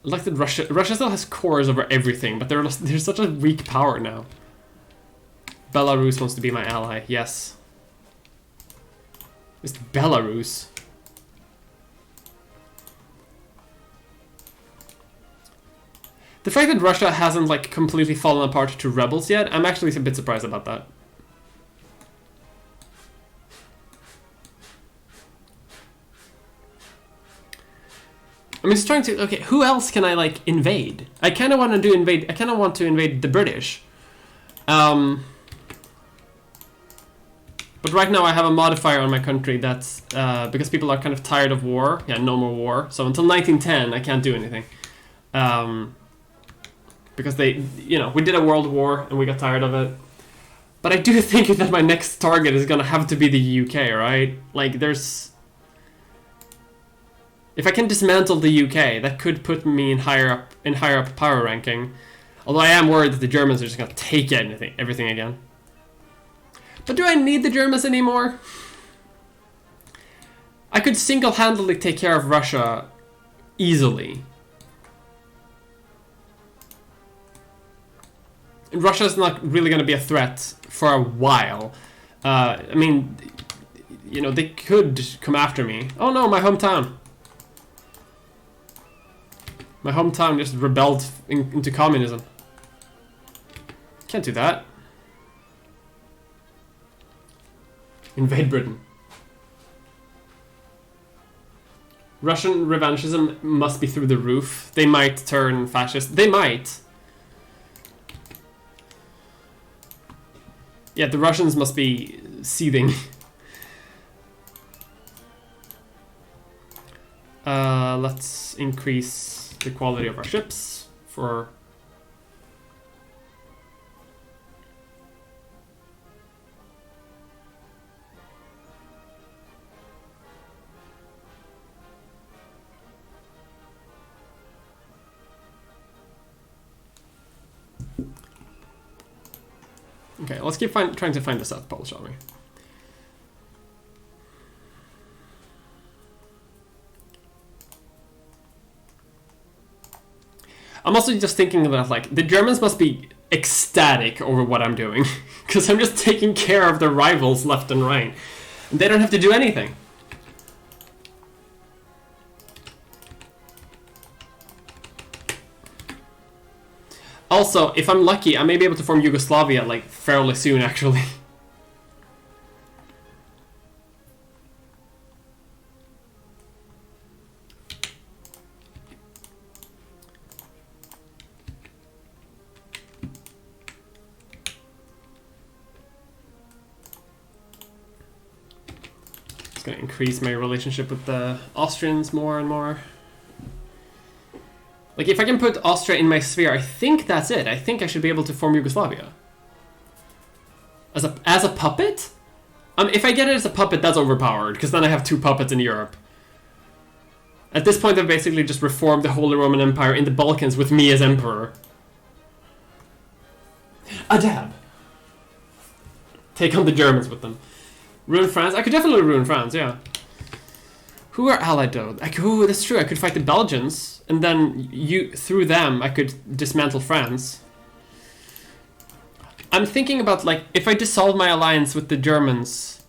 like that Russia still has cores over everything, but they're such a weak power now. Belarus wants to be my ally, yes. It's Belarus. The fact that Russia hasn't like completely fallen apart to rebels yet, I'm actually a bit surprised about that. I'm just trying to, okay, who else can I like invade? I kind of want to invade the British. But right now I have a modifier on my country that's because people are kind of tired of war. Yeah, no more war. So until 1910 I can't do anything. Because they, you know, we did a world war and we got tired of it. But I do think that my next target is gonna have to be the UK, right? Like, there's... If I can dismantle the UK, that could put me in higher up power ranking. Although I am worried that the Germans are just gonna take everything again. But do I need the Germans anymore? I could single-handedly take care of Russia easily. Russia's not really going to be a threat for a while. I mean, you know, they could come after me. Oh no, my hometown. My hometown just rebelled into communism. Can't do that. Invade Britain. Russian revanchism must be through the roof. They might turn fascist. They might. Yeah, the Russians must be seething. Let's increase the quality of our ships for... Okay, let's keep trying to find the South Pole, shall we? I'm also just thinking about, like, the Germans must be ecstatic over what I'm doing. Because I'm just taking care of their rivals left and right. And they don't have to do anything. Also, if I'm lucky, I may be able to form Yugoslavia, like, fairly soon, actually. Just gonna increase my relationship with the Austrians more and more. Like, if I can put Austria in my sphere, I think that's it. I think I should be able to form Yugoslavia. As a puppet? If I get it as a puppet, that's overpowered, because then I have 2 puppets in Europe. At this point, I've basically just reformed the Holy Roman Empire in the Balkans with me as emperor. A dab. Take on the Germans with them. Ruin France? I could definitely ruin France, yeah. Who are allied though? That's true. I could fight the Belgians, and then through them I could dismantle France. I'm thinking about, like, if I dissolve my alliance with the Germans,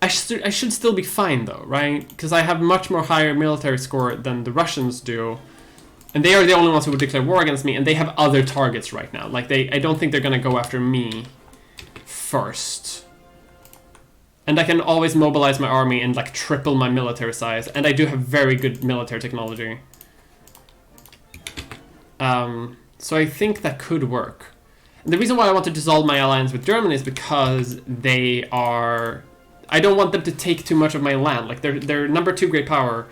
I should still be fine though, right? Because I have much more higher military score than the Russians do, and they are the only ones who would declare war against me, and they have other targets right now. Like, I don't think they're gonna go after me first. And I can always mobilize my army and, like, triple my military size. And I do have very good military technology. So I think that could work. And the reason why I want to dissolve my alliance with Germany is because they are... I don't want them to take too much of my land. Like, they're number 2 great power.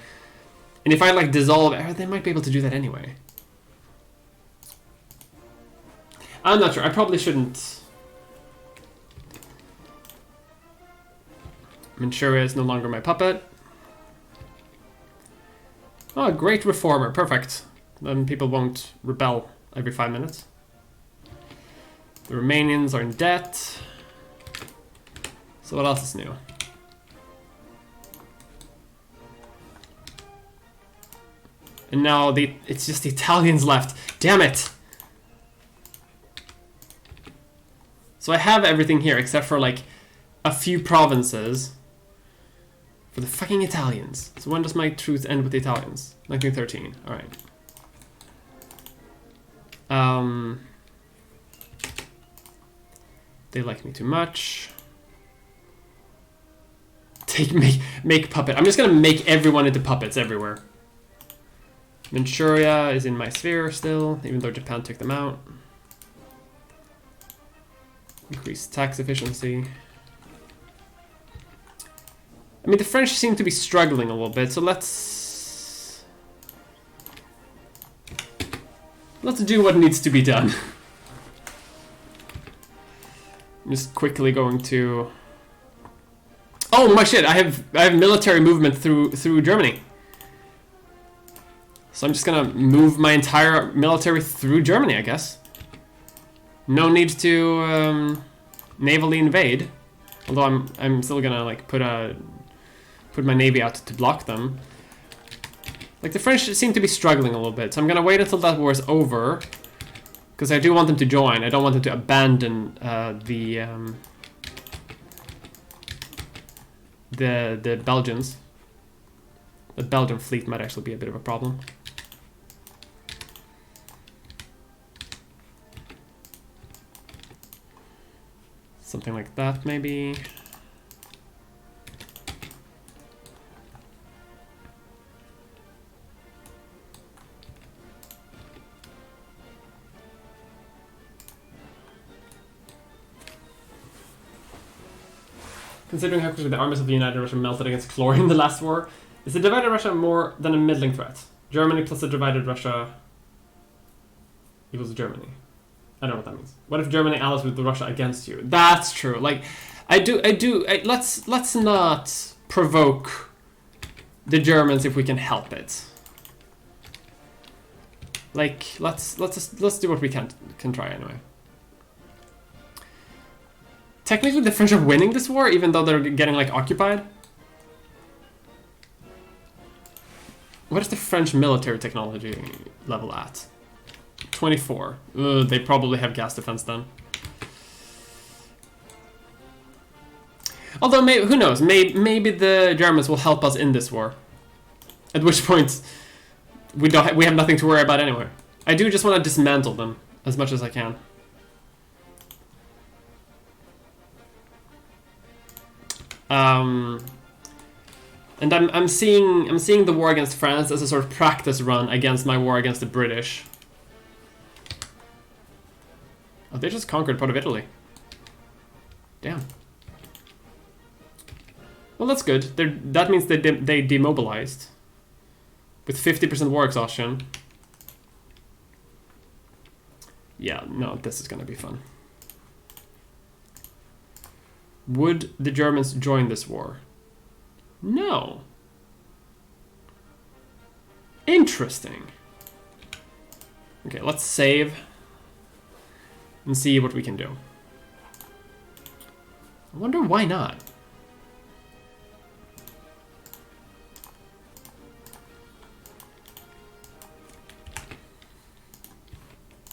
And if I, like, dissolve... They might be able to do that anyway. I'm not sure. I probably shouldn't... Manchuria is no longer my puppet. Oh, great reformer. Perfect. Then people won't rebel every 5 minutes. The Romanians are in debt. So what else is new? And now it's just the Italians left. Damn it! So I have everything here except for, like, a few provinces. For the fucking Italians. So when does my truce end with the Italians? 1913. Alright. They like me too much. Make puppet. I'm just gonna make everyone into puppets everywhere. Manchuria is in my sphere still, even though Japan took them out. Increase tax efficiency. I mean, the French seem to be struggling a little bit, so let's do what needs to be done. I'm just quickly going to... Oh my shit! I have military movement through Germany. So I'm just gonna move my entire military through Germany, I guess. No need to navally invade. Although I'm still gonna like put my navy out to block them. Like the French seem to be struggling a little bit, so I'm gonna wait until that war is over, because I do want them to join. I don't want them to abandon the Belgians. The Belgian fleet might actually be a bit of a problem. Something like that, maybe. Considering how quickly the armies of the United Russia melted against Chlorine in the last war, is the divided Russia more than a middling threat? Germany plus the divided Russia equals Germany. I don't know what that means. What if Germany allies with Russia against you? That's true. Like, let's not provoke the Germans if we can help it. Like, let's do what we can try anyway. Technically, the French are winning this war, even though they're getting like occupied. What is the French military technology level at? 24. They probably have gas defense then. Although, who knows? Maybe the Germans will help us in this war. At which point, we have nothing to worry about anyway. I do just want to dismantle them as much as I can. And I'm seeing the war against France as a sort of practice run against my war against the British. Oh, they just conquered part of Italy. Damn. Well, that's good. That means they demobilized. With 50% war exhaustion. Yeah, no, this is gonna be fun. Would the Germans join this war? No. Interesting. Okay, let's save and see what we can do. I wonder why not.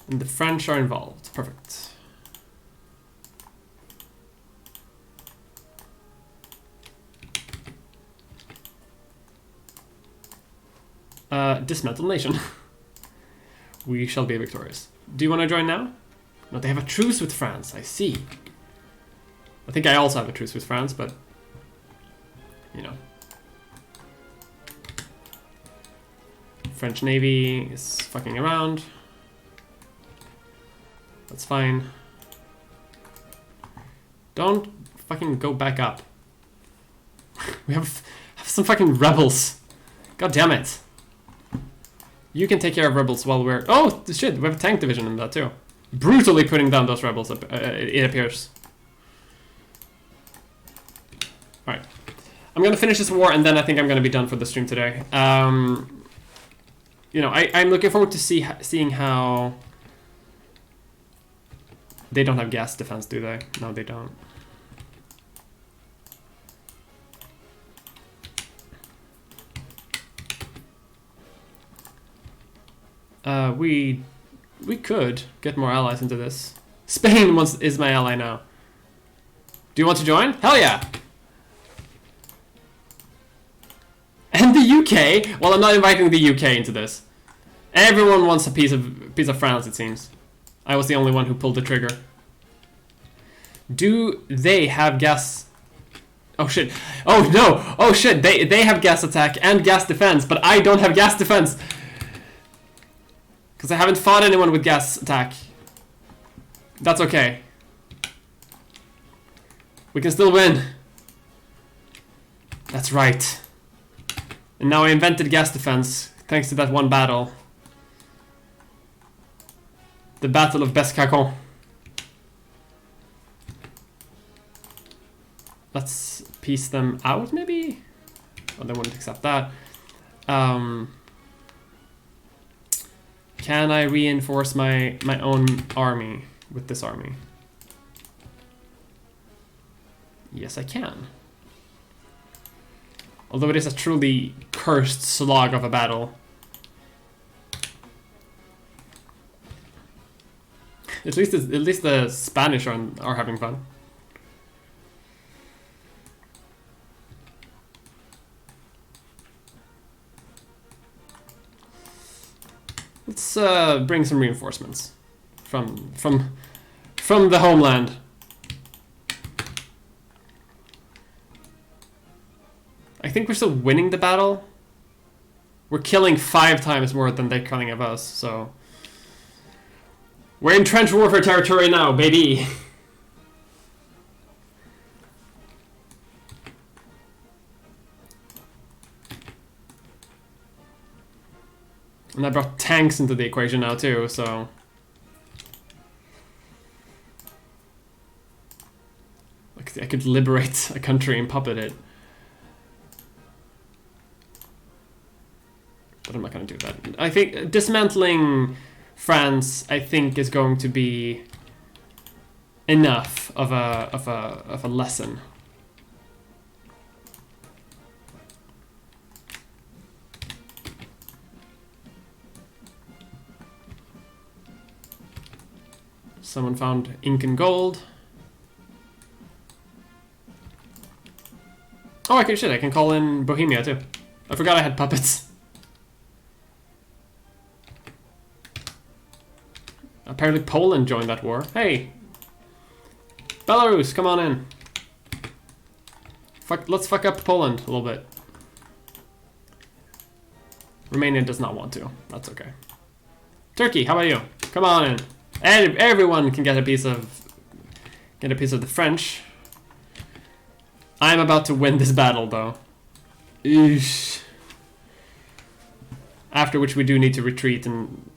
And the French are involved. Perfect. Dismantle nation. We shall be victorious. Do you want to join now? No, they have a truce with France. I see. I think I also have a truce with France, but you know. French Navy is fucking around. That's fine. Don't fucking go back up. We have some fucking rebels. God damn it. You can take care of rebels while we're... Oh, shit, we have a tank division in that too. Brutally putting down those rebels, it appears. Alright. I'm gonna finish this war and then I think I'm gonna be done for the stream today. You know, I'm looking forward to seeing how... They don't have gas defense, do they? No, they don't. We could get more allies into this. Spain is my ally now. Do you want to join? Hell yeah! And the UK? Well, I'm not inviting the UK into this. Everyone wants a piece of France, it seems. I was the only one who pulled the trigger. Do they have gas? Oh shit! Oh no! Oh shit! They have gas attack and gas defense, but I don't have gas defense. Because I haven't fought anyone with gas attack. That's okay. We can still win. That's right. And now I invented gas defense, thanks to that one battle. The Battle of Bescacon. Let's piece them out, maybe? Oh, they wouldn't accept that. Can I reinforce my own army with this army? Yes, I can. Although it is a truly cursed slog of a battle. At least the Spanish are having fun. Let's bring some reinforcements from the homeland. I think we're still winning the battle. We're killing 5 times more than they're killing of us, so we're in trench warfare territory now, baby. And I brought tanks into the equation now too, so like I could liberate a country and puppet it. But I'm not gonna do that. I think dismantling France, I think, is going to be enough of a lesson. Someone found Incan gold. Oh, I can call in Bohemia too. I forgot I had puppets. Apparently Poland joined that war. Hey! Belarus, come on in. Let's fuck up Poland a little bit. Romania does not want to. That's okay. Turkey, how about you? Come on in. And everyone can get a piece of the French. I'm about to win this battle, though. Eesh. After which we do need to retreat and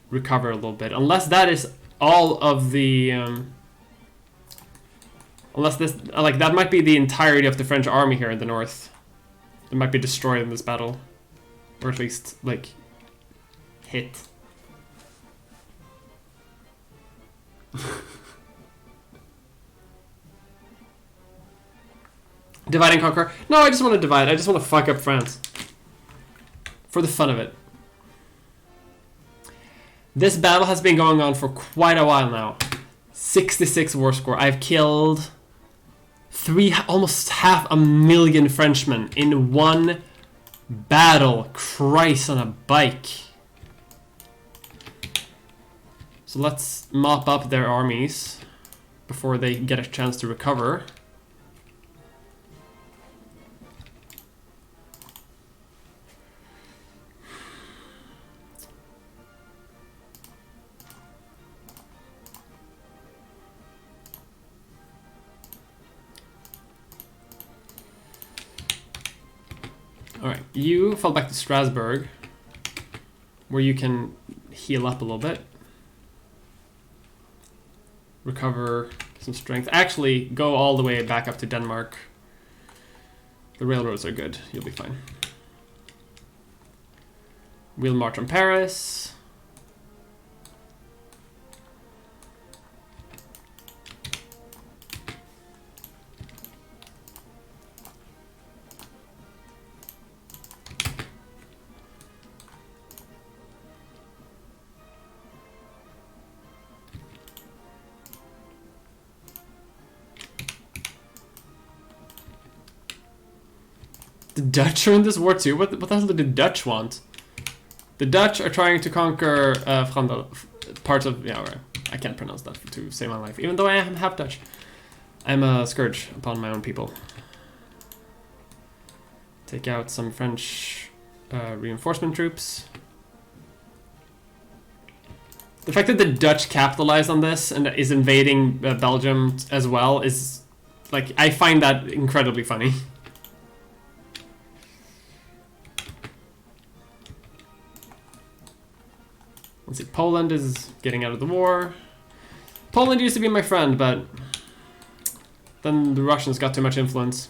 recover a little bit, unless that is all of the. Unless this, like, that might be the entirety of the French army here in the north. It might be destroyed in this battle, or at least like hit. Divide and conquer? No, I just want to divide. I just want to fuck up France. For the fun of it. This battle has been going on for quite a while now. 66 war score. I've killed almost 500,000 Frenchmen in one battle. Christ on a bike. So let's mop up their armies before they get a chance to recover. Alright, you fall back to Strasbourg, where you can heal up a little bit. Recover some strength. Actually, go all the way back up to Denmark. The railroads are good. You'll be fine. We'll march on Paris. The Dutch are in this war too? What the hell do the Dutch want? The Dutch are trying to conquer parts of... Yeah, right. I can't pronounce that to save my life. Even though I am half Dutch. I'm a scourge upon my own people. Take out some French reinforcement troops. The fact that the Dutch capitalized on this and is invading Belgium as well is... like, I find that incredibly funny. Let's see, Poland is getting out of the war. Poland used to be my friend, but Then the Russians got too much influence.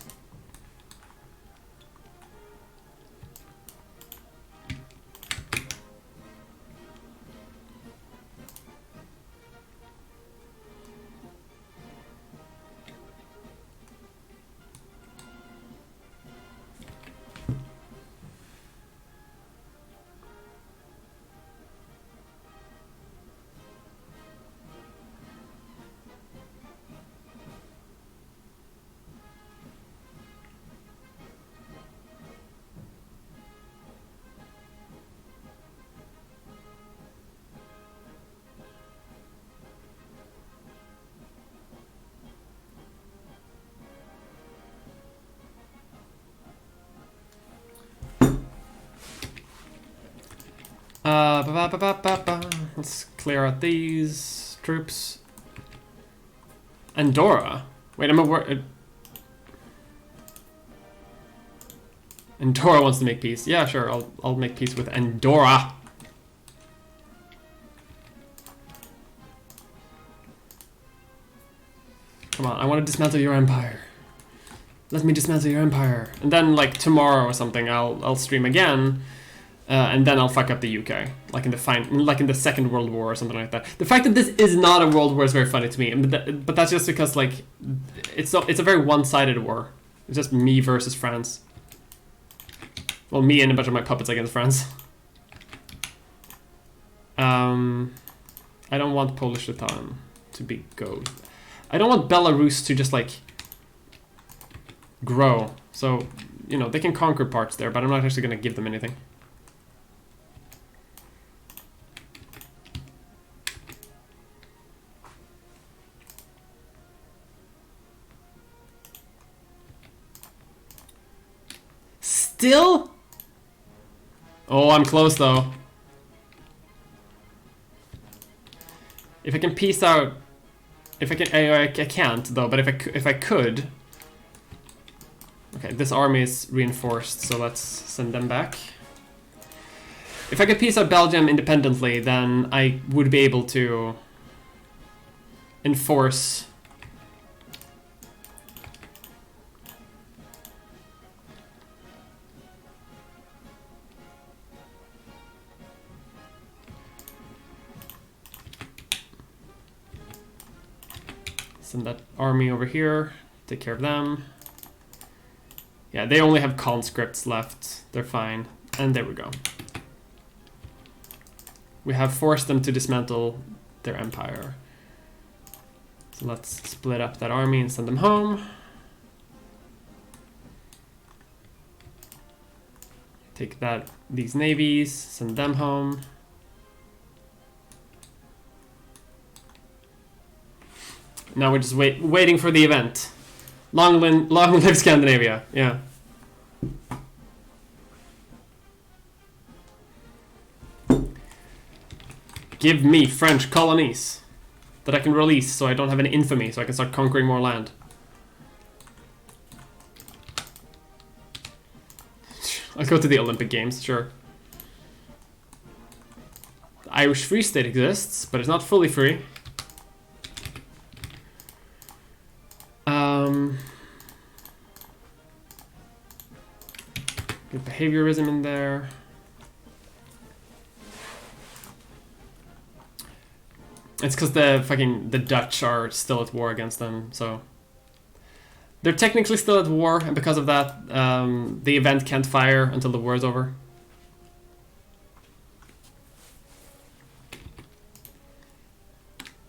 Let's clear out these troops. Andorra? Wait, Andorra wants to make peace. Yeah, sure, I'll make peace with Andorra. Come on, I want to dismantle your empire. Let me dismantle your empire. And then, like, tomorrow or something, I'll stream again. And then I'll fuck up the UK, like in the Second World War or something like that. The fact that this is not a world war is very funny to me, but that's just because like it's a very one-sided war. It's just me versus France. Well, me and a bunch of my puppets against France. I don't want Polish Litauen to go. I don't want Belarus to just like grow. So you know they can conquer parts there, but I'm not actually gonna give them anything. Still? Oh, I'm close though. If I can piece out, if I can, I can't though. But if I could, okay, this army is reinforced, so let's send them back. If I could piece out Belgium independently, then I would be able to enforce. Send that army over here, take care of them. Yeah, they only have conscripts left. They're fine. And there we go. We have forced them to dismantle their empire. So let's split up that army and send them home. Take these navies, send them home. Now we're just waiting for the event. Long live Scandinavia. Yeah. Give me French colonies that I can release so I don't have any infamy, so I can start conquering more land. I'll go to the Olympic Games, sure. The Irish Free State exists, but it's not fully free. Get behaviorism in there. It's because the Dutch are still at war against them, so they're technically still at war, and because of that, the event can't fire until the war is over.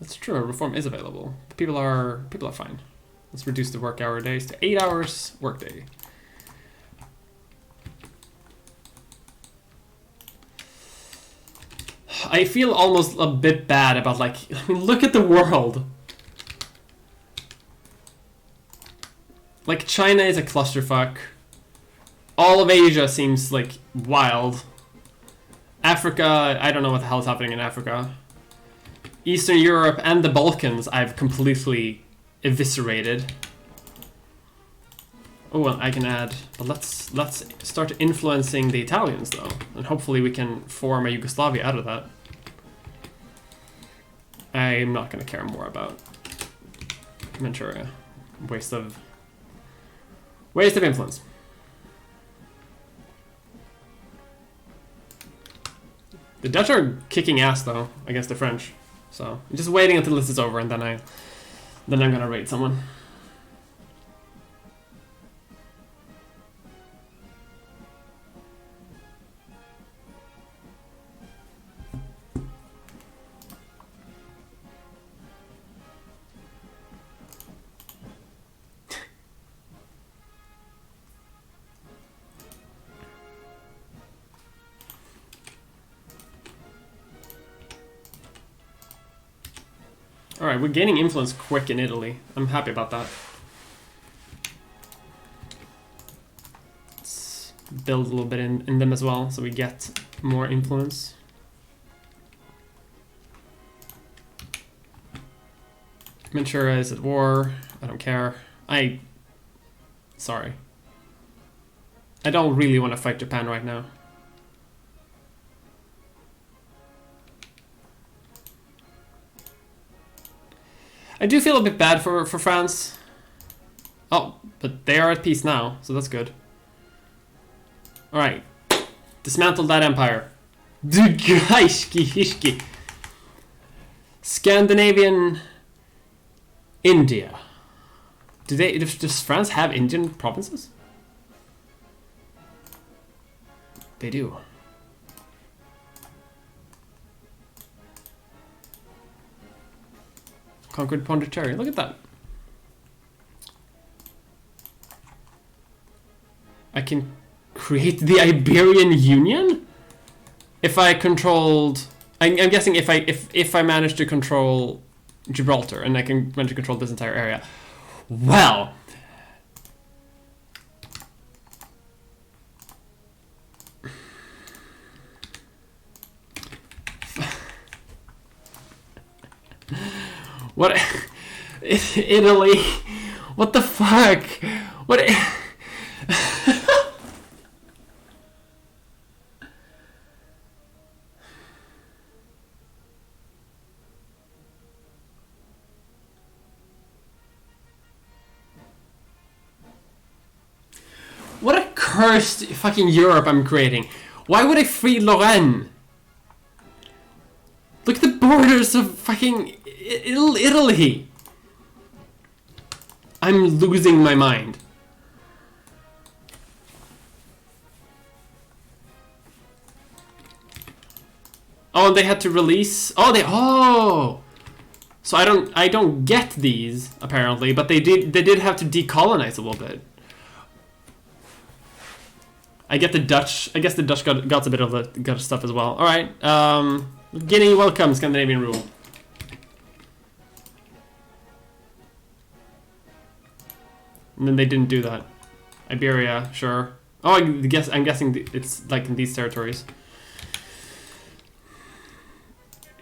That's true. Reform is available. People are fine. Let's reduce the work hour days to 8 hours workday. I feel almost a bit bad about, like, I mean, look at the world. Like, China is a clusterfuck. All of Asia seems, like, wild. Africa, I don't know what the hell is happening in Africa. Eastern Europe and the Balkans I've completely eviscerated. Oh, well, I can add, but let's start influencing the Italians though, and hopefully we can form a Yugoslavia out of that. I'm not going to care more about Manchuria. Waste of influence. The Dutch are kicking ass though against the French, so I'm just waiting until this is over, and then I'm gonna raid someone. Alright, we're gaining influence quick in Italy. I'm happy about that. Let's build a little bit in them as well, so we get more influence. Manchuria is at war. I don't care. Sorry. I don't really want to fight Japan right now. I do feel a bit bad for France. Oh, but they are at peace now, so that's good. Alright. Dismantle that empire. Scandinavian India. Does France have Indian provinces? They do. Conquered Pondicherry. Look at that. I can create the Iberian Union if I controlled. I'm guessing if I manage to control Gibraltar, and I can manage to control this entire area. Well. What? Italy? What the fuck? What? What a cursed fucking Europe I'm creating. Why would I free Lorraine? Look at the borders of fucking Italy. I'm losing my mind. Oh, and they had to release. Oh. So I don't get these apparently, but they did have to decolonize a little bit. I get the Dutch. I guess the Dutch got a bit of the stuff as well. All right. Guinea, welcome, Scandinavian rule. And then they didn't do that. Iberia, sure. Oh, I'm guessing it's like in these territories.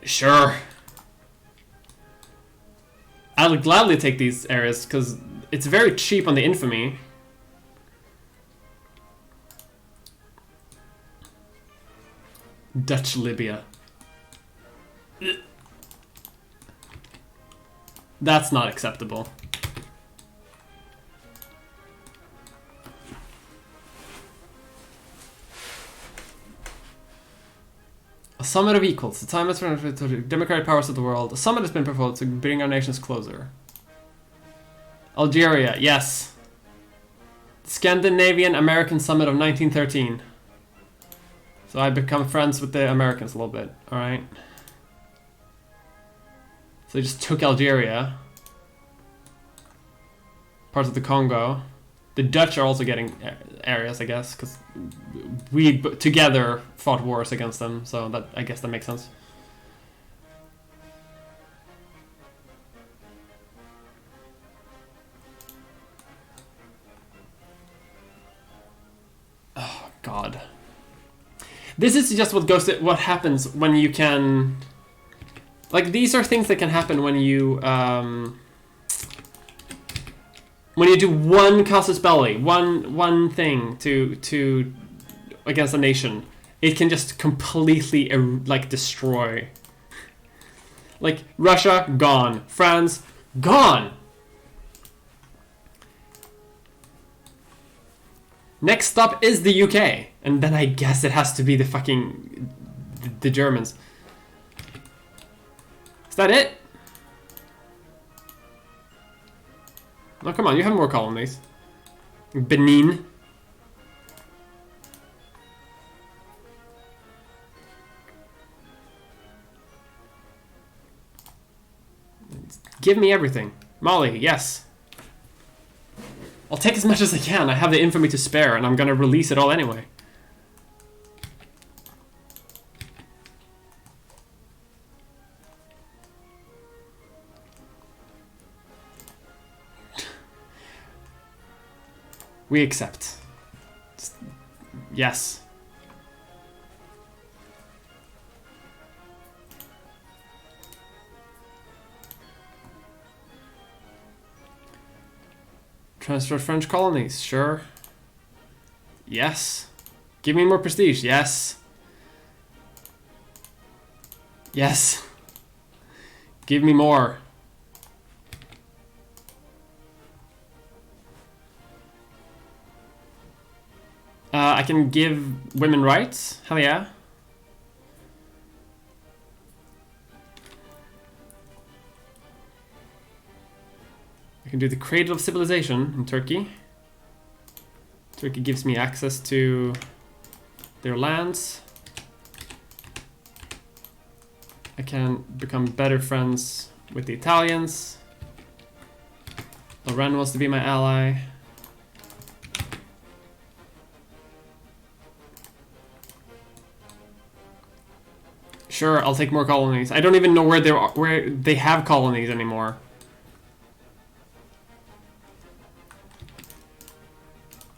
Sure. I'll gladly take these areas because it's very cheap on the infamy. Dutch Libya. That's not acceptable. A summit of equals. The time is for democratic powers of the world. A summit has been proposed to bring our nations closer. Algeria, yes. Scandinavian American Summit of 1913. So I become friends with the Americans a little bit. Alright. So they just took Algeria. Parts of the Congo. The Dutch are also getting areas, I guess, because we together fought wars against them, so that I guess that makes sense. Oh God, this is just what happens when you can. Like, these are things that can happen when you do one casus belli, one thing to against a nation, it can just completely like destroy. Like Russia, gone. France, gone. Next stop is the UK. And then I guess it has to be the fucking... the Germans. Is that it? Oh, come on, you have more colonies. Benin. Give me everything. Mali, yes. I'll take as much as I can. I have the infamy to spare, and I'm gonna release it all anyway. We accept. Yes. Transfer French colonies, sure. Yes. Give me more prestige, yes. Yes. Give me more. I can give women rights. Hell yeah. I can do the Cradle of Civilization in Turkey. Turkey gives me access to their lands. I can become better friends with the Italians. Iran wants to be my ally. Sure, I'll take more colonies. I don't even know where they have colonies anymore.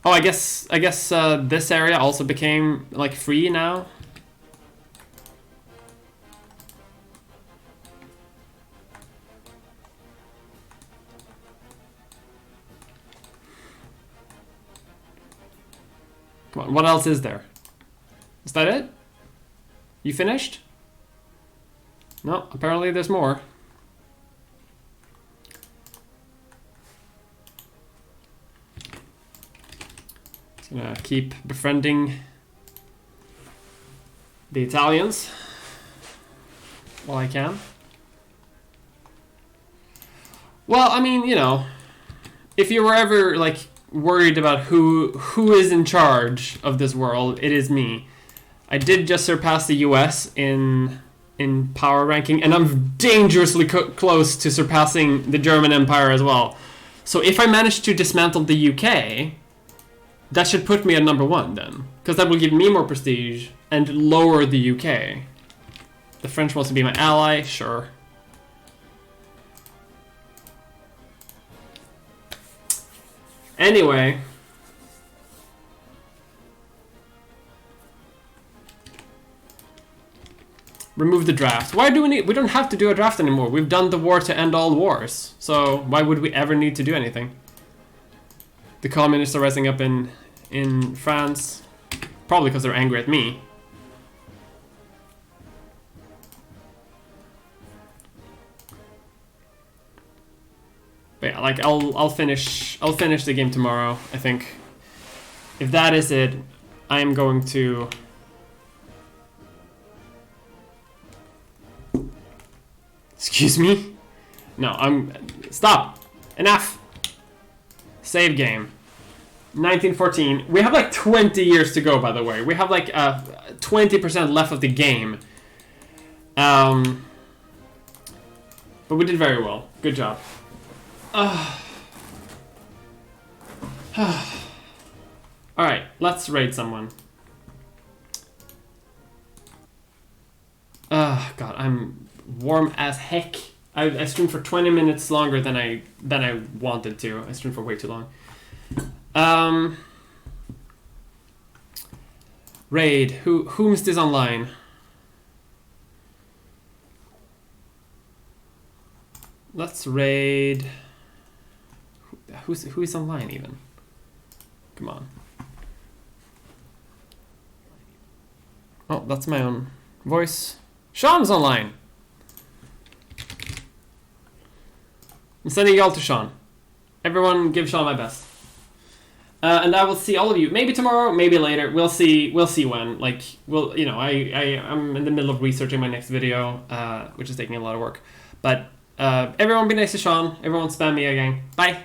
Oh, I guess this area also became like free now. Come on, what else is there? Is that it? You finished? No, apparently there's more. Just gonna keep befriending the Italians while I can. Well, I mean, you know, if you were ever like worried about who is in charge of this world, it is me. I did just surpass the US in power ranking, and I'm dangerously close to surpassing the German Empire as well. So if I manage to dismantle the UK, that should put me at #1 then, because that will give me more prestige and lower the UK. The French wants to be my ally, sure. Anyway. Remove the draft. Why do we don't have to do a draft anymore. We've done the war to end all wars. So why would we ever need to do anything? The communists are rising up in France. Probably because they're angry at me. But yeah, like I'll finish the game tomorrow, I think. If that is it, I am going to Excuse me? No, stop! Enough! Save game. 1914. We have like 20 years to go, by the way. We have like 20% left of the game. But we did very well. Good job. Alright, let's raid someone. God, I'm warm as heck. I streamed for 20 minutes longer than I wanted to. I streamed for way too long. Raid. Whom's this online? Let's raid. Who is online even? Come on. Oh, that's my own voice. Sean's online. I'm sending y'all to Sean. Everyone give Sean my best. And I will see all of you maybe tomorrow, maybe later. We'll see. We'll see when. Like, I'm in the middle of researching my next video, which is taking a lot of work. But everyone, be nice to Sean. Everyone, spam me again. Bye.